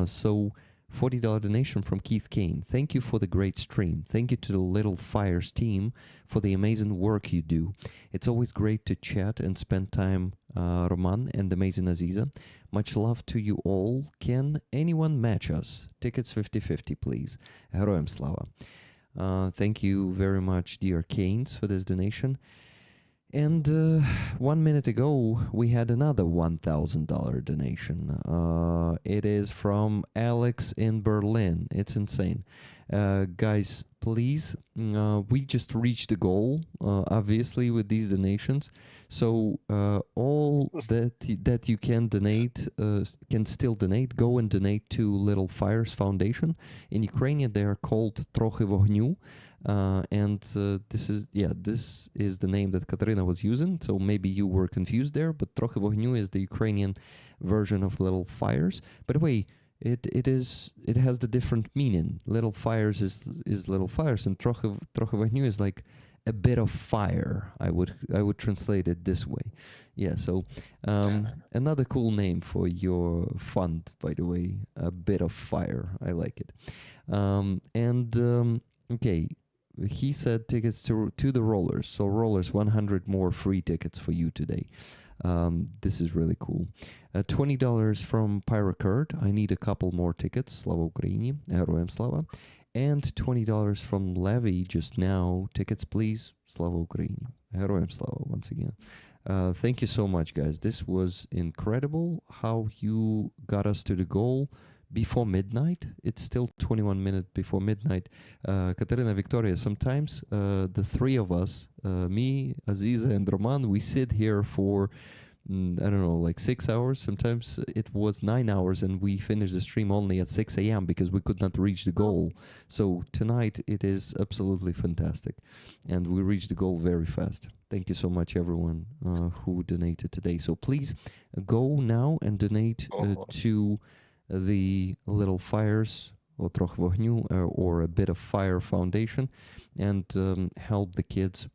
So $40 donation from Keith Kane. Thank you for the great stream. Thank you to the Little Fires team for the amazing work you do. It's always great to chat and spend time, Roman and amazing Aziza. Much love to you all. Can anyone match us? Tickets 50-50, please. Героям слава. Thank you very much, dear Kanes, for this donation. And 1 minute ago, we had another $1,000 donation. It is from Alex in Berlin. It's insane. Guys, please, we just reached the goal, obviously, with these donations. So all that you can donate, can still donate. Go and donate to Little Fires Foundation. In Ukrainian, they are called Трохи вогню. And this is the name that Katarina was using, so maybe you were confused there, but Трохи вогню is the Ukrainian version of Little Fires. By the way, it has the different meaning. Little Fires is Little Fires, and Трохи вогню is like a bit of fire. I would translate it this way. Yeah, so another cool name for your fund, by the way, a bit of fire. I like it. Okay. He said tickets to the rollers. So rollers, 100 more free tickets for you today. This is really cool. $20 from Pyrocurt. I need a couple more tickets. Slava Ukraini. Героям слава. And $20 from Levy just now. Tickets, please. Slava Ukraini. Героям слава once again. Thank you so much, guys. This was incredible how you got us to the goal before midnight. It's still 21 minutes before midnight. Katerina, Victoria, sometimes the three of us, me, Aziza, and Roman, we sit here for I don't know, like 6 hours. Sometimes it was 9 hours, and we finished the stream only at 6 a.m. because we could not reach the goal. So tonight it is absolutely fantastic, and we reached the goal very fast. Thank you so much, everyone who donated today. So please go now and donate to the Little Fires or Troch Vognu or a Bit of Fire Foundation, and help the kids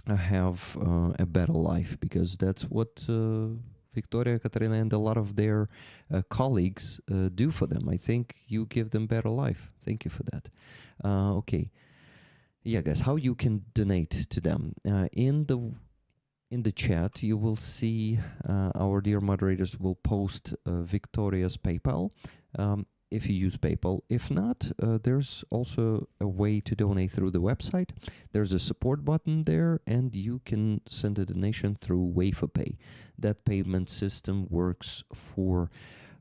have a better life, because that's what Victoria, Katarina, and a lot of their colleagues do for them. I think you give them better life. Thank you for that. Okay, yeah, guys, how you can donate to them in the chat, you will see our dear moderators will post Victoria's PayPal. If you use PayPal. If not, there's also a way to donate through the website. There's a support button there, and you can send a donation through WaferPay. That payment system works for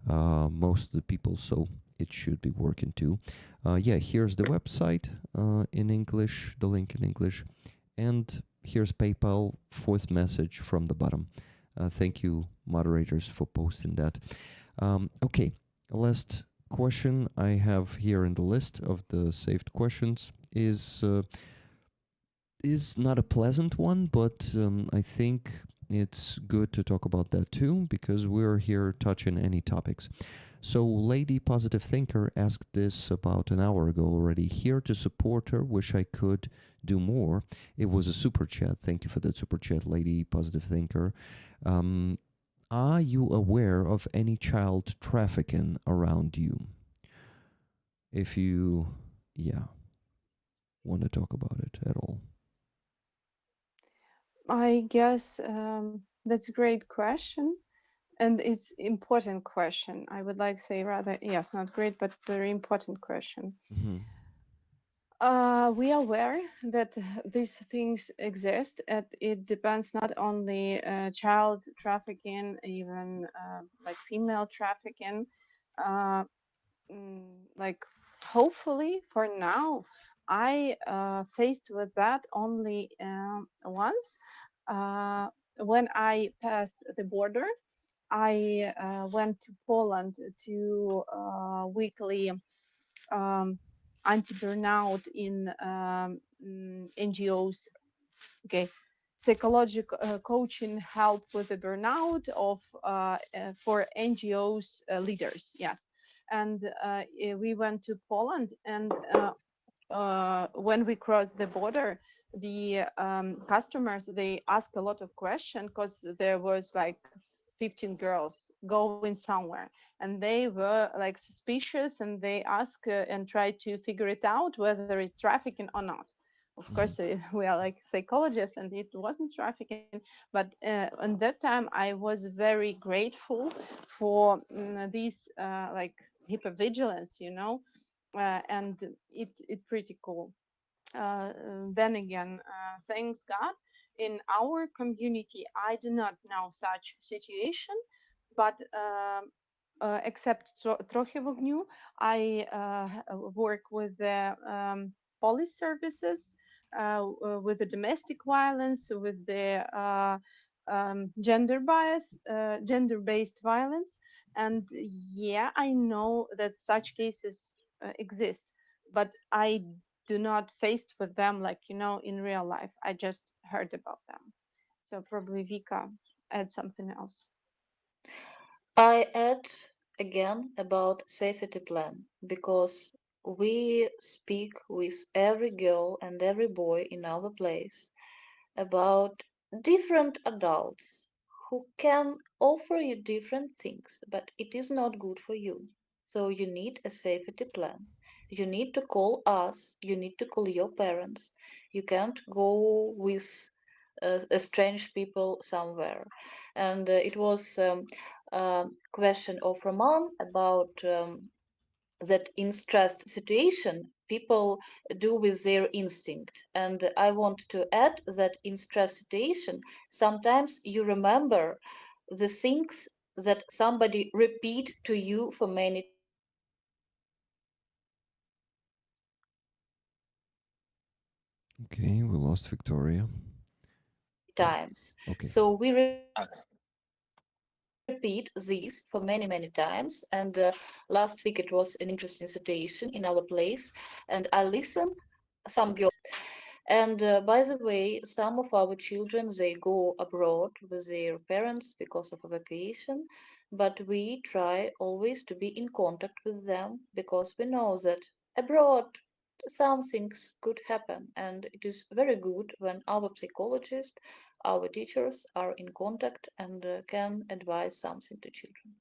most of the people, so it should be working too. Yeah, here's the website in English, the link in English, and here's PayPal, fourth message from the bottom. Thank you, moderators, for posting that. Okay, last question I have here in the list of the saved questions is not a pleasant one, but I think it's good to talk about that too, because we're here touching any topics. So Lady Positive Thinker asked this about an hour ago already. Here to support her, wish I could do more. It was a super chat. Thank you for that super chat, Lady Positive Thinker. Are you aware of any child trafficking around you? If you, yeah, want to talk about it at all. I guess that's a great question, and it's important question. I would like to say rather, yes, not great, but very important question. Mm-hmm. We are aware that these things exist, and it depends not only child trafficking, even like female trafficking. Uh, like hopefully for now, I faced with that only once. When I passed the border, I went to Poland to weekly um, anti-burnout in NGOs. Okay, psychological coaching help with the burnout of for NGOs leaders. Yes, and we went to Poland, and when we crossed the border, the customers, they asked a lot of questions because there was like 15 girls going somewhere, and they were like suspicious, and they asked and tried to figure it out whether it's trafficking or not. Of course, we are like psychologists, and it wasn't trafficking. But at that time, I was very grateful for this like hypervigilance, and it's pretty cool. Then again, thanks God, in our community, I do not know such situation, but except Trochę Wogniu, I work with the police services, with the domestic violence, with the gender bias, gender-based violence, and yeah, I know that such cases exist, but I do not faced with them like in real life. I just heard about them. So probably Vika add something else. I add again about safety plan because we speak with every girl and every boy in our place about different adults who can offer you different things, but it is not good for you. So you need a safety plan. You need to call us, you need to call your parents. You can't go with strange people somewhere. And it was a question of Roman about that in stressed situation people do with their instinct. And I want to add that in stress situation, sometimes you remember the things that somebody repeat to you for many times. Okay, we lost Victoria. Ah, okay. So we repeat Uh, these for many, many times. And last week it was an interesting situation in our place, and I listened some girls. And by the way, some of our children they go abroad with their parents because of a vacation, but we try always to be in contact with them because we know that abroad some things could happen, and it is very good when our psychologists, our teachers are in contact and can advise something to children.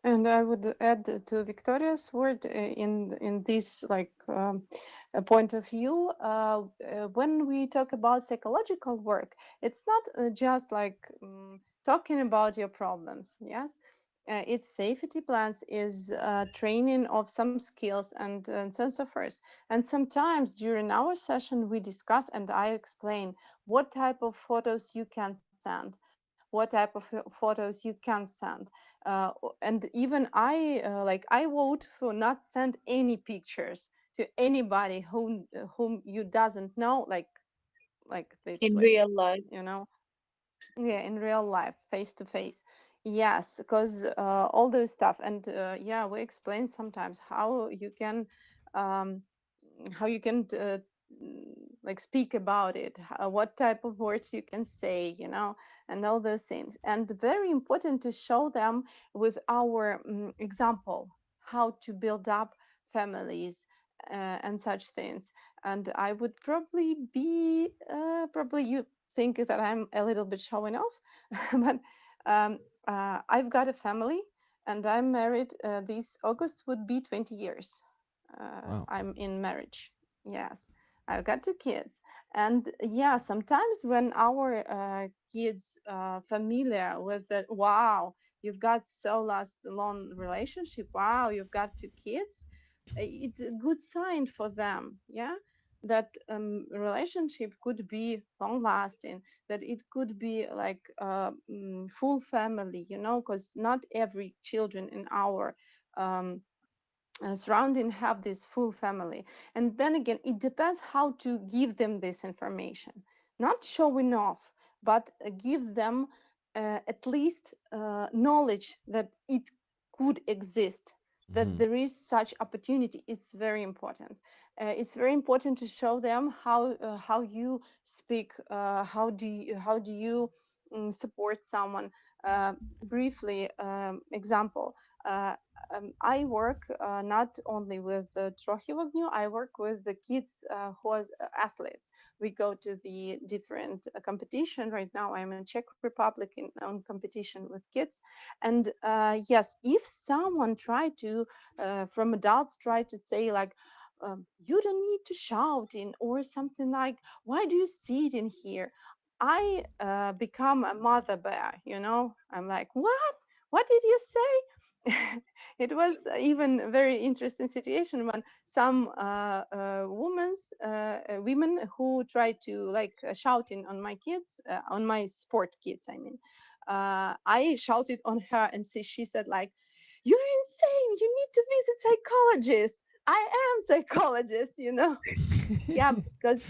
And I would add to Victoria's word in this point of view. When we talk about psychological work, it's not just like talking about your problems. Yes, it's safety plans, is training of some skills and so on so forth. And sometimes during our session we discuss and I explain what type of photos you can send, what type of photos you can send, and even I vote for not send any pictures to anybody whom you doesn't know, like this In way, real life. you know. Yeah, in real life, face to face. Yes, because all those stuff. And yeah, we explain sometimes um, how you can like speak about it, what type of words you can say, and all those things. And very important to show them with our example how to build up families and such things. And I would probably be probably you think that I'm a little bit showing off, but um, I've got a family and I'm married. This August would be 20 years. Wow. I'm in marriage. Yes, I've got two kids. And yeah, sometimes when our kids familiar with that, wow, you've got so last long relationship. Wow, you've got two kids. It's a good sign for them. Yeah, that relationship could be long lasting, that it could be like full family, because not every children in our um, surrounding have this full family. And then again, it depends how to give them this information, not showing off, but give them at least knowledge that it could exist, that Hmm. there is such opportunity. It's very important. It's very important to show them how you speak, how do you support someone. Briefly, example, uh, I work not only with the Trochy Ogniu, I work with the kids who are athletes. We go to the different competition. Right now, I'm in Czech Republic on competition with kids. And yes, if someone try to, from adults, try to say like, you don't need to shout in or something like, why do you sit in here? I become a mother bear, I'm like, what? What did you say? It was even a very interesting situation when some women who tried to like shouting on my kids, on my sport kids, I mean. I shouted on her and she said like, you're insane, you need to visit psychologist. I am psychologist, yeah, because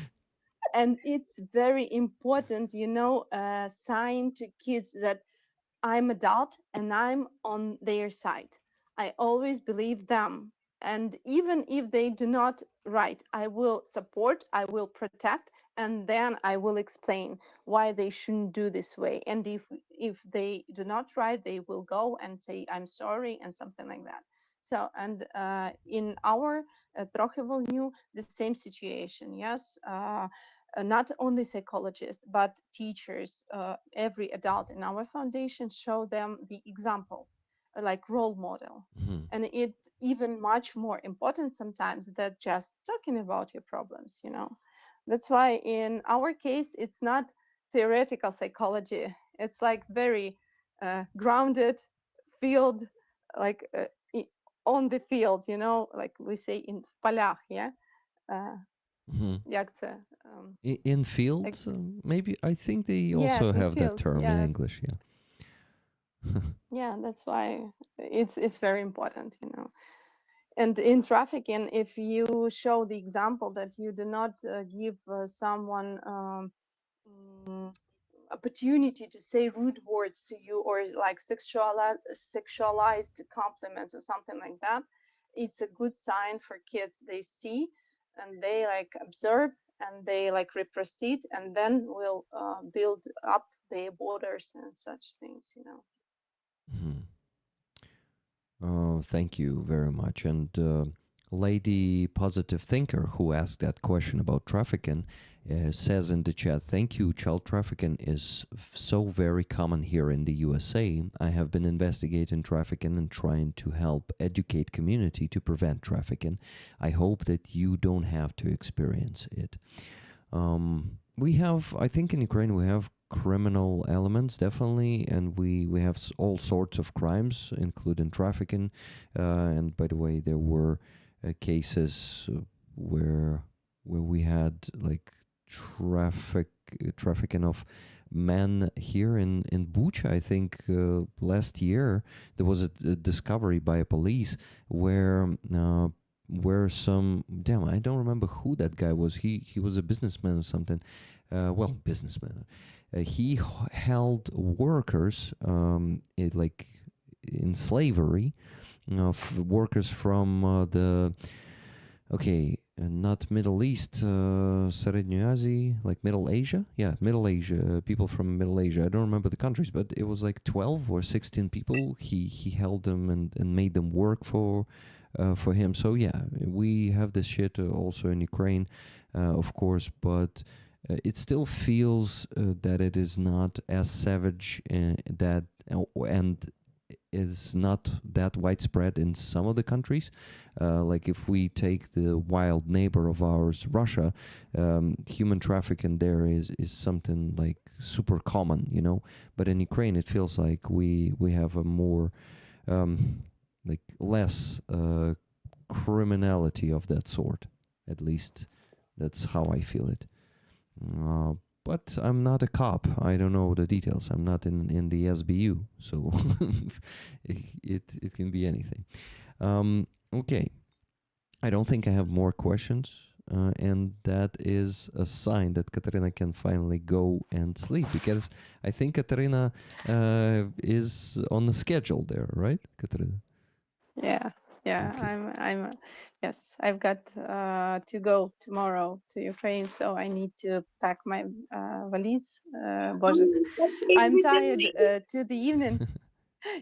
and it's very important, sign to kids that I'm adult and I'm on their side. I always believe them. And even if they do not right, I will support, I will protect, and then I will explain why they shouldn't do this way. And if they do not right, they will go and say I'm sorry and something like that. So and in our Trochevo knew the same situation. Yes, not only psychologists but teachers, every adult in our foundation show them the example, like role model. Hmm. And it even much more important sometimes than just talking about your problems. That's why in our case it's not theoretical psychology, it's like very grounded field, like on the field, you know, like we say in полях, yeah. Mhm. Як це? In Like, fields, maybe I think they also yes, in have that fields, term in yes. English. Yeah. Yeah, that's why it's very important, you know. And in trafficking, if you show the example that you do not give someone mm, opportunity to say rude words to you, or like sexualized compliments or something like that, it's a good sign for kids. They see and they like observe and they like reproceed, and then will build up their borders and such things, you know. Mhm. Oh, thank you very much. And Lady Positive Thinker, who asked that question about trafficking, says in the chat, thank you. Child trafficking is so very common here in the USA. I have been investigating trafficking and trying to help educate community to prevent trafficking. I hope that you don't have to experience it. We have, I think in Ukraine, we have criminal elements, definitely, and we have all sorts of crimes, including trafficking. And by the way, there were cases where we had like trafficking of men here in Bucha. I think last year there was a discovery by a police where some, damn, I don't remember who that guy was. He was a businessman or something. Well, businessman. He held workers like in slavery, workers from not Middle East, Среднюю Asia, like Middle Asia. Yeah, Middle Asia, people from Middle Asia. I don't remember the countries, but it was like 12 or 16 people. He held them and made them work for him. So yeah, we have this shit also in Ukraine, of course, but it still feels that it is not as savage that and is not that widespread in some of the countries. Like if we take the wild neighbor of ours, Russia, human trafficking there is something like super common, you know. But in Ukraine, it feels like we have a more like less criminality of that sort. At least that's how I feel it. But I'm not a cop. I don't know the details. I'm not in the SBU, so it can be anything. Okay, I don't think I have more questions, and that is a sign that Katerina can finally go and sleep, because I think Katerina is on the schedule there, right, Katerina? Yeah, yeah. Okay. I'm. Yes, I've got to go tomorrow to Ukraine, so I need to pack my valise. Боже, I'm tired to the evening.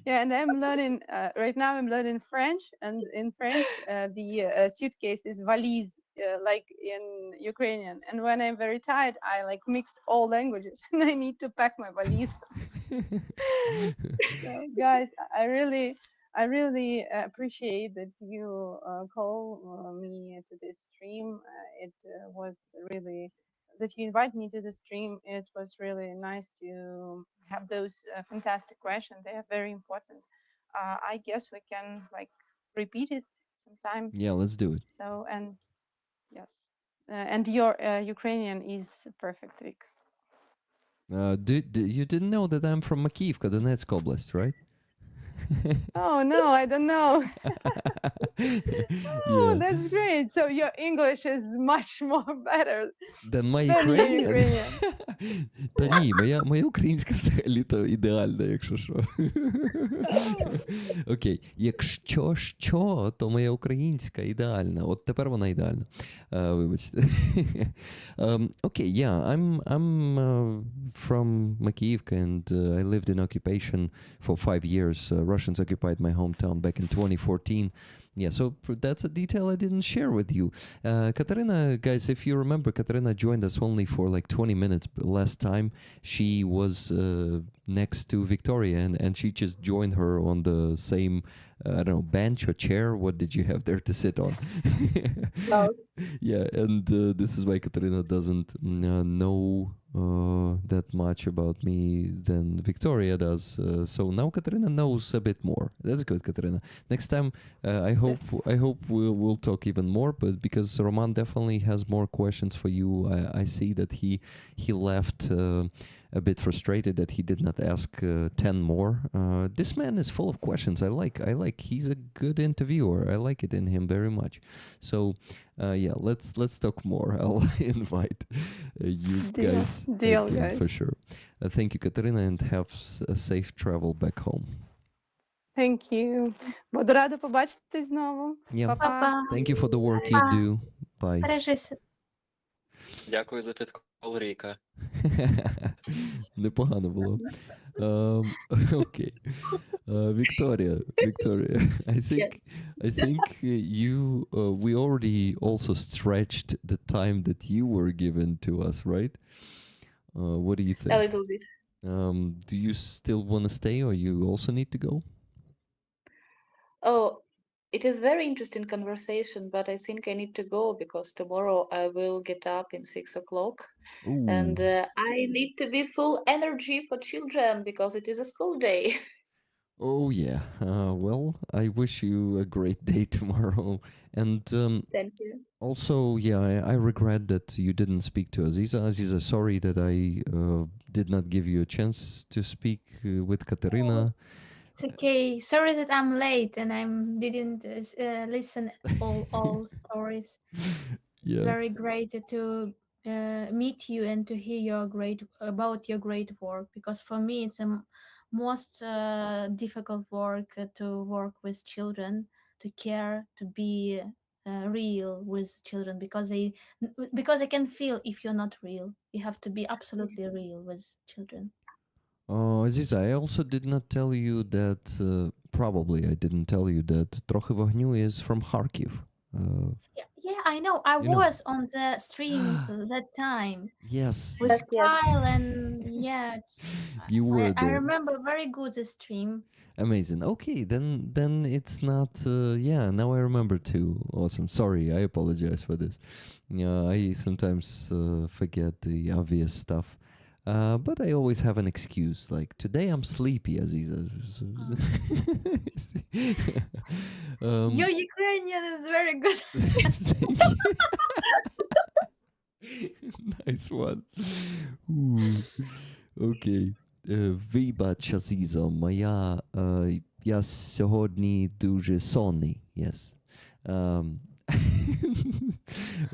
Yeah, and I'm learning right now. I'm learning French, and in French, the suitcase is valise, like in Ukrainian. And when I'm very tired, I like mixed all languages, and I need to pack my valise. So, guys, I really appreciate that you call me to this stream. It was really that you invite me to the stream. It was really nice to have those fantastic questions. They are very important. I guess we can like repeat it sometime. Yeah, let's do it. So, and yes, and your Ukrainian is perfect, Rick. You didn't know that I'm from Makivka, Donetsk Oblast, right? Oh no, I don't know. Oh, Yeah. that's great. So your English is much more better Than my than your Ukrainian? Ukrainian. Та ні, моя українська взагалі-то ідеальна, якщо що. Окей, якщо що, то моя українська ідеальна. От тепер вона ідеальна. Вибачте. Okay, yeah, I'm from Makivka, and I lived in occupation for 5 years. Russians occupied my hometown back in 2014. Yeah, so that's a detail I didn't share with you. Katerina, guys, if you remember, Katerina joined us only for like 20 minutes last time. She was next to Victoria, and she just joined her on the same, I don't know, bench or chair. What did you have there to sit on? Oh, Yeah, and this is why Katerina doesn't know that much about me than Victoria does. So now Katerina knows a bit more. That's good, Katerina. Next time, Yes. I hope we'll talk even more. But because Roman definitely has more questions for you, I see that he left a bit frustrated that he did not ask 10 more. This man is full of questions. I like. He's a good interviewer. I like it in him very much. So yeah, let's talk more. I'll invite you Deal. guys Deal, again for guys. sure. Thank you, Katerina, and have a safe travel back home. Thank you. Буду рада побачитись знову. Yeah, Па-па. Па-па. thank you for the work you Па. do. Bye. Бережися. Дякую за підкол, Ріка. Непогано було. Okay. Victoria, Yes. I think we already also stretched the time that you were given to us, right? What do you A think? little bit. Do you still want to stay, or you also need to go? Oh, it is very interesting conversation, but I think I need to go because tomorrow I will get up in 6 o'clock, Ooh. and I need to be full energy for children because it is a school day. Oh yeah. Well, I wish you a great day tomorrow. And Thank you. also, yeah, I regret that you didn't speak to Aziza. Aziza, sorry that I did not give you a chance to speak with Oh, Katerina. it's okay. Sorry that I'm late and I didn't listen all stories. Yeah. Very great to meet you and to hear your great about your great work, because for me it's a most difficult work to work with children, to care, to be real with children, because I can feel if you're not real. You have to be absolutely real with children. Aziza, I also did not tell you that, probably I didn't tell you that Trochy Vogniu is from Kharkiv. Yeah, yeah, I know. I You know. was on the stream that time Yes, with Yes, yes. Kyle, and yeah, you I, were I there. remember very good the stream. Amazing. Okay, then it's not. Yeah, now I remember too. Awesome. Sorry, I apologize for this. Yeah, I sometimes forget the obvious stuff. But I always have an excuse. Like today, I'm sleepy, Aziza. Your um, Ukrainian is very good. thank you. Nice one. Ooh. Окей. Вибач, Азізо, я сьогодні дуже сонний. Yes. Um,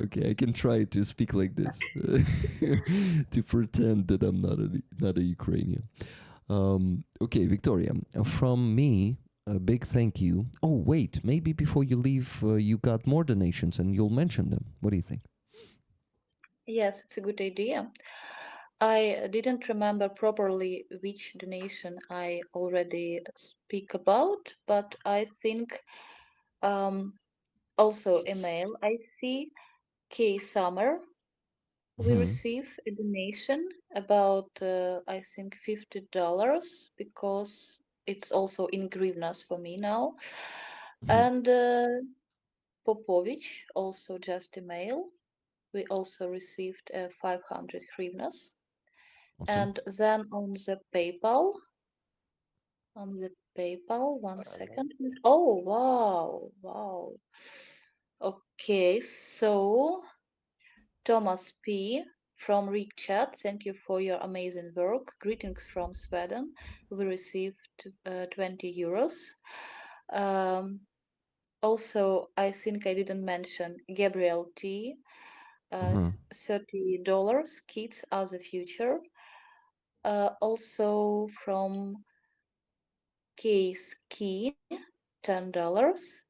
okay, I can try to speak like this to pretend that I'm not a Ukrainian. Okay, Victoria, from me, a big thank you. Oh, wait, maybe before you leave, you got more donations and you'll mention them. What do you think? Yes, it's a good idea. I didn't remember properly which donation I already speak about, but I think um, also It's email. I see K Summer. We Hmm. receive a donation about I think $50 because it's also in grivnas for me now. Hmm. And Popovich also just email. We also received 500 hryvnias. Awesome. And then on the PayPal, one second. Oh, wow, wow. Okay, so Thomas P. from Rick Chat, thank you for your amazing work. Greetings from Sweden. We received 20 euros. Um, Also, I think I didn't mention Gabriel T. Uh-huh. $30. Kids are the future. Also from Case Key, $10.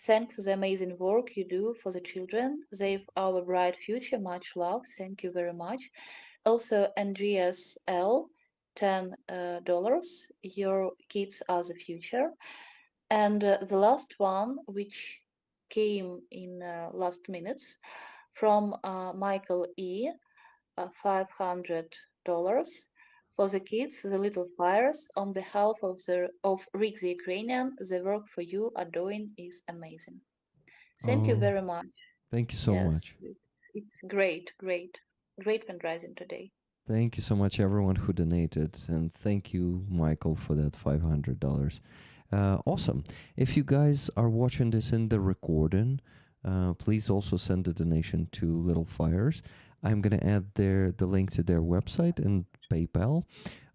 Thanks for the amazing work you do for the children. They've our bright future. Much love. Thank you very much. Also, Andreas L. $10. Your kids are the future. And the last one, which came in last minutes, from Michael E. $500. For the kids, the little fires, on behalf of Rick the Ukrainian, the work for you are doing is amazing. Thank you Oh, very much. thank you so Yes, much. it's great, great, great fundraising today. Thank you so much, everyone who donated, and thank you, Michael, for that $500. Awesome. If you guys are watching this in the recording, please also send a donation to Little Fires. I'm gonna add the link to their website and PayPal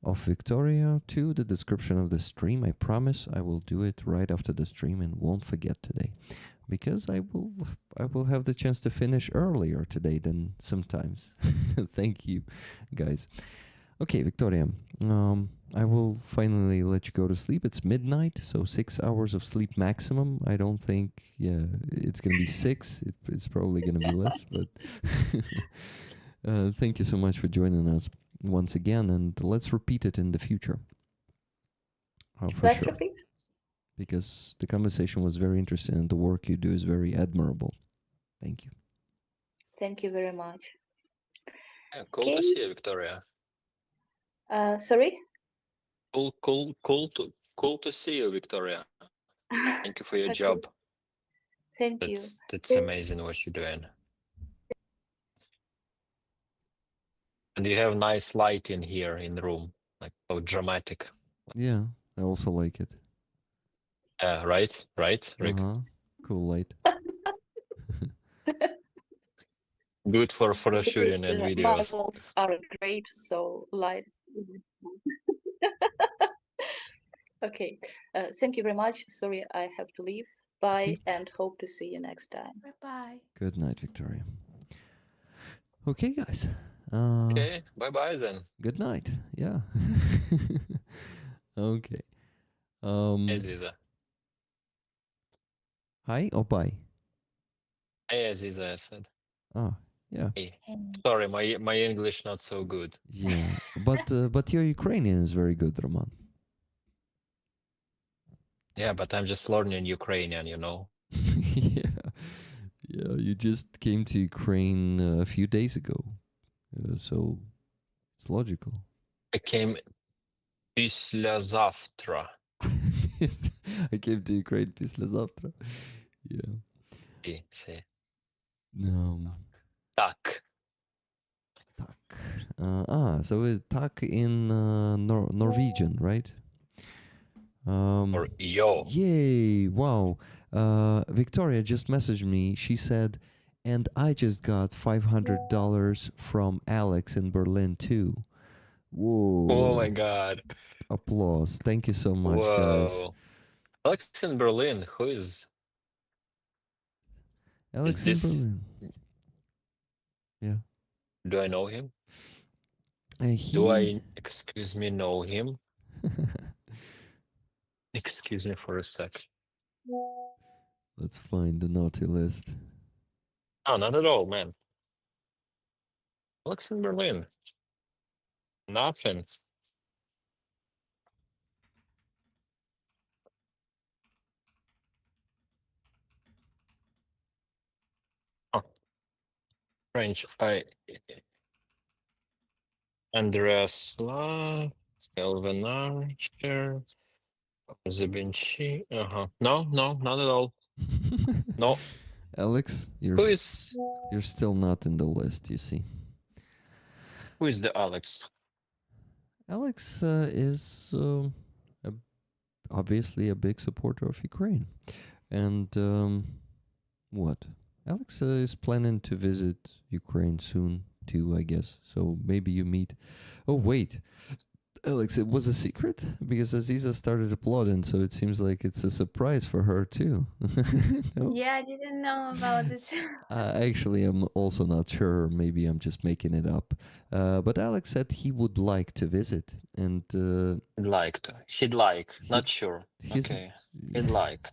of Victoria to the description of the stream. I promise I will do it right after the stream and won't forget today, because I will have the chance to finish earlier today than sometimes. Thank you, guys. Okay, Victoria, I will finally let you go to sleep. It's midnight, so 6 hours of sleep maximum. I don't think, yeah, it's gonna be six. It's probably gonna be less, but thank you so much for joining us once again, and let's repeat it in the future. For Let's sure, repeat. because the conversation was very interesting and the work you do is very admirable. Thank you. Thank you very much. Yeah, cool Okay. to see you, Victoria. Sorry? Cool to see you, Victoria. Thank you for your Okay. job. Thank you. That's amazing what you're doing. And you have nice light in here in the room, like so dramatic. Yeah, I also like it. Right, Rick. Cool light. Good for photo Because shooting and my videos. walls aren't great, so lights. Okay. Thank you very much. Sorry, I have to leave. Bye, Okay. and hope to see you next time. Bye bye. Good night, Victoria. Okay, guys. Okay, bye then. Good night. Yeah. Okay. Aziza. Hi or bye? Hey, Aziza, I said. Ah, yeah. Hey. And Sorry, my English not so good. Yeah. But your Ukrainian is very good, Roman. Yeah, but I'm just learning Ukrainian, you know. Yeah. Yeah, you just came to Ukraine a few days ago. So it's logical. I came післязавтра. I came to Ukraine післязавтра. Yeah. See. Так. Tak. So tak in Norwegian, right? Or yo. Yay! Wow. Victoria just messaged me. She said, and I just got $500 from Alex in Berlin too. Whoa. Oh my god. Applause. Thank you so much, guys. Whoa. Alex in Berlin, who is Alex in this? Berlin. Yeah. Do I know him? He... Do I, excuse me, know him? Excuse me for a sec. Let's find the naughty list. Oh, not at all, man. Alex in Berlin. Nothing. Oh, French. Andreas La, Kelvin Archer, Zabinci. No, not at all. No. Alex, Who is you're still not in the list, you see. the Alex? Alex is obviously a big supporter of Ukraine. And what? Alex is planning to visit Ukraine soon too, I guess. So maybe you meet. Oh, wait. Alex, it was a secret? Because Aziza started applauding, so it seems like it's a surprise for her too. No? yeah, I didn't know about this. Actually, I'm also not sure. Maybe I'm just making it up. But Alex said he would like to visit, and He'd like, not sure. he's- Okay, he'd like.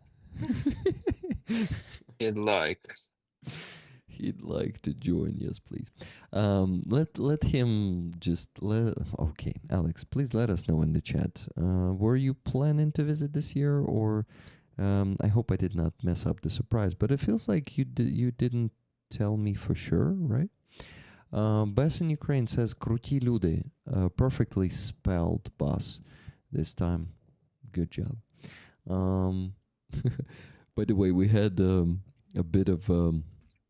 He'd like. He'd like to join. Yes, please. Let him just let. Okay, Alex, please let us know in the chat. Were you planning to visit this year, or I hope I did not mess up the surprise. But it feels like you didn't tell me for sure, right? Bas in Ukraine says Kruti люди. Perfectly spelled Bas this time. Good job. Um, by the way, we had a bit of a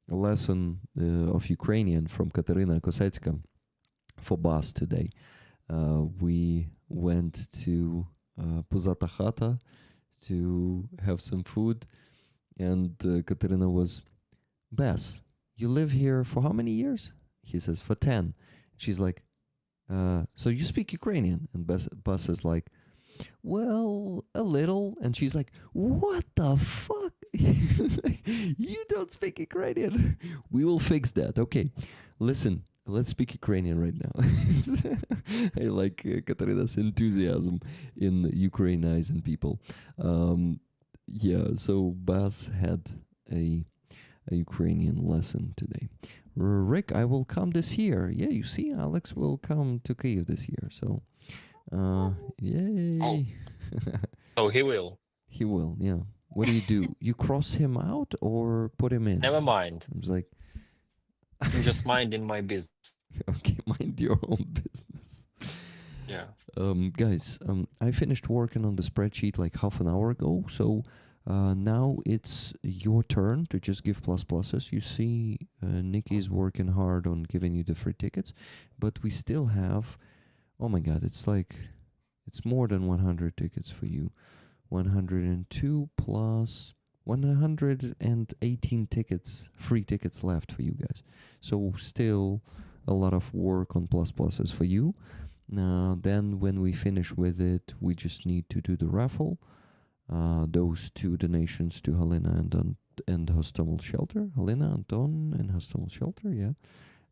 lesson of Ukrainian from Katerina Kosecka for Bas today. We went to Puzata Chata to have some food, and Katerina was, Bas, you live here for how many years? He says, for 10. She's like, so you speak Ukrainian? And Bas is like, well, a little. And she's like, what the fuck? You don't speak Ukrainian. We will fix that. Okay, listen, let's speak Ukrainian right now. I like Katarina's enthusiasm in Ukrainizing people. Yeah, so Bas had a Ukrainian lesson today. Rick, I will come this year. Yeah, you see, Alex will come to Kyiv this year. So, yay. Oh, he will. He will, yeah. What do? You cross him out or put him in? Never mind. I was like, I'm just minding my business. okay, mind your own business. Yeah. Guys, I finished working on the spreadsheet like half an hour ago, so now it's your turn to just give pluses. You see, Nikki is working hard on giving you the free tickets, but we still have, oh my god, it's more than 100 tickets for you. 102 plus 118 tickets, free tickets left for you guys. So still a lot of work on pluses for you. Then when we finish with it, we just need to do the raffle. Those two donations to Helena and Hostomel Shelter. Helena, Anton, and Hostomel Shelter, yeah.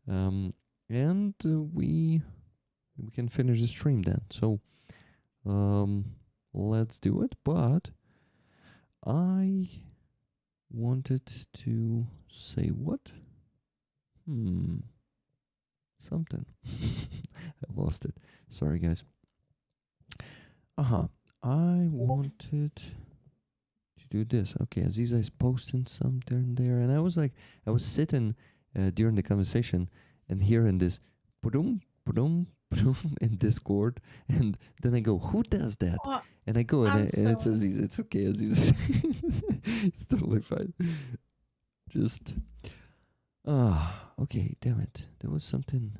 And we can finish the stream then. So let's do it. But I wanted to say what? Something. I lost it. Sorry, guys. I wanted to do this. Okay, Aziza is posting something there. And I was sitting during the conversation and hearing this pudum, pudum, pudum in Discord. And then I go, who does that? Oh, And I go, and it's sorry. Aziza. It's okay, Aziza. It's totally fine. Just, okay, damn it. There was something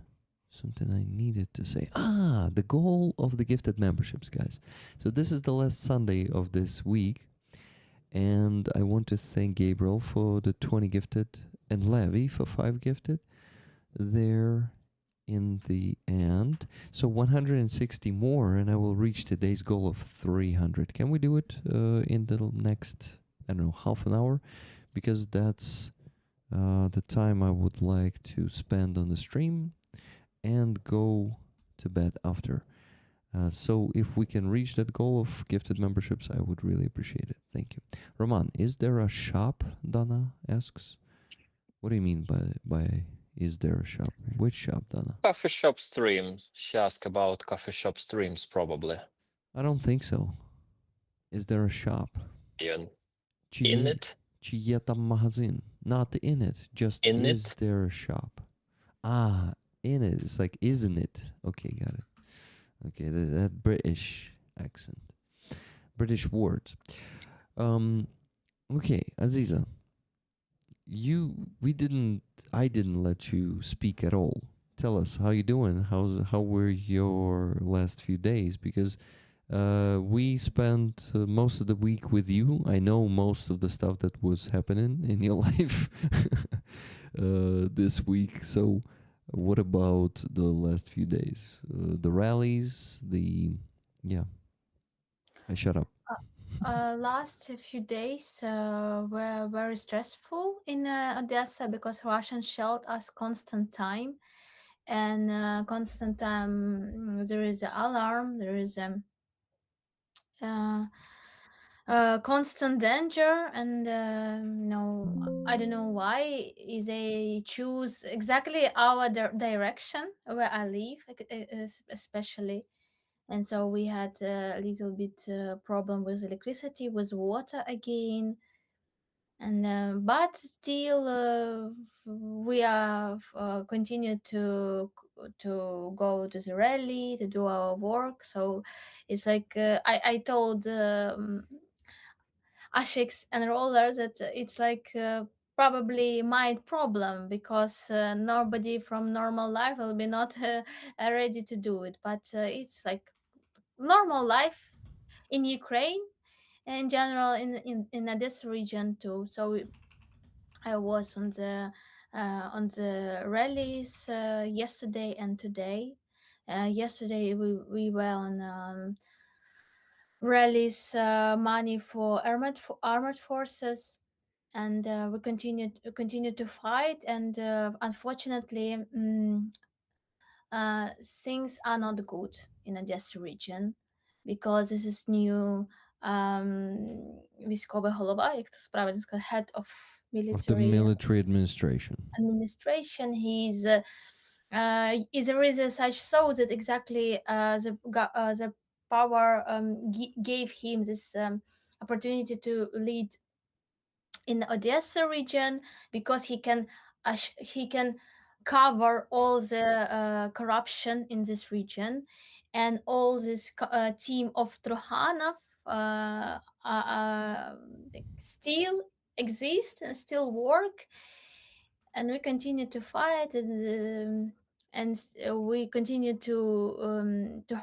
I needed to say. The goal of the gifted memberships, guys. So this is the last Sunday of this week, and I want to thank Gabriel for the 20 gifted and Levi for 5 gifted there in the end. So 160 more, and I will reach today's goal of 300. Can we do it in the next, I don't know, half an hour? Because that's the time I would like to spend on the stream and go to bed after. So if we can reach that goal of gifted memberships, I would really appreciate it. Thank you. Roman, is there a shop? Dana asks. What do you mean by is there a shop? Which shop, Dana? Coffee shop streams. She asked about coffee shop streams, probably. I don't think so. Is there a shop? In Чи it? є там магазин? Not in it. Just In is it? there a shop? In it. It's like, isn't it? Okay, got it. Okay, that British accent. British words. Okay, Aziza. I didn't let you speak at all. Tell us, how you doing? How were your last few days? Because we spent most of the week with you. I know most of the stuff that was happening in your life this week. So what about the last few days? The rallies, yeah. I shut up. Last few days were very stressful in Odessa because Russians shelled us constant time, and constant time there is an alarm, there is uh, constant danger, and no, I don't know why they choose exactly our direction where I live, especially. And so we had a little bit problem with electricity, with water again, and but still we have continued to go to the rally to do our work. So it's like I told Ashiks and rollers that it's like probably my problem, because nobody from normal life will be not ready to do it, but it's like normal life in Ukraine, in general, in this region too. So I was on the rallies yesterday and today. Yesterday we were on rallies money for armored forces, and we continued to fight. And unfortunately, things are not good in Odessa region, because this is new військовий голова, як це правильно сказати, head of Of the military military administration. administration. There is a such so that exactly the power gave him this opportunity to lead in the Odessa region, because he can cover all the corruption in this region, and all this team of Trohanov like still exist and still work, and we continue to fight, and we continue to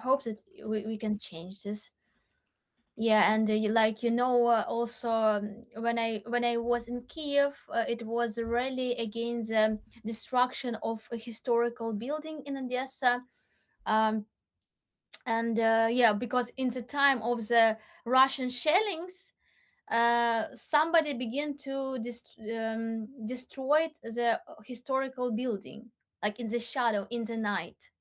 hope that we can change this. Yeah, and like also when I was in Kiev, it was really against the destruction of a historical building in Odessa. um, and yeah, because in the time of the Russian shellings, somebody began to destroy the historical building, like in the shadow, in the night,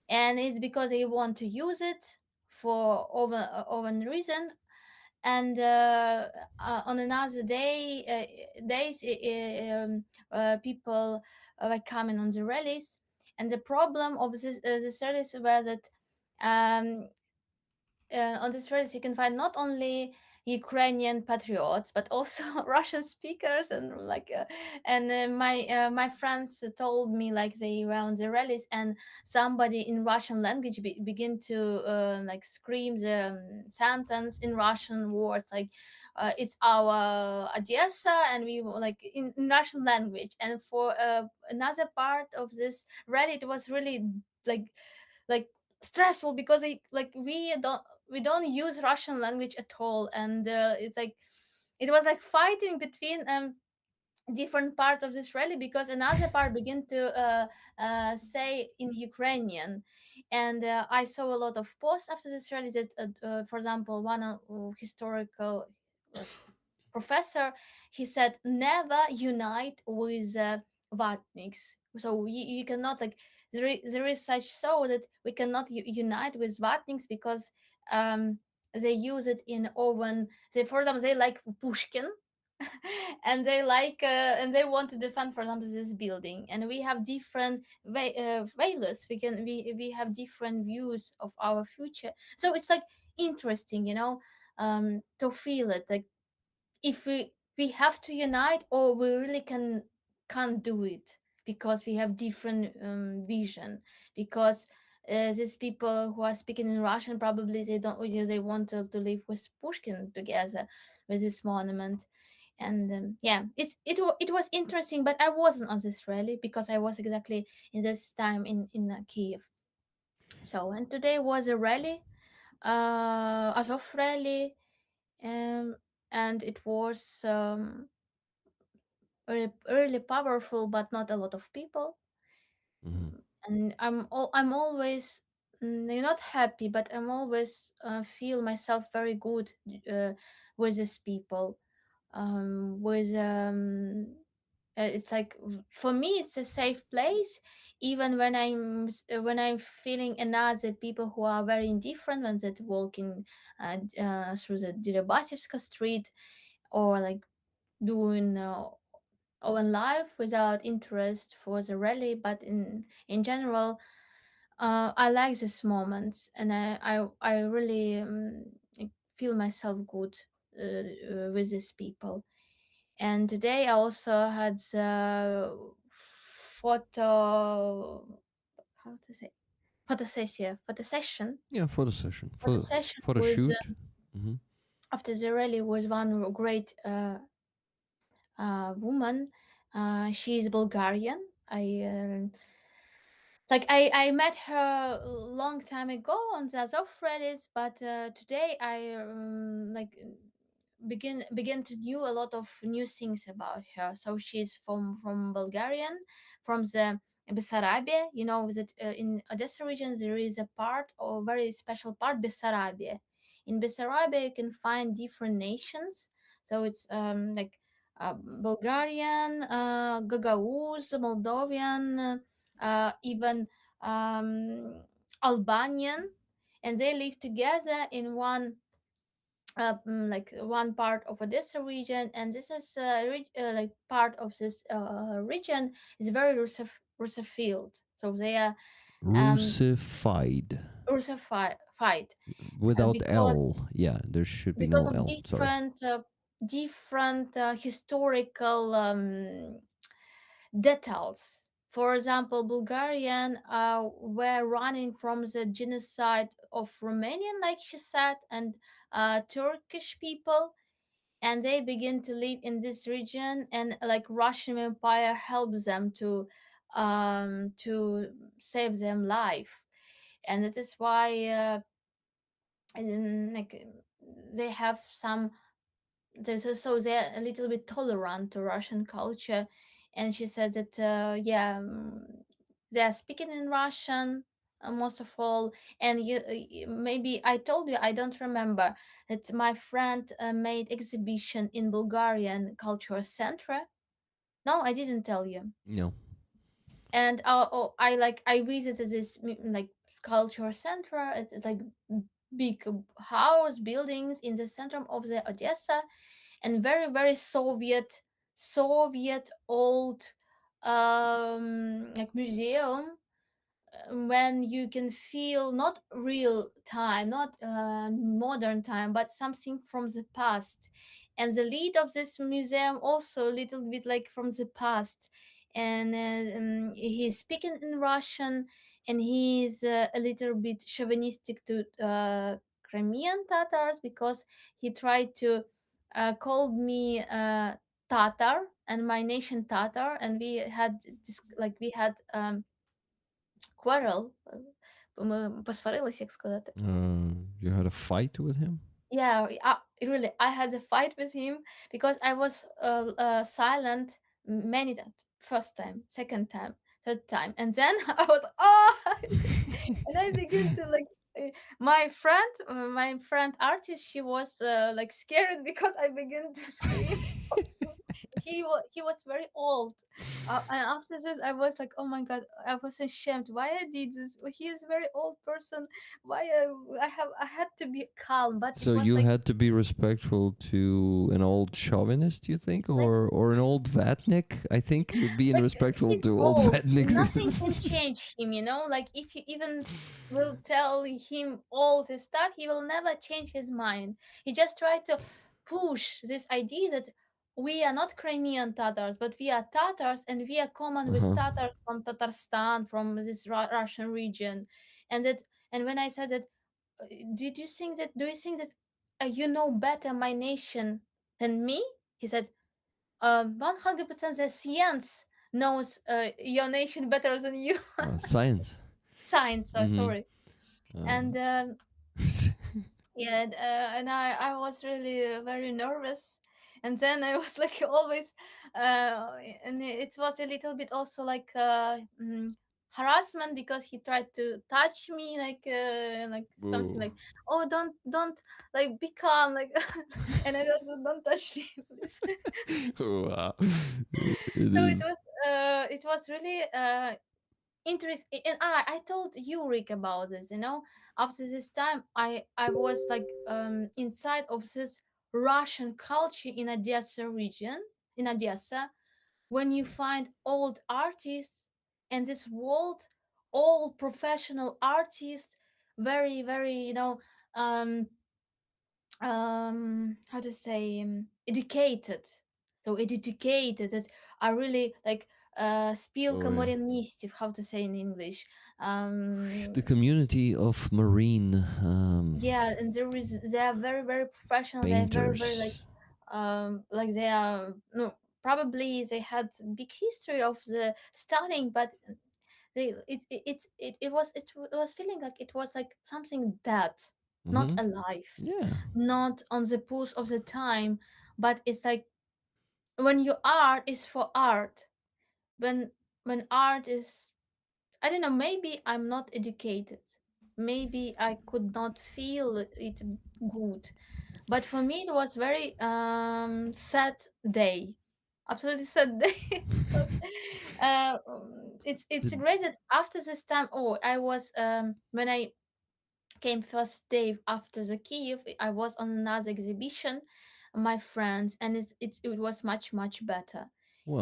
and it's because they want to use it for over reason. And on another days, people were coming on the rallies, and the problem of this rallies was that um, on this rallies you can find not only Ukrainian patriots, but also Russian speakers, and my friends told me like they were on the rallies, and somebody in Russian language begin to like scream the sentence in Russian words, like it's our Odessa, and we were, like in Russian language. And for another part of this rally, it was really like like stressful, because we don't use Russian language at all, and it's like it was like fighting between different part of this rally, because another part began to say in Ukrainian. And I saw a lot of posts after this rally that, for example, one historical uh, professor, he said, never unite with vatniks. So you cannot, like, there is such so that we cannot unite with vatniks, because um, they use it in oven. They, for example, they like Pushkin, and they want to defend, for example, this building. And we have different values. We have different views of our future. So it's like interesting, to feel it, like if we have to unite, or we really can't do it, because we have different vision. Because these people who are speaking in Russian, probably they don't, they want to live with Pushkin together, with this monument. And yeah, it was interesting, but I wasn't on this rally, because I was exactly in this time in Kiev. So, and today was a rally, Azov rally, um, and it was really powerful, but not a lot of people. Mhm. And I'm always not happy, but I'm always feel myself very good uh, with these people. With It's like, for me it's a safe place, even when I'm feeling another people who are very indifferent, when that walking through the Deribasivska street, or like doing own life without interest for the rally. But in general, I like these moments, and I really feel myself good with these people. And today I also had photo, how to say, photo session. Yeah, for the session, Photo session for the was shoot. Mm-hmm. after the rally was one great woman. She's Bulgarian. I met her a long time ago on the Azov rallies, but today I begin to knew a lot of new things about her. So she's from Bulgarian, from the Bessarabia. You know that in Odessa region there is a part or very special part, Bessarabia. In Bessarabia you can find different nations. So it's Bulgarian, Gagauz, Moldovan, even um, Albanian, and they live together in one like one part of Odessa region, and this is like part of this region is very Russophiled. So they are um, Russified Russified without because L. Yeah, there should be because no of L. Sorry. different historical details. For example, Bulgarian were running from the genocide of Romanian, like she said, and Turkish people, and they begin to live in this region, and like Russian Empire helps them to save them life, and that is why like they have some so they're a little bit tolerant to Russian culture. And she said that they are speaking in Russian most of all. And maybe I told you, I don't remember, that my friend made exhibition in Bulgarian cultural center. No, I didn't tell you. No. And I visited this like cultural center. It's like big house buildings in the center of the Odessa, and very Soviet old like museum, when you can feel not real time, not modern time, but something from the past. And the lead of this museum also a little bit like from the past, and he's speaking in Russian, and he's a little bit chauvinistic to Crimean Tatars, because he tried to called me Tatar and my nation Tatar, and we had this like we had quarrel. Ми посварились, як сказати. You had a fight with him? Yeah, really, I had a fight with him because I was silent many times. First time, second time, third time, and then I was and I begin to like my friend artist. She was like scared because I began to scream. He was very old, and after this I was like, oh my god, I was ashamed why I did this. He is a very old person. Why I had to be calm, but it So was you like had to be respectful to an old chauvinist, you think, like or an old vatnik? I think being like respectful he's to old old. vatniks Nothing can is. change him, you know. Like if you even will tell him all this stuff, he will never change his mind. He just tried to push this idea that we are not Crimean Tatars, but we are Tatars, and we are common with Uh-huh. Tatars from Tatarstan, from this Russian region. And that, and when I said that, did you think that? Do you think that you know better my nation than me? He said, 100% the science knows your nation better than you. Science. Science, Mm-hmm. sorry. Uh, And yeah, and I was really very nervous. And then I was like always, and it was a little bit also like harassment, because he tried to touch me like something like, Whoa. oh, don't like be calm, like, and I don't touch me, please. Wow. It So is. it was really interesting. And I told you, Rick, about this, you know. After this time I was like inside of this Russian culture in Odessa region, in Odessa, when you find old artists and this world, old professional artists, very um how to say educated. so educated, that are really like Oh yeah. спілка how to say in English. The community of marine Yeah, and they are very very professional. They're very painters. like they are no, probably they had big history of the studying, but it was feeling like it was like something dead, not Mm-hmm. alive, Yeah. not on the pulse of the time, but it's like when your art is for art, when art is, I don't know, maybe I'm not educated, maybe I could not feel it good, but for me it was very sad day, absolutely sad day. Because it's The, great that after this time, oh, I was when I came first day after the Kiev, I was on another exhibition, my friends, and it was much better,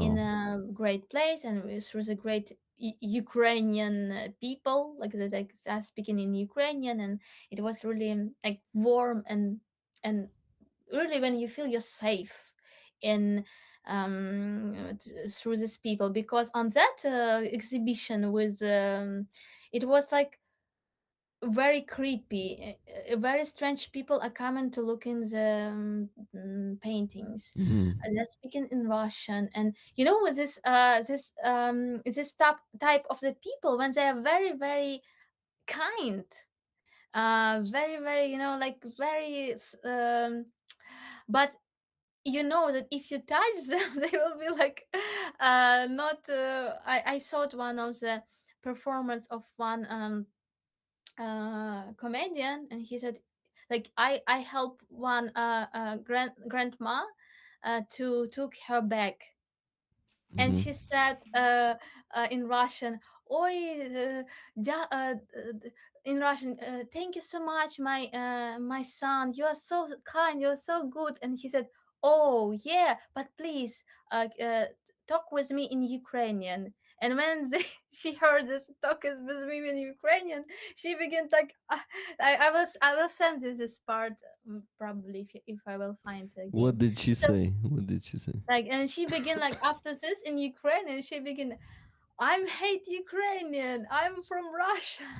in well, a great place, and through the great Ukrainian people, like that, like are speaking in Ukrainian, and it was really like warm, and really when you feel you're safe in through these people, because on that exhibition with it was like very creepy. Very strange people are coming to look in the paintings. mhm, They're speaking in Russian, and you know, with this type of the people, when they are very kind, very very, you know, like very but you know that if you touch them they will be like not I thought one of the performance of one comedian, and he said, like, I help one grandma to took her back, and mhm, she said in Russian, "Oi, in Russian, thank you so much, my son. You are so kind. You are so good." And he said, "Oh yeah, but please talk with me in Ukrainian." And when she heard this talk with me in Ukrainian, she began like, I will send you this part, probably, if I will find it What again. did she So say? What did she say? like, and she began like after this in Ukraine, and she began, I'm hate Ukrainian. I'm from Russia.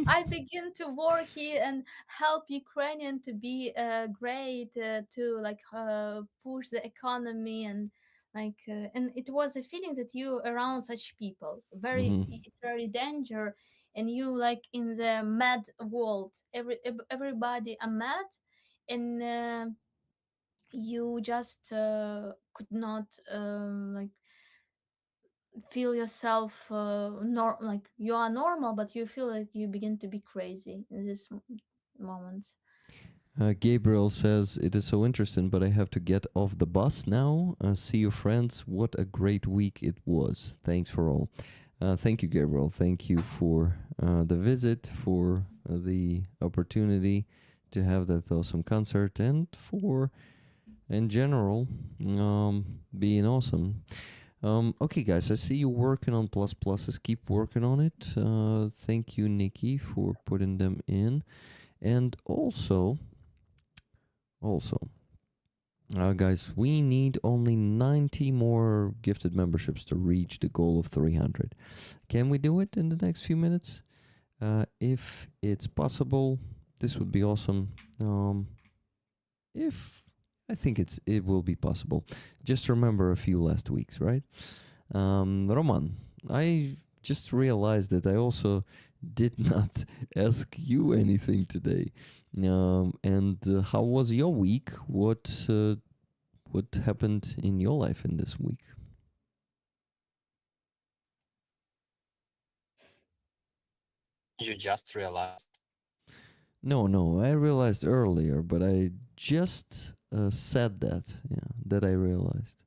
I begin to work here and help Ukrainian to be great, to like push the economy, and like and it was a feeling that you around such people very, Hmm. it's very danger, and you like in the mad world, everybody are mad, and you just could not like feel yourself like you are normal, but you feel like you begin to be crazy in this moments. Gabriel says, it is so interesting, but I have to get off the bus now. See you, friends. What a great week it was. Thanks for all. Thank you, Gabriel. Thank you for the visit, for the opportunity to have that awesome concert, and for, in general, being awesome. Okay, guys, I see you working on plus pluses. Keep working on it. Thank you, Nikki, for putting them in. And also, guys, we need only 90 more gifted memberships to reach the goal of 300. Can we do it in the next few minutes? If it's possible, this would be awesome. If I think it will be possible. Just remember a few last weeks, right? Roman, I just realized that I also did not ask you anything today. And how was your week? What happened in your life in this week? You just realized. No, I realized earlier, but I just said that. Yeah, that I realized.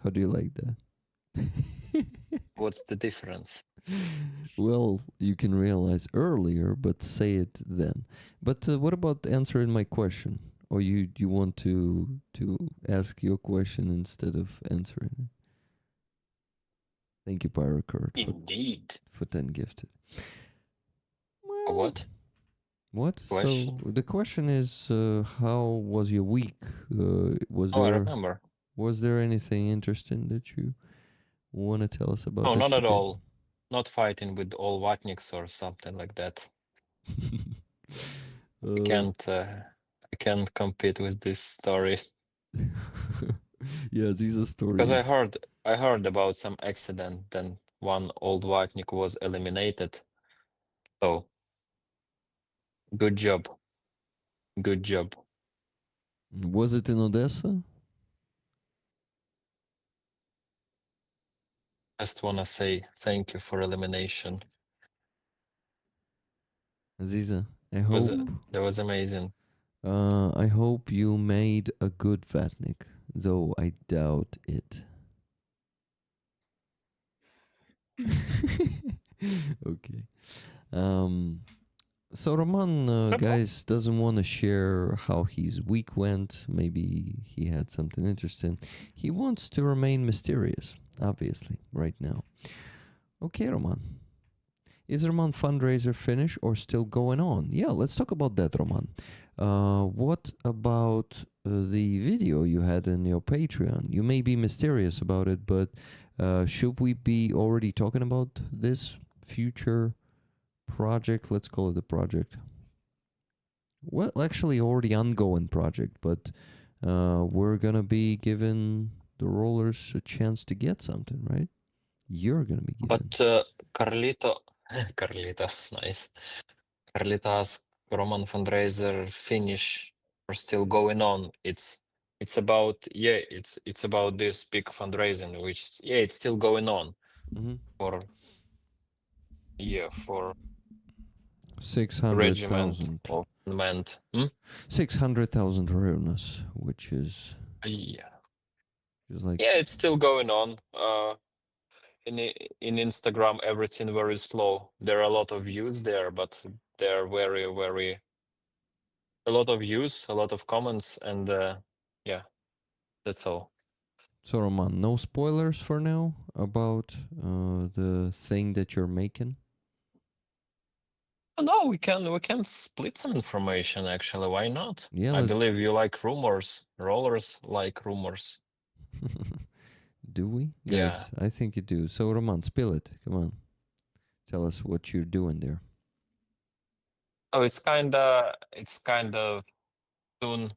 How do you like that? What's the difference? Well, you can realize earlier, but say it then. But what about answering my question? Or you want to ask your question instead of answering it? Thank you, Pyrocurt, Indeed. for 10 gifted. A Well, what what? question? So the question is, how was your week? Was Oh, I there? remember. Was there anything interesting that you want to tell us about No, that not you at did? all. Not fighting with all Vatniks or something like that. I uh, can't. I can't compete with this story yeah, these are because stories. I heard about some accident. Then one old Vatnik was eliminated. So good job. Good job. Was it in Odessa? Just wanna say thank you for elimination. Aziza, I Was hope that was amazing. I hope you made a good Vatnik, though I doubt it. Okay. Um, so Roman, guys, doesn't want to share how his week went. Maybe he had something interesting. He wants to remain mysterious, obviously, right now. Okay, Roman. Is Roman fundraiser finished or still going on? Yeah, let's talk about that, Roman. What about the video you had in your Patreon? You may be mysterious about it, but should we be already talking about this future project? Let's call it a project. Well, actually, already ongoing project, but we're gonna be giving the rollers a chance to get something, right? You're gonna be given. But Carlito, Carlito, nice. Carlito asked Roman fundraiser finish or still going on. It's about it's about this big fundraising, which it's still going on Mm-hmm. for for regiment 600,000. of men. 600,000 hryvnias, which is Yeah, just like yeah, it's still going on. In Instagram, everything very slow. There are a lot of views there, but they're very a lot of views, a lot of comments, and yeah, that's all. so Roman. No spoilers for now about the thing that you're making. Oh, no, we can split some information actually. Why not? Yeah, I let's. believe you like rumors. Rollers like rumors. Do we, Yeah. guys? I think you do. So Roman, spill it. Come on, tell us what you're doing there. Oh, it's kinda soon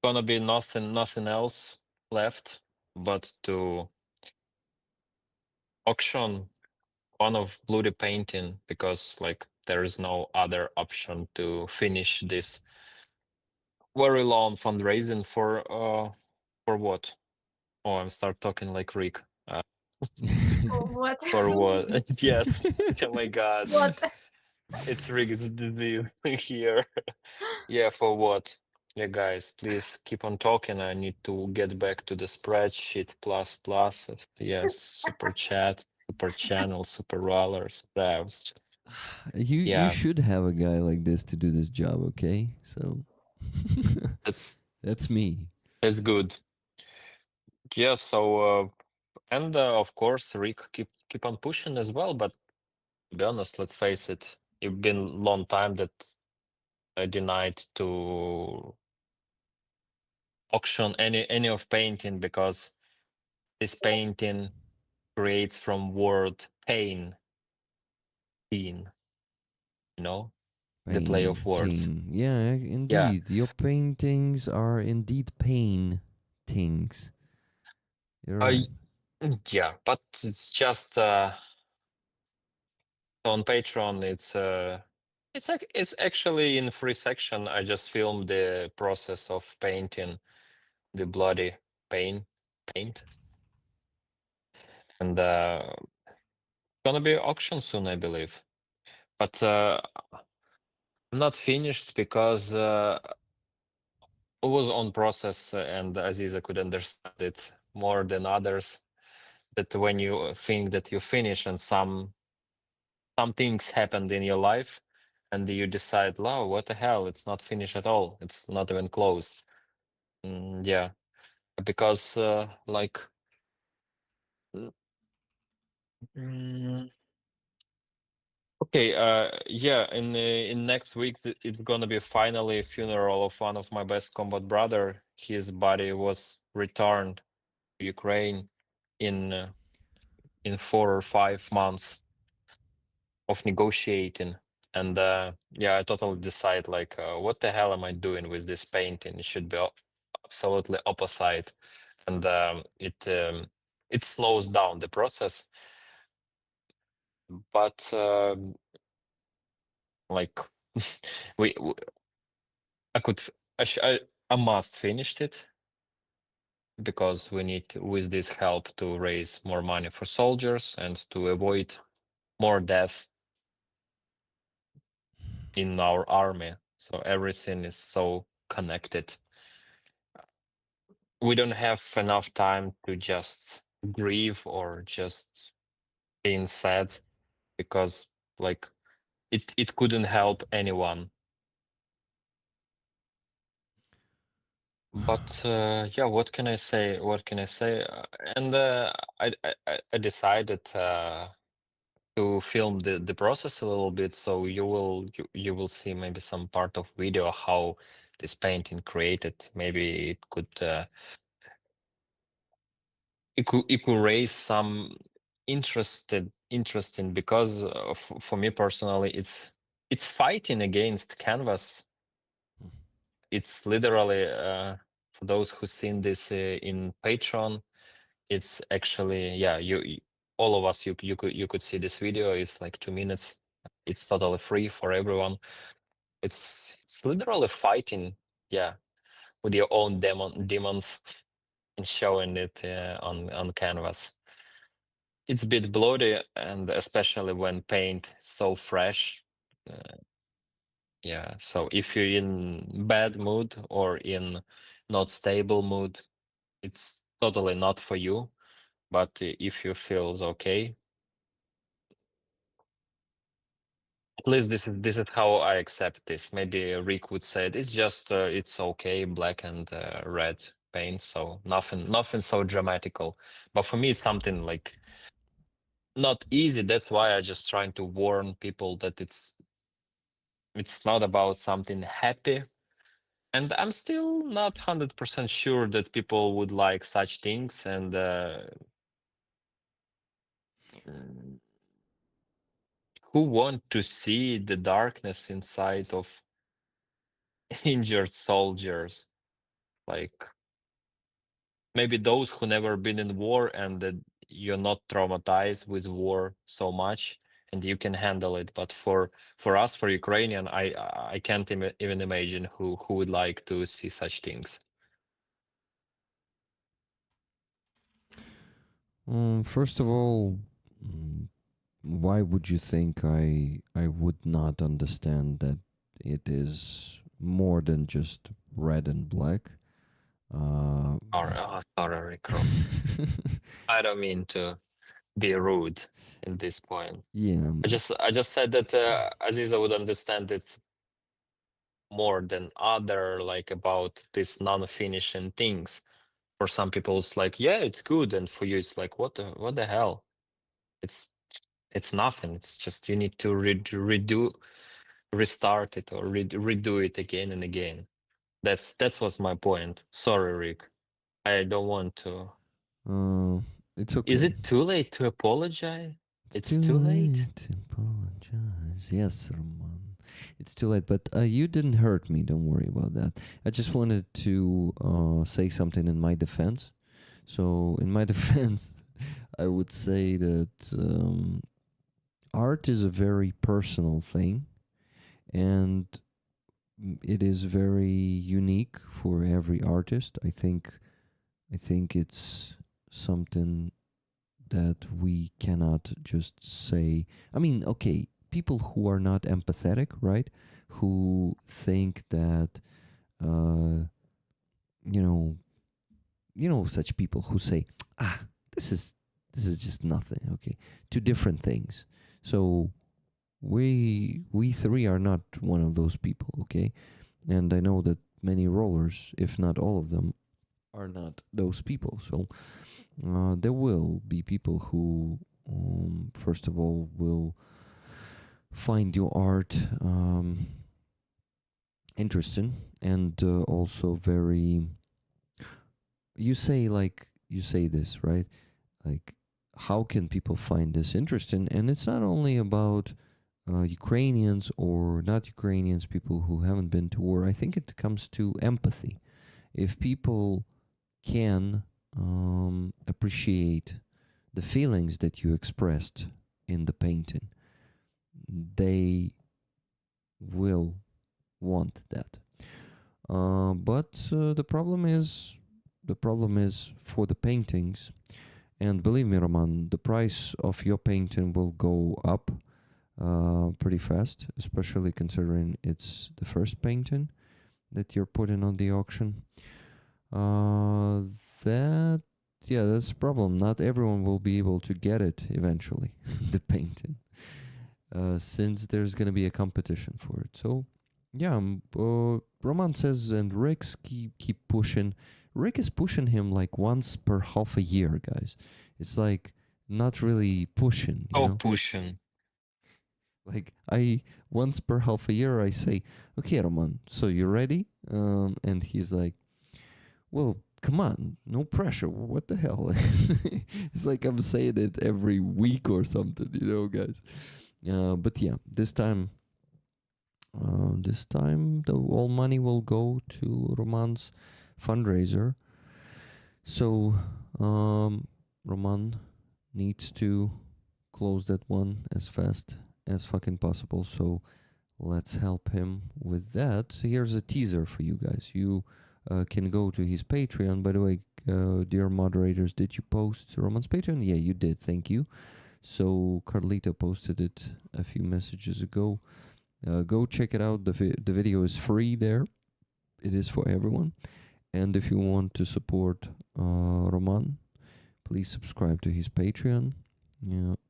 gonna be nothing else left but to auction one of bloody painting because like there is no other option to finish this very long fundraising for what? Oh, I'm start talking like Rick. What? For what? Yes. Oh my God. What? It's Rick's disease here. Yeah, for what? Yeah, guys, please keep on talking. I need to get back to the spreadsheet plus. Yes, super chat, super channel, super rollers, devs. you Yeah, should have a guy like this to do this job, okay? So that's that's me. that's good. Yeah, so and of course Rick keep on pushing as well, but to be honest, let's face it, it's been long time that I denied to auction any of painting because this painting creates from word pain, teen, the play of words. Painting. Yeah, Yeah, indeed. Your paintings are indeed pain things. You're right. I yeah, but it's just on Patreon. It's actually in free section. I just filmed the process of painting the bloody paint, and gonna be auction soon, I believe. But I'm not finished because it was on process, and Aziza could understand it more than others. That when you think that you finish and some things happened in your life, and you decide, "Wow, what the hell? It's not finished at all. It's not even closed." Yeah, because like mm, Okay, yeah, in next week it's gonna be finally funeral of one of my best combat brother. His body was returned to Ukraine in 4 or 5 months of negotiating. And yeah, I totally decide like, what the hell am I doing with this painting? It should be absolutely opposite, and it slows down the process. But like, we I could I must finish it because we need with this help to raise more money for soldiers and to avoid more death in our army. So everything is so connected. We don't have enough time to just grieve or just being sad because like it couldn't help anyone. But yeah, what can I say? What can I say? And I decided to film the process a little bit, so you will see maybe some part of video how this painting created. Maybe it could raise some interesting because for me personally it's fighting against canvas. It's literally for those who seen this in Patreon, it's actually, yeah, all of us, you could see this video. It's like 2 minutes. It's totally free for everyone. It's literally fighting, yeah, with your own demons and showing it on canvas. It's a bit bloody, and especially when paint so fresh. Uh, yeah, so if you're in bad mood or in not stable mood, it's totally not for you. But if you feels okay, at least this is how I accept this. Maybe Rick would say it's just it's okay, black and red paint, so nothing so dramatical. But for me, it's something like not easy. That's why I just trying to warn people that it's not about something happy. And I'm still not 100% sure that people would like such things. And mm, who want to see the darkness inside of injured soldiers? Like maybe those who never been in war and that you're not traumatized with war so much and you can handle it. But for us, for Ukrainian, I can't even imagine who would like to see such things. First of all, why would you think I would not understand that it is more than just red and black? Sorry, Rick. I don't mean to be rude in this point. Yeah, I just said that Aziza would understand it more than other, like about this non-finishing things. For some people, it's like, yeah, it's good, and for you, it's like, what the hell? It's it's nothing. It's just you need to restart it or redo it again and again. That's what's my point. Sorry, Rick. I don't want to. uh, it's Is okay. it too late to apologize? It's It's too too late. late to apologize. Yes, Roman. It's too late, but you didn't hurt me. Don't worry about that. I just wanted to say something in my defense. So, in my defense, I would say that art is a very personal thing, and it is very unique for every artist. I think it's something that we cannot just say. I mean, okay, people who are not empathetic, right? Who think that, uh, you know, such people who say, ah, this is this is just nothing. Okay, two different things. So we three are not one of those people. Okay, and I know that many rollers, if not all of them, are not those people. So there will be people who, first of all, will find your art interesting and also very. You say this, right? Like, how can people find this interesting? And it's not only about Ukrainians or not Ukrainians, people who haven't been to war. I think it comes to empathy. If people can appreciate the feelings that you expressed in the painting, they will want that. But the problem is for the paintings. And believe me, Roman, the price of your painting will go up pretty fast, especially considering it's the first painting that you're putting on the auction. That's the problem. Not everyone will be able to get it eventually, the painting, since there's gonna be a competition for it. So, yeah, Roman says, and Rick's keep pushing. Rick is pushing him like once per half a year, guys. It's like not really pushing, you know? Pushing. Like I once per half a year I say, okay, Roman, so you ready? And he's like, well, come on, no pressure. What the hell? It's like I'm saying it every week or something, you know, guys. But yeah, this time the all money will go to Roman's fundraiser. So Roman needs to close that one as fast as fucking possible. So let's help him with that. Here's a teaser for you guys. You can go to his Patreon. By the way, dear moderators, did you post Roman's Patreon? Yeah, you did. Thank you. So Carlita posted it a few messages ago. Go check it out. The video is free there. It is for everyone. And if you want to support Roman, please subscribe to his Patreon.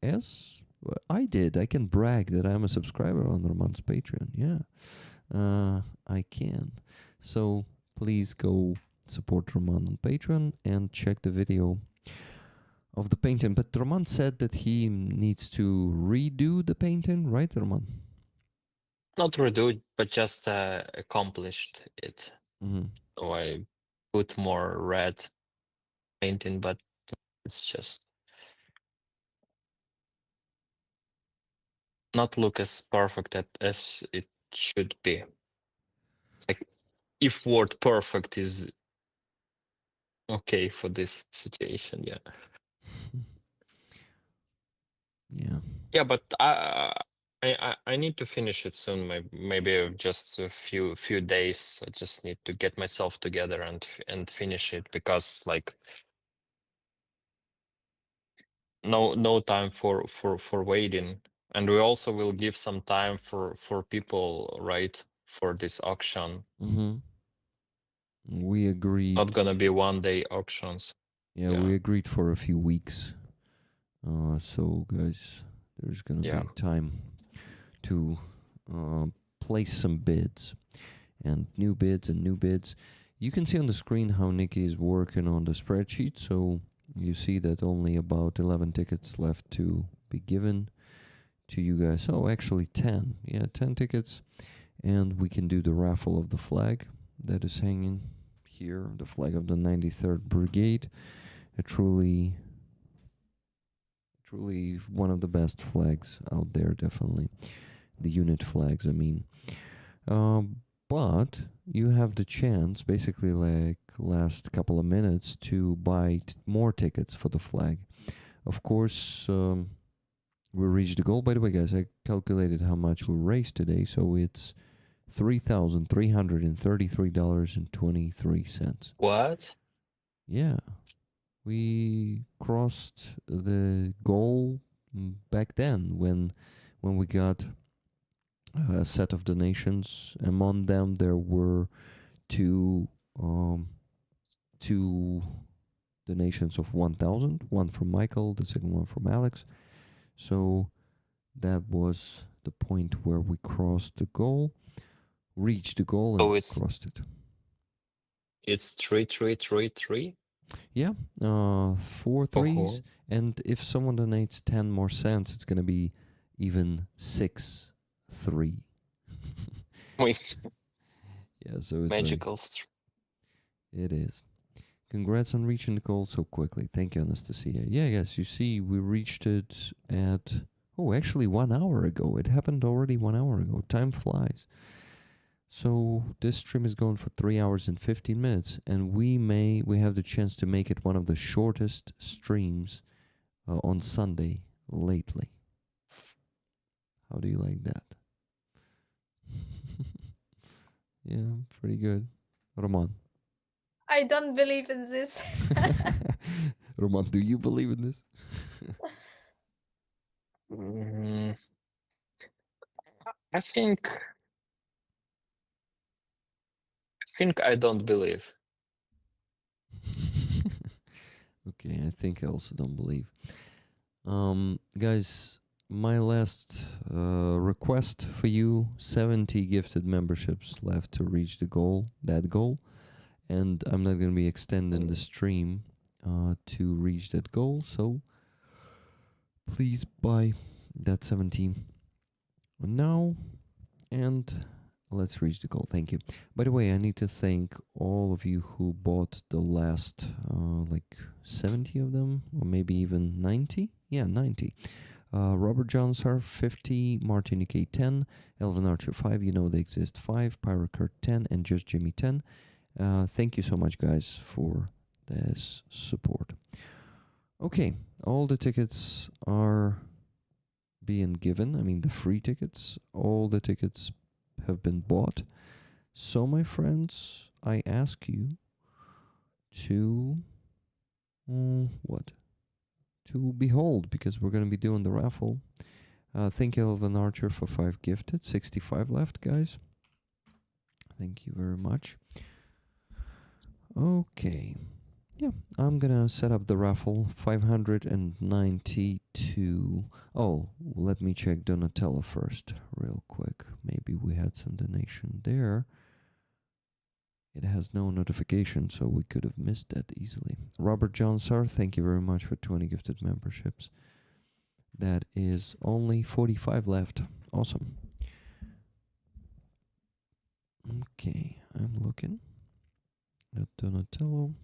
As I did. I can brag that I'm a subscriber on Roman's Patreon. Yeah, I can. So please go support Roman on Patreon and check the video of the painting. But Roman said that he needs to redo the painting, right, Roman? Not redo, but just accomplished it. Mm-hmm. So I put more red painting, but it's just not look as perfect as it should be. Like, if word perfect is okay for this situation, yeah. Yeah, but I need to finish it soon. Maybe just a few days. I just need to get myself together and finish it, because like no time for waiting. And we also will give some time for people, right, for this auction. Mm-hmm. We agreed. Not gonna be one day auctions. Yeah, we agreed for a few weeks. So guys, there's gonna be time to place some bids and new bids. You can see on the screen how Nikki is working on the spreadsheet. So you see that only about 11 tickets left to be given to you guys. Oh, actually 10. Yeah, 10 tickets. And we can do the raffle of the flag that is hanging here, the flag of the 93rd Brigade. A truly one of the best flags out there, definitely. The unit flags, I mean. But you have the chance, basically like last couple of minutes, to buy more tickets for the flag. Of course, we reached the goal. By the way, guys, I calculated how much we raised today, so it's $3,333.23. What? Yeah. We crossed the goal back then when we got a set of donations. Among them, there were two donations of 1,000. One from Michael, the second one from Alex. So that was the point where we crossed the goal, reached the goal, and crossed it. It's 3,333. Yeah, 4 threes. And if someone donates 10 more cents, it's gonna be even 6 3. Wait, Yeah, so it's magical. it is. Congrats on reaching the goal so quickly. Thank you, Anastasia. Yeah, yes, you see, we reached it at, oh, actually 1 hour ago. It happened already 1 hour ago. Time flies. So this stream is going for 3 hours and 15 minutes, and we have the chance to make it one of the shortest streams on Sunday lately. How do you like that? Yeah, pretty good. Roman. I don't believe in this. Roman, do you believe in this? Mm, I think I don't believe. Okay, I think I also don't believe. Guys, my last request for you, 70 gifted memberships left to reach that goal. And I'm not going to be extending the stream to reach that goal. So please buy that 17 now and let's reach the goal. Thank you. By the way, I need to thank all of you who bought the last like 70 of them, or maybe even 90. Yeah, 90. Robert Johnsar 50, Martin UK 10, Elvin Archer 5, you know they exist 5, Pyrocurt 10, and Just Jimmy 10. Thank you so much, guys, for this support. Okay, all the tickets are being given. I mean, the free tickets, all the tickets have been bought. So, my friends, I ask you to what? To behold, because we're going to be doing the raffle. Thank you, Elvin Archer, for 5 gifted. 65 left, guys. Thank you very much. Okay. Yeah, I'm gonna set up the raffle. 592. Oh, let me check Donatello first, real quick. Maybe we had some donation there. It has no notification, so we could have missed that easily. Robert Johnsar, thank you very much for 20 gifted memberships. That is only 45 left. Awesome. Okay, I'm looking at Donatello.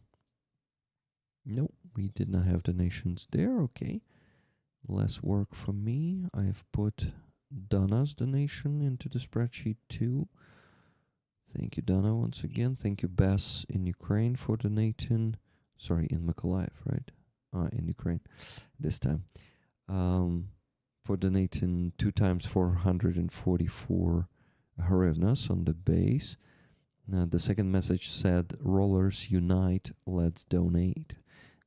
Nope, we did not have donations there. Okay. Less work for me. I've put Donna's donation into the spreadsheet too. Thank you, Donna, once again. Thank you, Bess in Ukraine, for donating. Sorry, in Mykolaiv, right? In Ukraine this time. For donating 2 times 444 hryvnias on the base. The second message said, Rollers Unite, let's donate.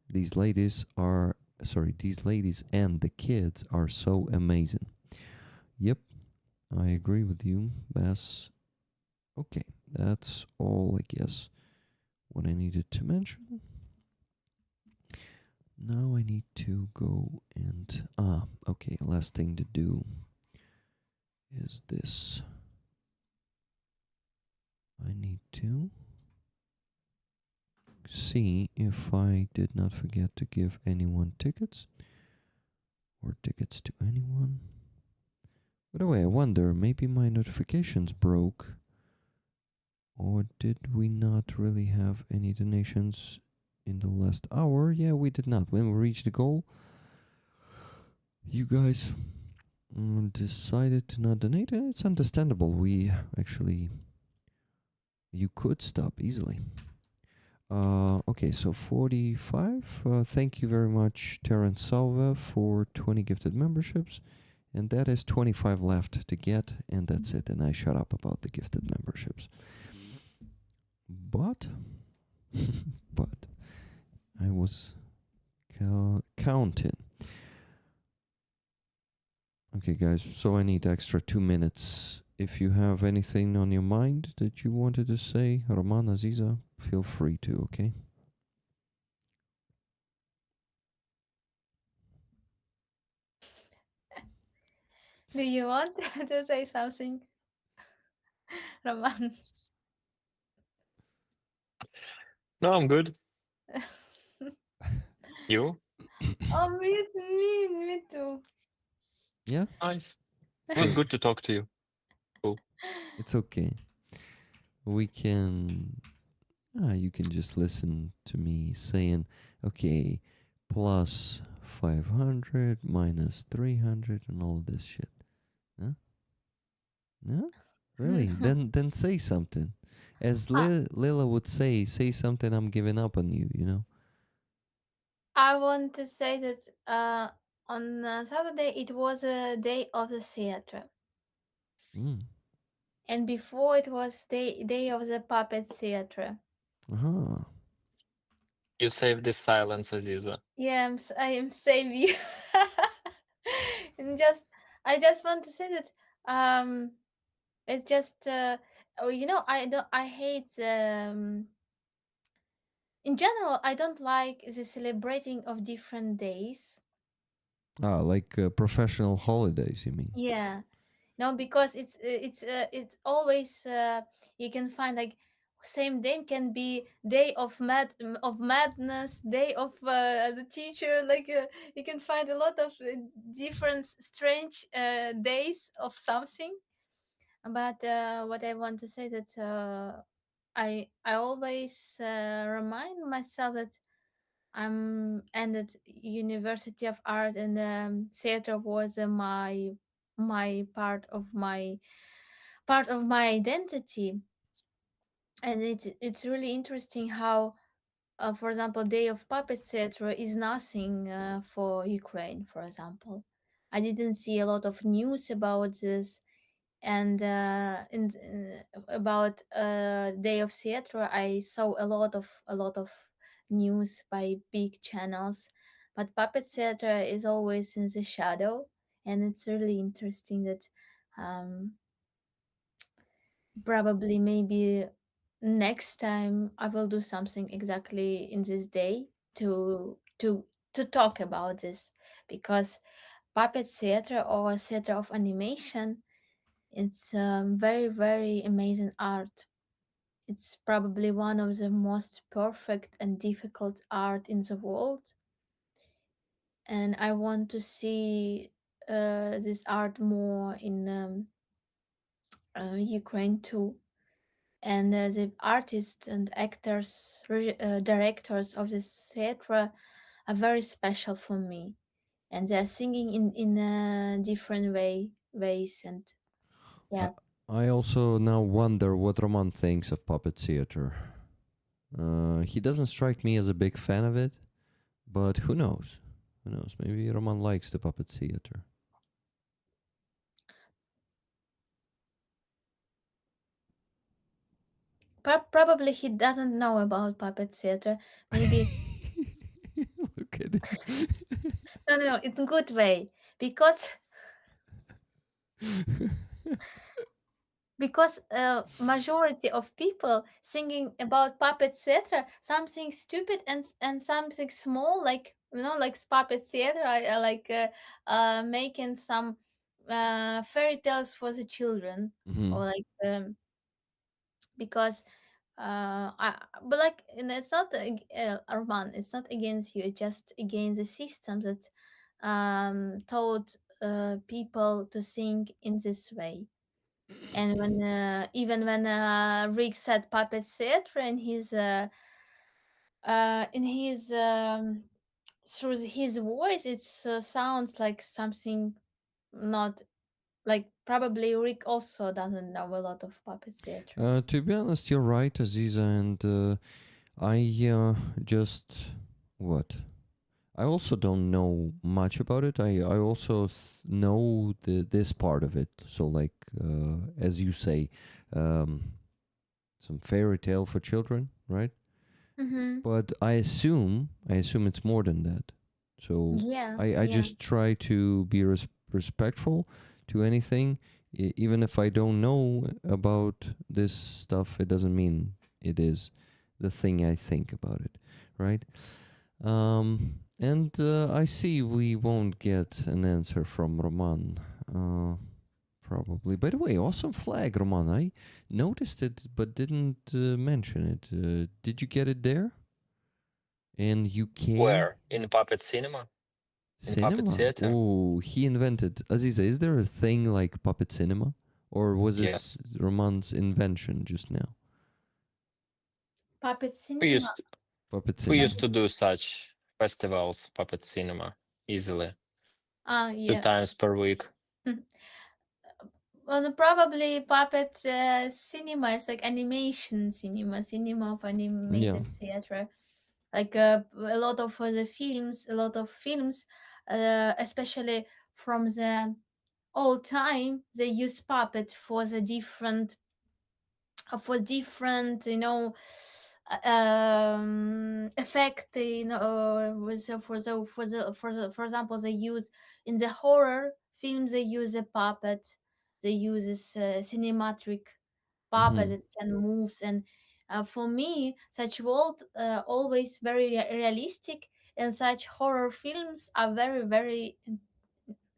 These ladies and the kids are so amazing. Yep, I agree with you, Bass. Okay, that's all, I guess, what I needed to mention. Now I need to go and... okay, last thing to do is this. I need to see if I did not forget to give anyone tickets or tickets to anyone. By the way, I wonder, maybe my notifications broke, or did we not really have any donations in the last hour? Yeah, we did not. When we reached the goal, you guys decided to not donate, and it's understandable. You could stop easily. Okay, so 45. Thank you very much, Terence Salva, for 20 gifted memberships. And that is 25 left to get, and that's it. And I shut up about the gifted memberships. But I was counting. Okay, guys, so I need extra 2 minutes. If you have anything on your mind that you wanted to say, Roman, Aziza, feel free to, okay? Do you want to say something, Roman? No, I'm good. You? Oh, me too. Yeah? Nice. It was good to talk to you. Cool. It's okay. We can. You can just listen to me saying, okay, plus 500 minus 300 and all of this shit. Huh? No? Really? Then say something. As Lila would say something, I'm giving up on you, you know? I want to say that on Saturday it was a day of the theater, Mm. and before it was day of the puppet theater. Uh-huh. You saved this silence, Aziza. Yeah, I am saving you. and just I just want to say that it's just oh, you know, I hate in general I don't like the celebrating of different days. Like professional holidays, you mean? Yeah. No, because it's always you can find like same day can be day of madness, day of the teacher. Like you can find a lot of different strange days of something. But what I want to say that I always remind myself that I'm ended University of Art, and theater was my part of my identity. And it's really interesting how for example Day of Puppets theater is nothing for Ukraine, for example. I didn't see a lot of news about this, and about Day of Theater I saw a lot of news by big channels, but Puppet Theater is always in the shadow. And it's really interesting that um, probably maybe next time I will do something exactly in this day to talk about this, because puppet theater or theater of animation, it's very, very amazing art. It's probably one of the most perfect and difficult art in the world. And I want to see this art more in Ukraine too. And the artists and actors, directors of this theater are very special for me. And they're singing in different ways. And I, yeah. I also now wonder what Roman thinks of puppet theater. He doesn't strike me as a big fan of it, but who knows? Who knows? Maybe Roman likes the puppet theater. Probably he doesn't know about puppet theater. Maybe Look at him. no, in a good way, because majority of people singing about puppet theater something stupid and something small, like like puppet theater. I like making some fairy tales for the children, Mhm. or like because but like, and it's not Arman, it's not against you, it's just against the system that taught people to think in this way. And when even when Rick said puppet theater in his through his voice, it sounds like something not like, probably Rick also doesn't know a lot of puppet theater. To be honest, you're right, Aziza, and I just what? I also don't know much about it. I also know this part of it. So like as you say, um, some fairy tale for children, right? Mm-hmm. But I assume it's more than that. So Yeah, I yeah. just try to be respectful to anything, even if I don't know about this stuff. It doesn't mean it is the thing I think about it, right? And I see we won't get an answer from Roman. Probably. By the way, awesome flag, Roman. I noticed it but didn't mention it. Did you get it there? In UK? Where? In puppet cinema? In puppet Cinema? theater? Oh, he invented. Aziza, is there a thing like puppet cinema? or was Yeah. it Roman's invention just now? Puppet We cinema. used Puppet we cinema. used to do such festivals, puppet cinema, easily Ah, 2 yeah. times per week. Well, probably puppet cinema is like animation cinema, cinema of Yeah. animated theater. Like a lot of the films, a lot of films, especially from the old time, they use puppet for different, effect, for example, they use in the horror films, they use a puppet, they use this cinematic puppet Mm-hmm. that can move. And for me, such world always very realistic, and such horror films are very very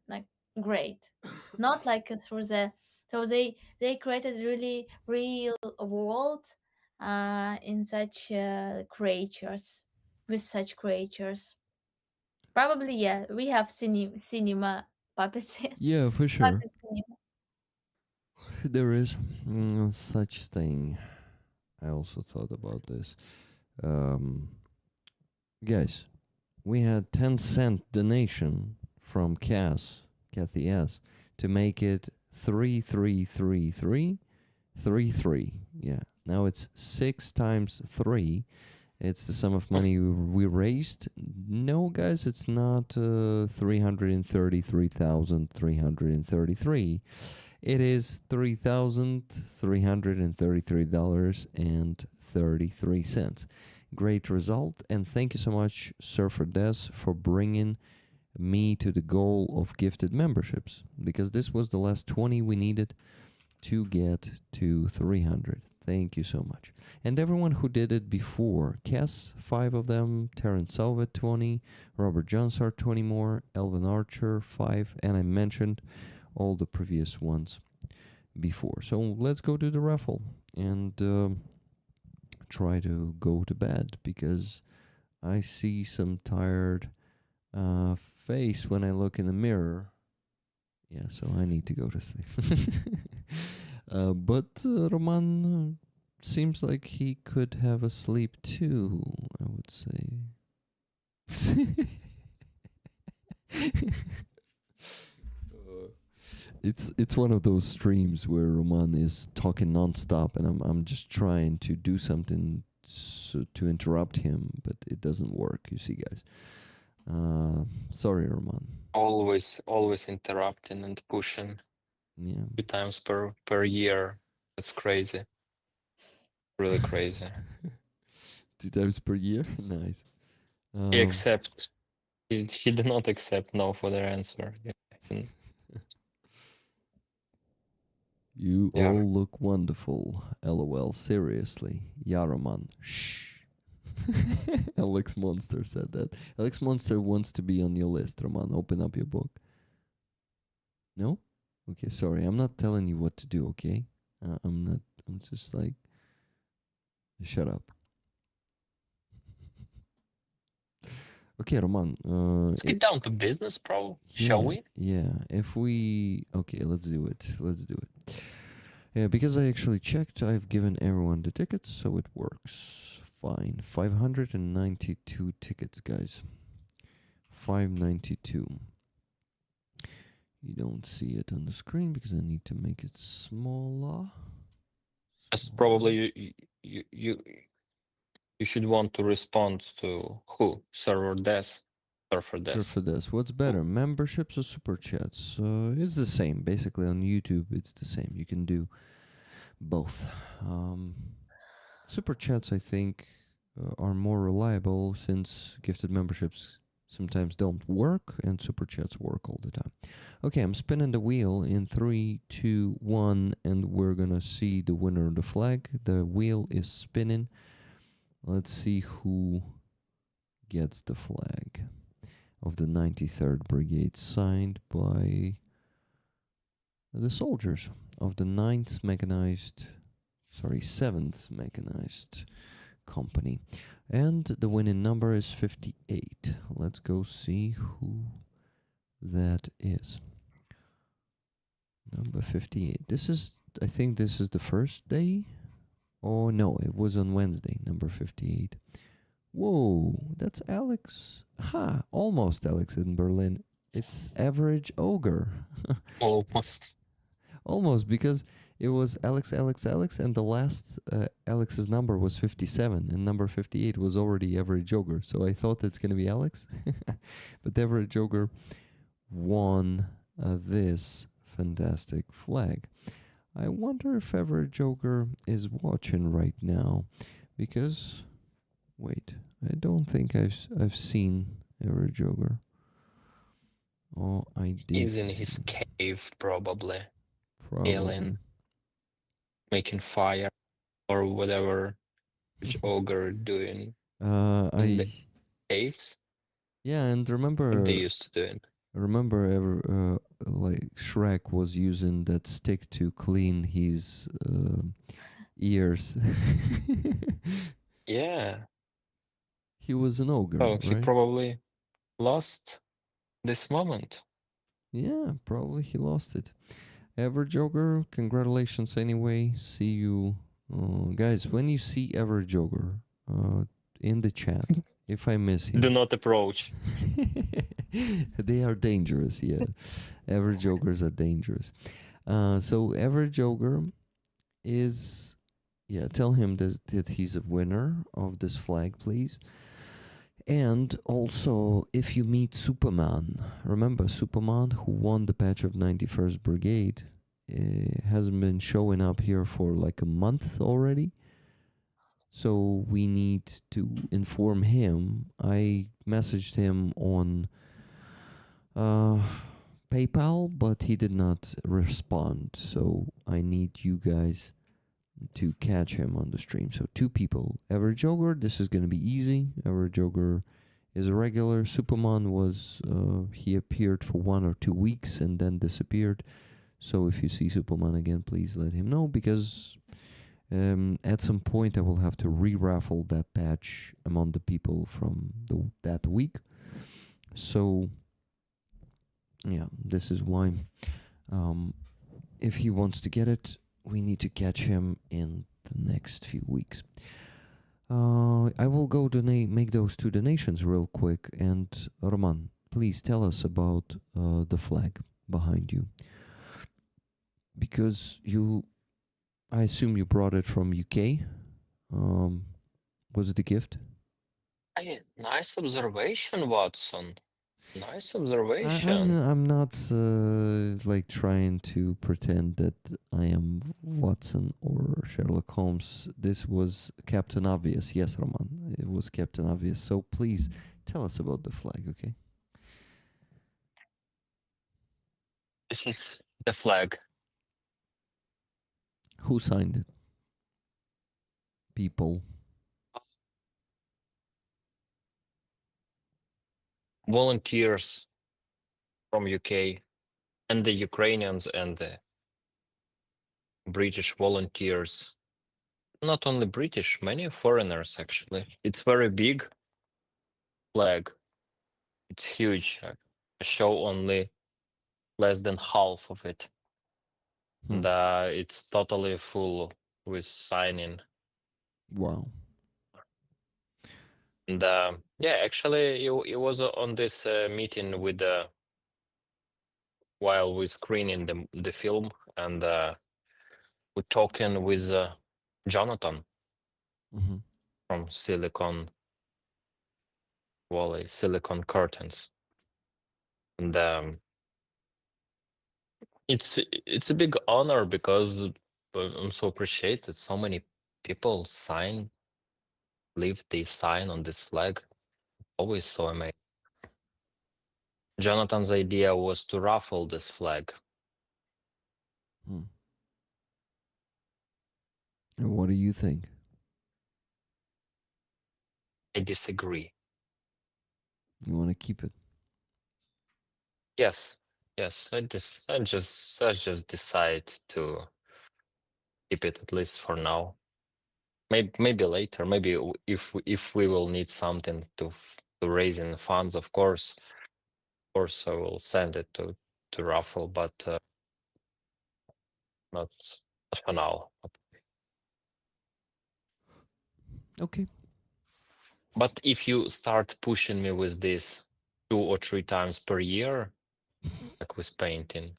like great, not like through the, so they created really real world in such creatures, with such creatures. Probably, yeah, we have cinema puppets. Yeah, for sure. Puppet cinema. There is such thing. I also thought about this. Um, guys, we had 10-cent donation from Kathy S, to make it 333333. Yeah. Now it's 6 times 3. It's the sum of money we raised. No, guys, it's not 333,333. It is $3,333.33. Great result, and thank you so much, Surfer Des, for bringing me to the goal of gifted memberships, because this was the last 20 we needed to get to 300. Thank you so much. And everyone who did it before: Cass, 5 of them; Terrence Salvet, 20; Robert Johnsart, 20 more; Elvin Archer, 5, and I mentioned all the previous ones before. So let's go to the raffle and try to go to bed, because I see some tired face when I look in the mirror. Yeah, so I need to go to sleep. But Roman seems like he could have a sleep too, I would say. It's one of those streams where Roman is talking nonstop, and I'm just trying to do something to interrupt him, but it doesn't work. You see, guys. Sorry, Roman. Always interrupting and pushing Yeah. 2 times per year. That's crazy. Really crazy. 2 times per year. Nice. He accept. He did not accept no for their answer. Mm, You Yeah. all look wonderful. LOL. Seriously. Yeah, Roman. Shh. Alex Monster said that. Alex Monster wants to be on your list, Roman. Open up your book. No? Okay, sorry. I'm not telling you what to do, okay? I'm not. I'm just like, shut up. Okay, Roman. Let's get down to business, bro. Shall Yeah, we? yeah. If we okay, let's do it. Let's do it. Yeah, because I actually checked, I've given everyone the tickets, so it works fine. 592 tickets, guys. 592. You don't see it on the screen because I need to make it smaller. As probably you should want to respond to who? Server Des. Surfer Des. Sure for this. What's better, memberships or super chats? It's the same. Basically, on YouTube, it's the same. You can do both. Super chats, I think, are more reliable, since gifted memberships sometimes don't work and super chats work all the time. Okay, I'm spinning the wheel in 3, 2, 1, and we're gonna see the winner of the flag. The wheel is spinning. Let's see who gets the flag of the 93rd Brigade, signed by the soldiers of the 7th Mechanized Company. And the winning number is 58. Let's go see who that is. Number number 58. I think this is the first day. Oh no, it was on Wednesday, number 58. Whoa, that's Alex. Ha, almost Alex in Berlin. It's Average Ogre. Almost. Almost, because it was Alex, Alex, Alex, and the last Alex's number was 57, and number 58 was already Average Ogre. So I thought it's going to be Alex. But Average Ogre won this fantastic flag. I wonder if Average Ogre is watching right now, because wait, I don't think I've seen Average Ogre. Oh, I did. He's in his cave, probably Probably. making fire or whatever which ogre doing in I the caves. yeah, and remember What they used to do it. remember ever like Shrek was using that stick to clean his ears. Yeah. He was an ogre, So he right? probably lost this moment. Yeah, probably he lost it. Average Ogre, congratulations anyway. See you. Guys, when you see Average Ogre in the chat, if I miss him. Do not approach. They are dangerous, yeah. Average Ogres are dangerous. So Average Ogre is, yeah, tell him that he's a winner of this flag, please. And also, if you meet Superman, remember Superman, who won the patch of 91st Brigade, hasn't been showing up here for like a month already. So we need to inform him. I messaged him on PayPal, but he did not respond. So I need you guys to catch him on the stream. So 2 people. Average Ogre, this is going to be easy. Average Ogre is a regular. Superman was, he appeared for 1 or 2 weeks and then disappeared. So if you see Superman again, please let him know, because at some point I will have to re-raffle that patch among the people from that week. So yeah, this is why. If he wants to get it, we need to catch him in the next few weeks. I will go make those 2 donations real quick. And Roman, please tell us about the flag behind you, because I assume you brought it from UK. Was it a gift? Hey, nice observation, Watson. Nice observation. I'm not like trying to pretend that I am Watson or Sherlock Holmes. This was Captain Obvious. Yes, Roman, it was Captain Obvious. So please tell us about the flag, okay? This is the flag. Who signed it? People. Volunteers from UK and the Ukrainians and the British volunteers. Not only British, many foreigners actually. It's very big flag. It's huge. I show only less than half of it. Hmm. And it's totally full with signing. Wow. And yeah, actually, it was on this meeting with while we screening the film, and we're talking with Jonathan Mm-hmm. from Silicon Valley, Silicon Curtains, and it's a big honor because I'm so appreciated. So many people leave they sign on this flag. Always so amazing. Jonathan's idea was to raffle this flag. Hmm. And what do you think? I disagree. You want to keep it? Yes, I just decide to keep it, at least for now. Maybe later. Maybe if we will need something to raise in funds, of course I will send it to raffle. But not for now. Okay. But if you start pushing me with this 2 or 3 times per year, like with painting,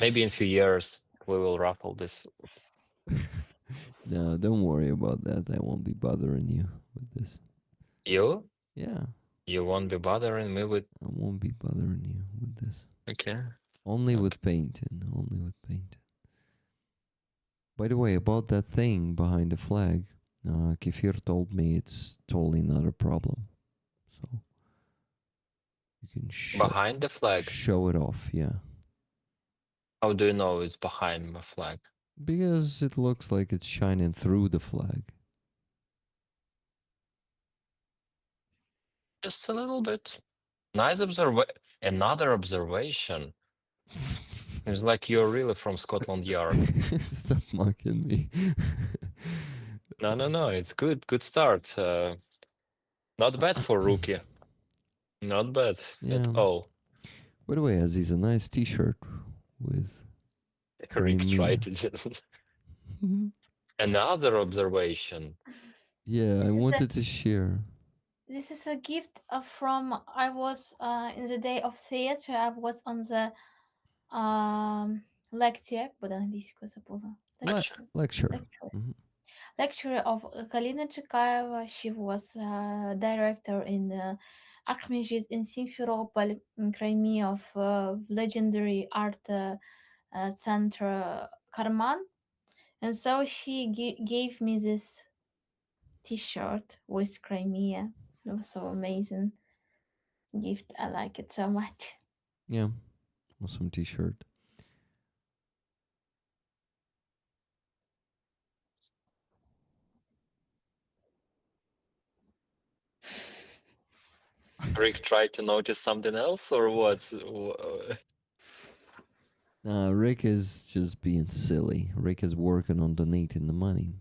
maybe in a few years we will raffle this. No, don't worry about that. I won't be bothering you with this. You? Yeah, You won't be bothering me with. I won't be bothering you with this. Okay. Only Okay. with painting. Only with painting. By the way, about that thing behind the flag, Kefir told me it's totally not a problem. So you can Behind the flag? show it off, yeah. How do you know it's behind my flag? Because it looks like it's shining through the flag. Just a little bit. Nice Another observation. It's like you're really from Scotland Yard. Stop mocking me. No. It's good. Good start. Not bad for rookie. Not bad at Yeah. all. By the way, Aziz, a nice T-shirt with Rick tried Crimea. to just. Another observation. Yeah, I This is wanted to share. This is a gift from I was in the day of theater. I was on the lecture, буде англійською забула. Lecture. Lecture. Lecture. Mhm. Lecture of Galina Chikaeva. She was director in Akhmejit in Simferopol, in Crimea, of legendary art center Karman. And so she gave me this T-shirt with Crimea. It was so amazing gift. I like it so much. Yeah, awesome T-shirt. Rick tried to notice something else, or what? Rick is just being silly. Rick is working on donating the money.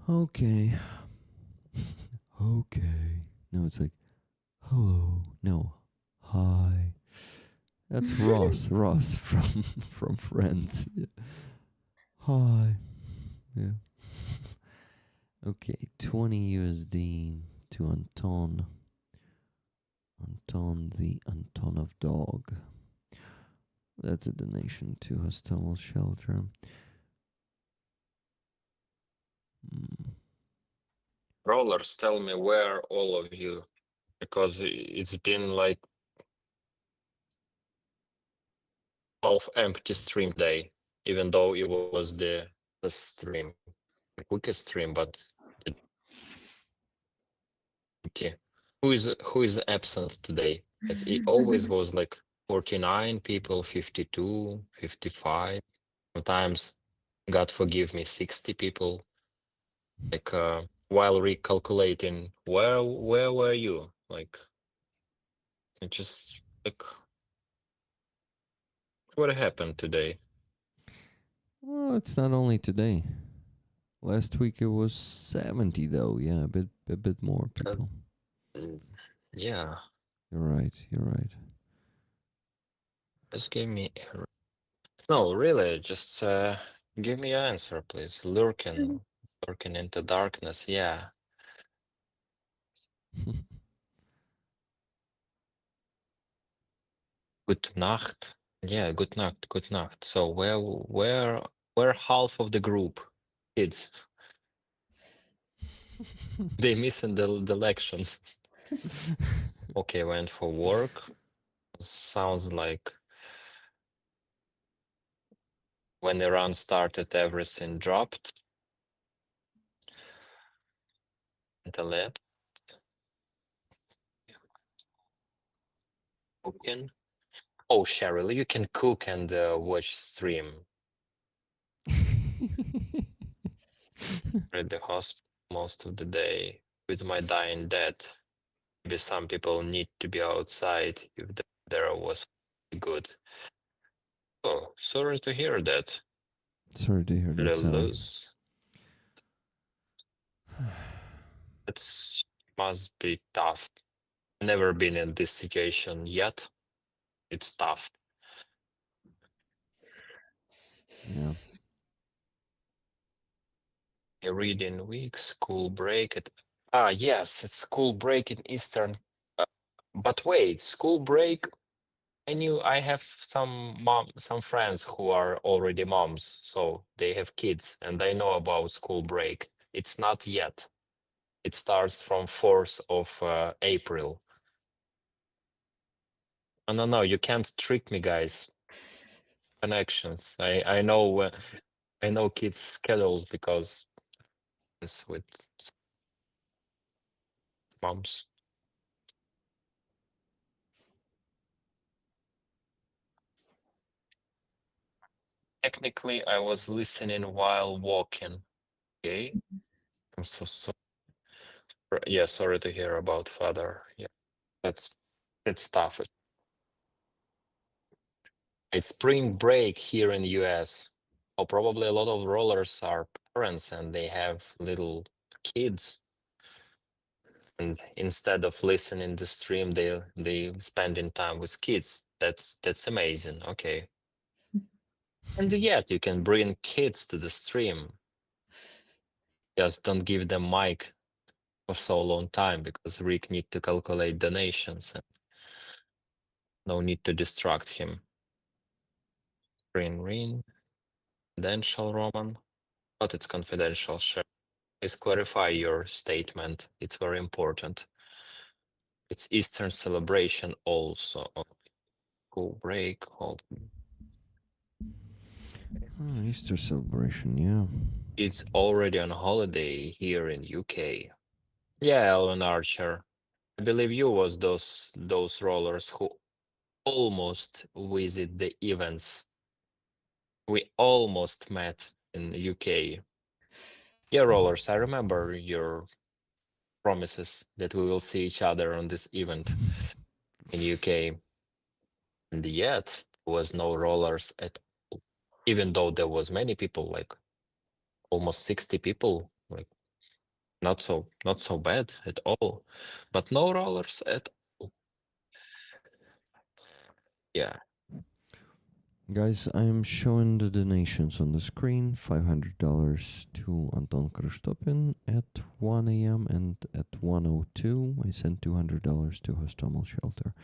Okay. Okay. No, it's like, hello. No, hi. That's Ross. Ross from Friends. Yeah. Hi. Yeah. Okay, 20 USD to Anton. Anton the Antonov dog. That's a donation to Hostel Shelter. Rollers, tell me where all of you, because it's been like 12 empty stream day, even though it was the stream, the quickest stream, but empty. Who is absent today? Like it always was like 49 people, 52, 55. Sometimes, God forgive me, 60 people. Like while recalculating, where were you? Like it just like what happened today? Well, it's not only today. Last week it was 70 though. Yeah, a bit more people. Yeah, You're right. You're right. just give me no, really, just give me an answer, please. Lurking into darkness. Yeah. Good Nacht. Yeah, good Nacht, good Nacht. So where half of the group? Kids. They missing the election. Okay, went for work. Sounds like when the run started, everything dropped. The left. Cooking. Oh, Cheryl, you can cook and watch stream. At the hospital most of the day with my dying dad. Maybe some people need to be outside if the weather was good. Oh, sorry to hear that. Sorry to hear that, Sally. Lulus. It must be tough. Never been in this situation yet. It's tough. Yeah. A reading week, school break. Yes, it's school break in Eastern. Uh, but wait, school break. I have some friends who are already moms, so they have kids, and they know about school break. It's not yet. It starts from 4th of April. No, you can't trick me, guys. Connections. I know kids' schedules because it's with moms. Technically, I was listening while walking. Okay, I'm so sorry. Yeah, sorry to hear about father. Yeah, that's it's tough. It's spring break here in the US. Oh, probably a lot of rollers are parents and they have little kids. And instead of listening the stream, they spending time with kids. That's amazing. Okay. And yet you can bring kids to the stream. Just don't give them mic for so long time because Rick need to calculate donations and no need to distract him. Ring. Confidential, Roman. But it's confidential, sure. Please clarify your statement. It's very important. It's Eastern celebration also. School break. Hold. Oh, Easter celebration, yeah. It's already on holiday here in UK. Yeah, Alan Archer. I believe you was those rollers who almost visit the events. We almost met in UK. Yeah, rollers, I remember your promises that we will see each other on this event in UK. And yet was no rollers at all. Even though there was many people, like almost 60 people, like not so bad at all. But no rollers at all. Yeah. Guys, I'm showing the donations on the screen. $500 to Anton Krystopin at 1 a.m. and at 1:02 I sent $200 to Hostomel Shelter.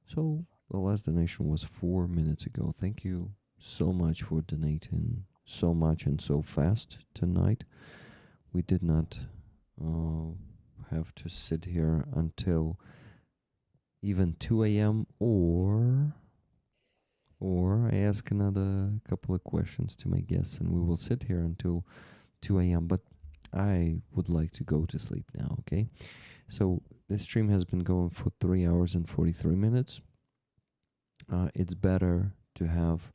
So the last donation was 4 minutes ago. Thank you so much for donating so much and so fast tonight. We did not have to sit here until even 2 a.m. or I ask another couple of questions to my guests and we will sit here until 2 a.m. But I would like to go to sleep now, okay? So this stream has been going for 3 hours and 43 minutes. It's better to have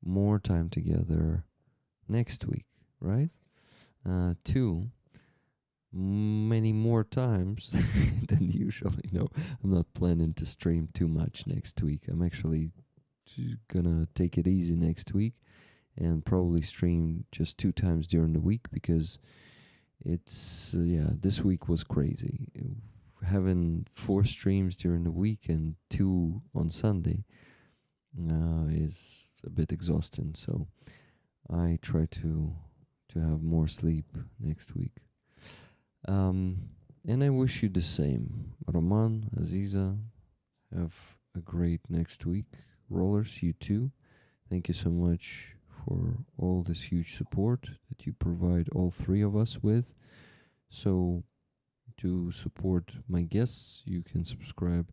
more time together next week, right? Two, many more times than usually. No, I'm not planning to stream too much next week. I'm actually gonna take it easy next week and probably stream just 2 times during the week because it's this week was crazy. Having 4 streams during the week and 2 on Sunday is a bit exhausting, so I try to have more sleep next week. And I wish you the same. Roman, Aziza, have a great next week. Rollers, you too. Thank you so much for all this huge support that you provide all 3 of us with. So to support my guests, you can subscribe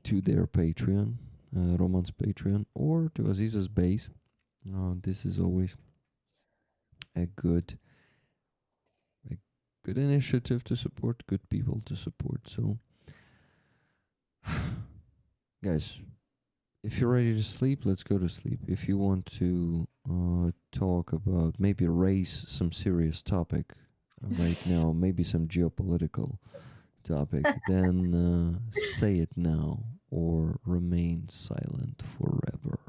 to their Patreon, Roman's Patreon, or to Aziza's base. This is always a good initiative to support, good people to support. So, guys, if you're ready to sleep, let's go to sleep. If you want to talk about maybe raise some serious topic right now, maybe some geopolitical topic, then say it now or remain silent forever.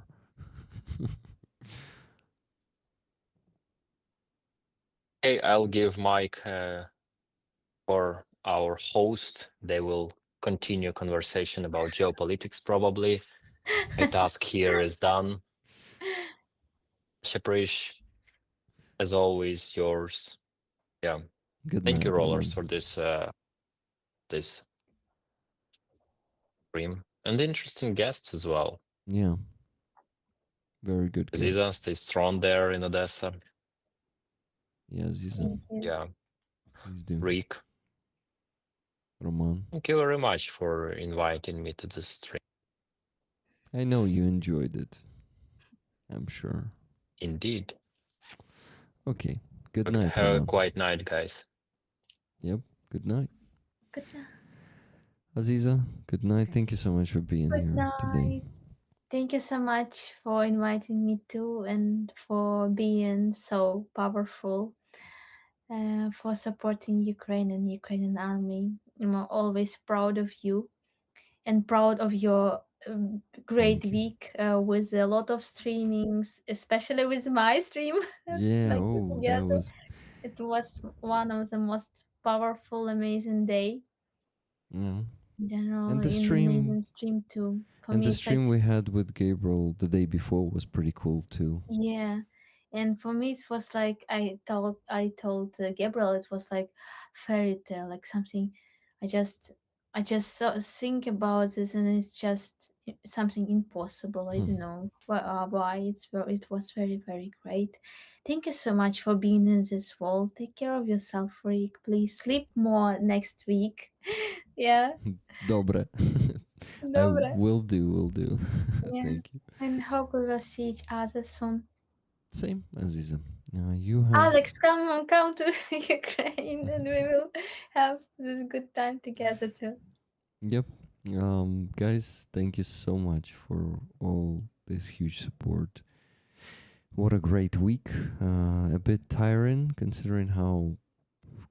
Hey, I'll give Mike for our host. They will continue conversation about geopolitics probably. My task here is done. Shaprish, as always, yours. Yeah. Good Thank you, night, Rollers, Roman. for this stream. And interesting guests as well. Yeah, very good Aziza, guests. stay strong there in Odessa. Yeah, Ziza, Thank you. Yeah. he's doing. Rick, Roman, thank you very much for inviting me to this stream. I know you enjoyed it. I'm sure. Indeed. Okay, good Okay, night, have a Roman. quiet night, guys. Yep, good night. Good night. Aziza, good night. Thank you so much for being Good here today. night. Thank you so much for inviting me too and for being so powerful, for supporting Ukraine and Ukrainian army. I'm always proud of you and proud of your great Thank you. week with a lot of streamings, especially with my stream, Yeah, like oh, that together. was. It was one of the most powerful, amazing day. Mm. In general, And the in stream amazing stream too. For and me, the it's like stream we had with Gabriel the day before was pretty cool too. yeah, and for me, it was like I told Gabriel it was like fairy tale, like something. I just think about this, and it's just something impossible. I don't know why it was very great. Thank you so much for being in this world. Take care of yourself, Rick. Please sleep more next week. Yeah, Dobre. I добре. will do. Yeah, Thank you. and hope we will see each other soon. Same, Aziza. You have. Alex, come to Ukraine, and we will have this good time together too. Yep. Guys, thank you so much for all this huge support. What a great week. A bit tiring considering how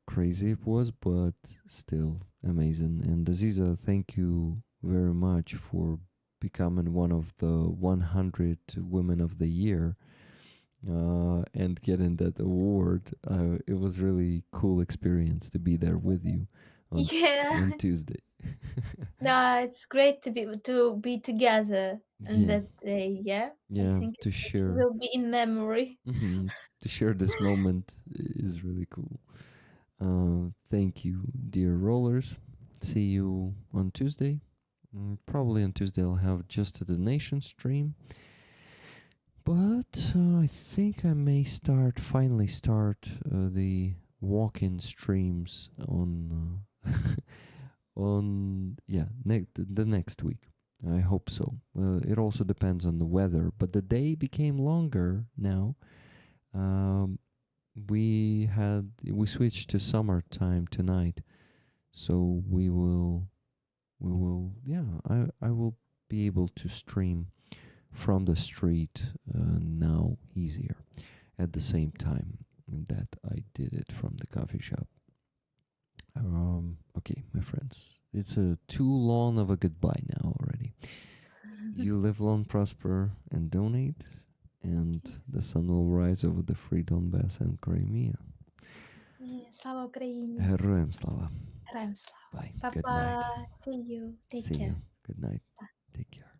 crazy it was, but still amazing. And Aziza, thank you very much for becoming one of the 100 Women of the Year and getting that award. It was really cool experience to be there with you on Yeah, Tuesday. no, it's great to be together on Yeah, that day. Yeah, I yeah, think to it share. will be in memory. To share this moment is really cool. Thank you, dear rollers. See you on Tuesday. Probably on Tuesday I'll have just a donation stream. But I think I may finally start the walk-in streams on on the next week. I hope so. It also depends on the weather, but the day became longer now. Um, we switched to summertime tonight, so we will I will be able to stream from the street now easier at the same time that I did it from the coffee shop. Okay, my friends, it's a too long of a goodbye now already. You live long, prosper, and donate, and the sun will rise over the free Donbass and Crimea. Слава Україні. Героям слава. Героям слава. Bye. Good Bye night. bye. See you. Take See care. you. Good night. Take care.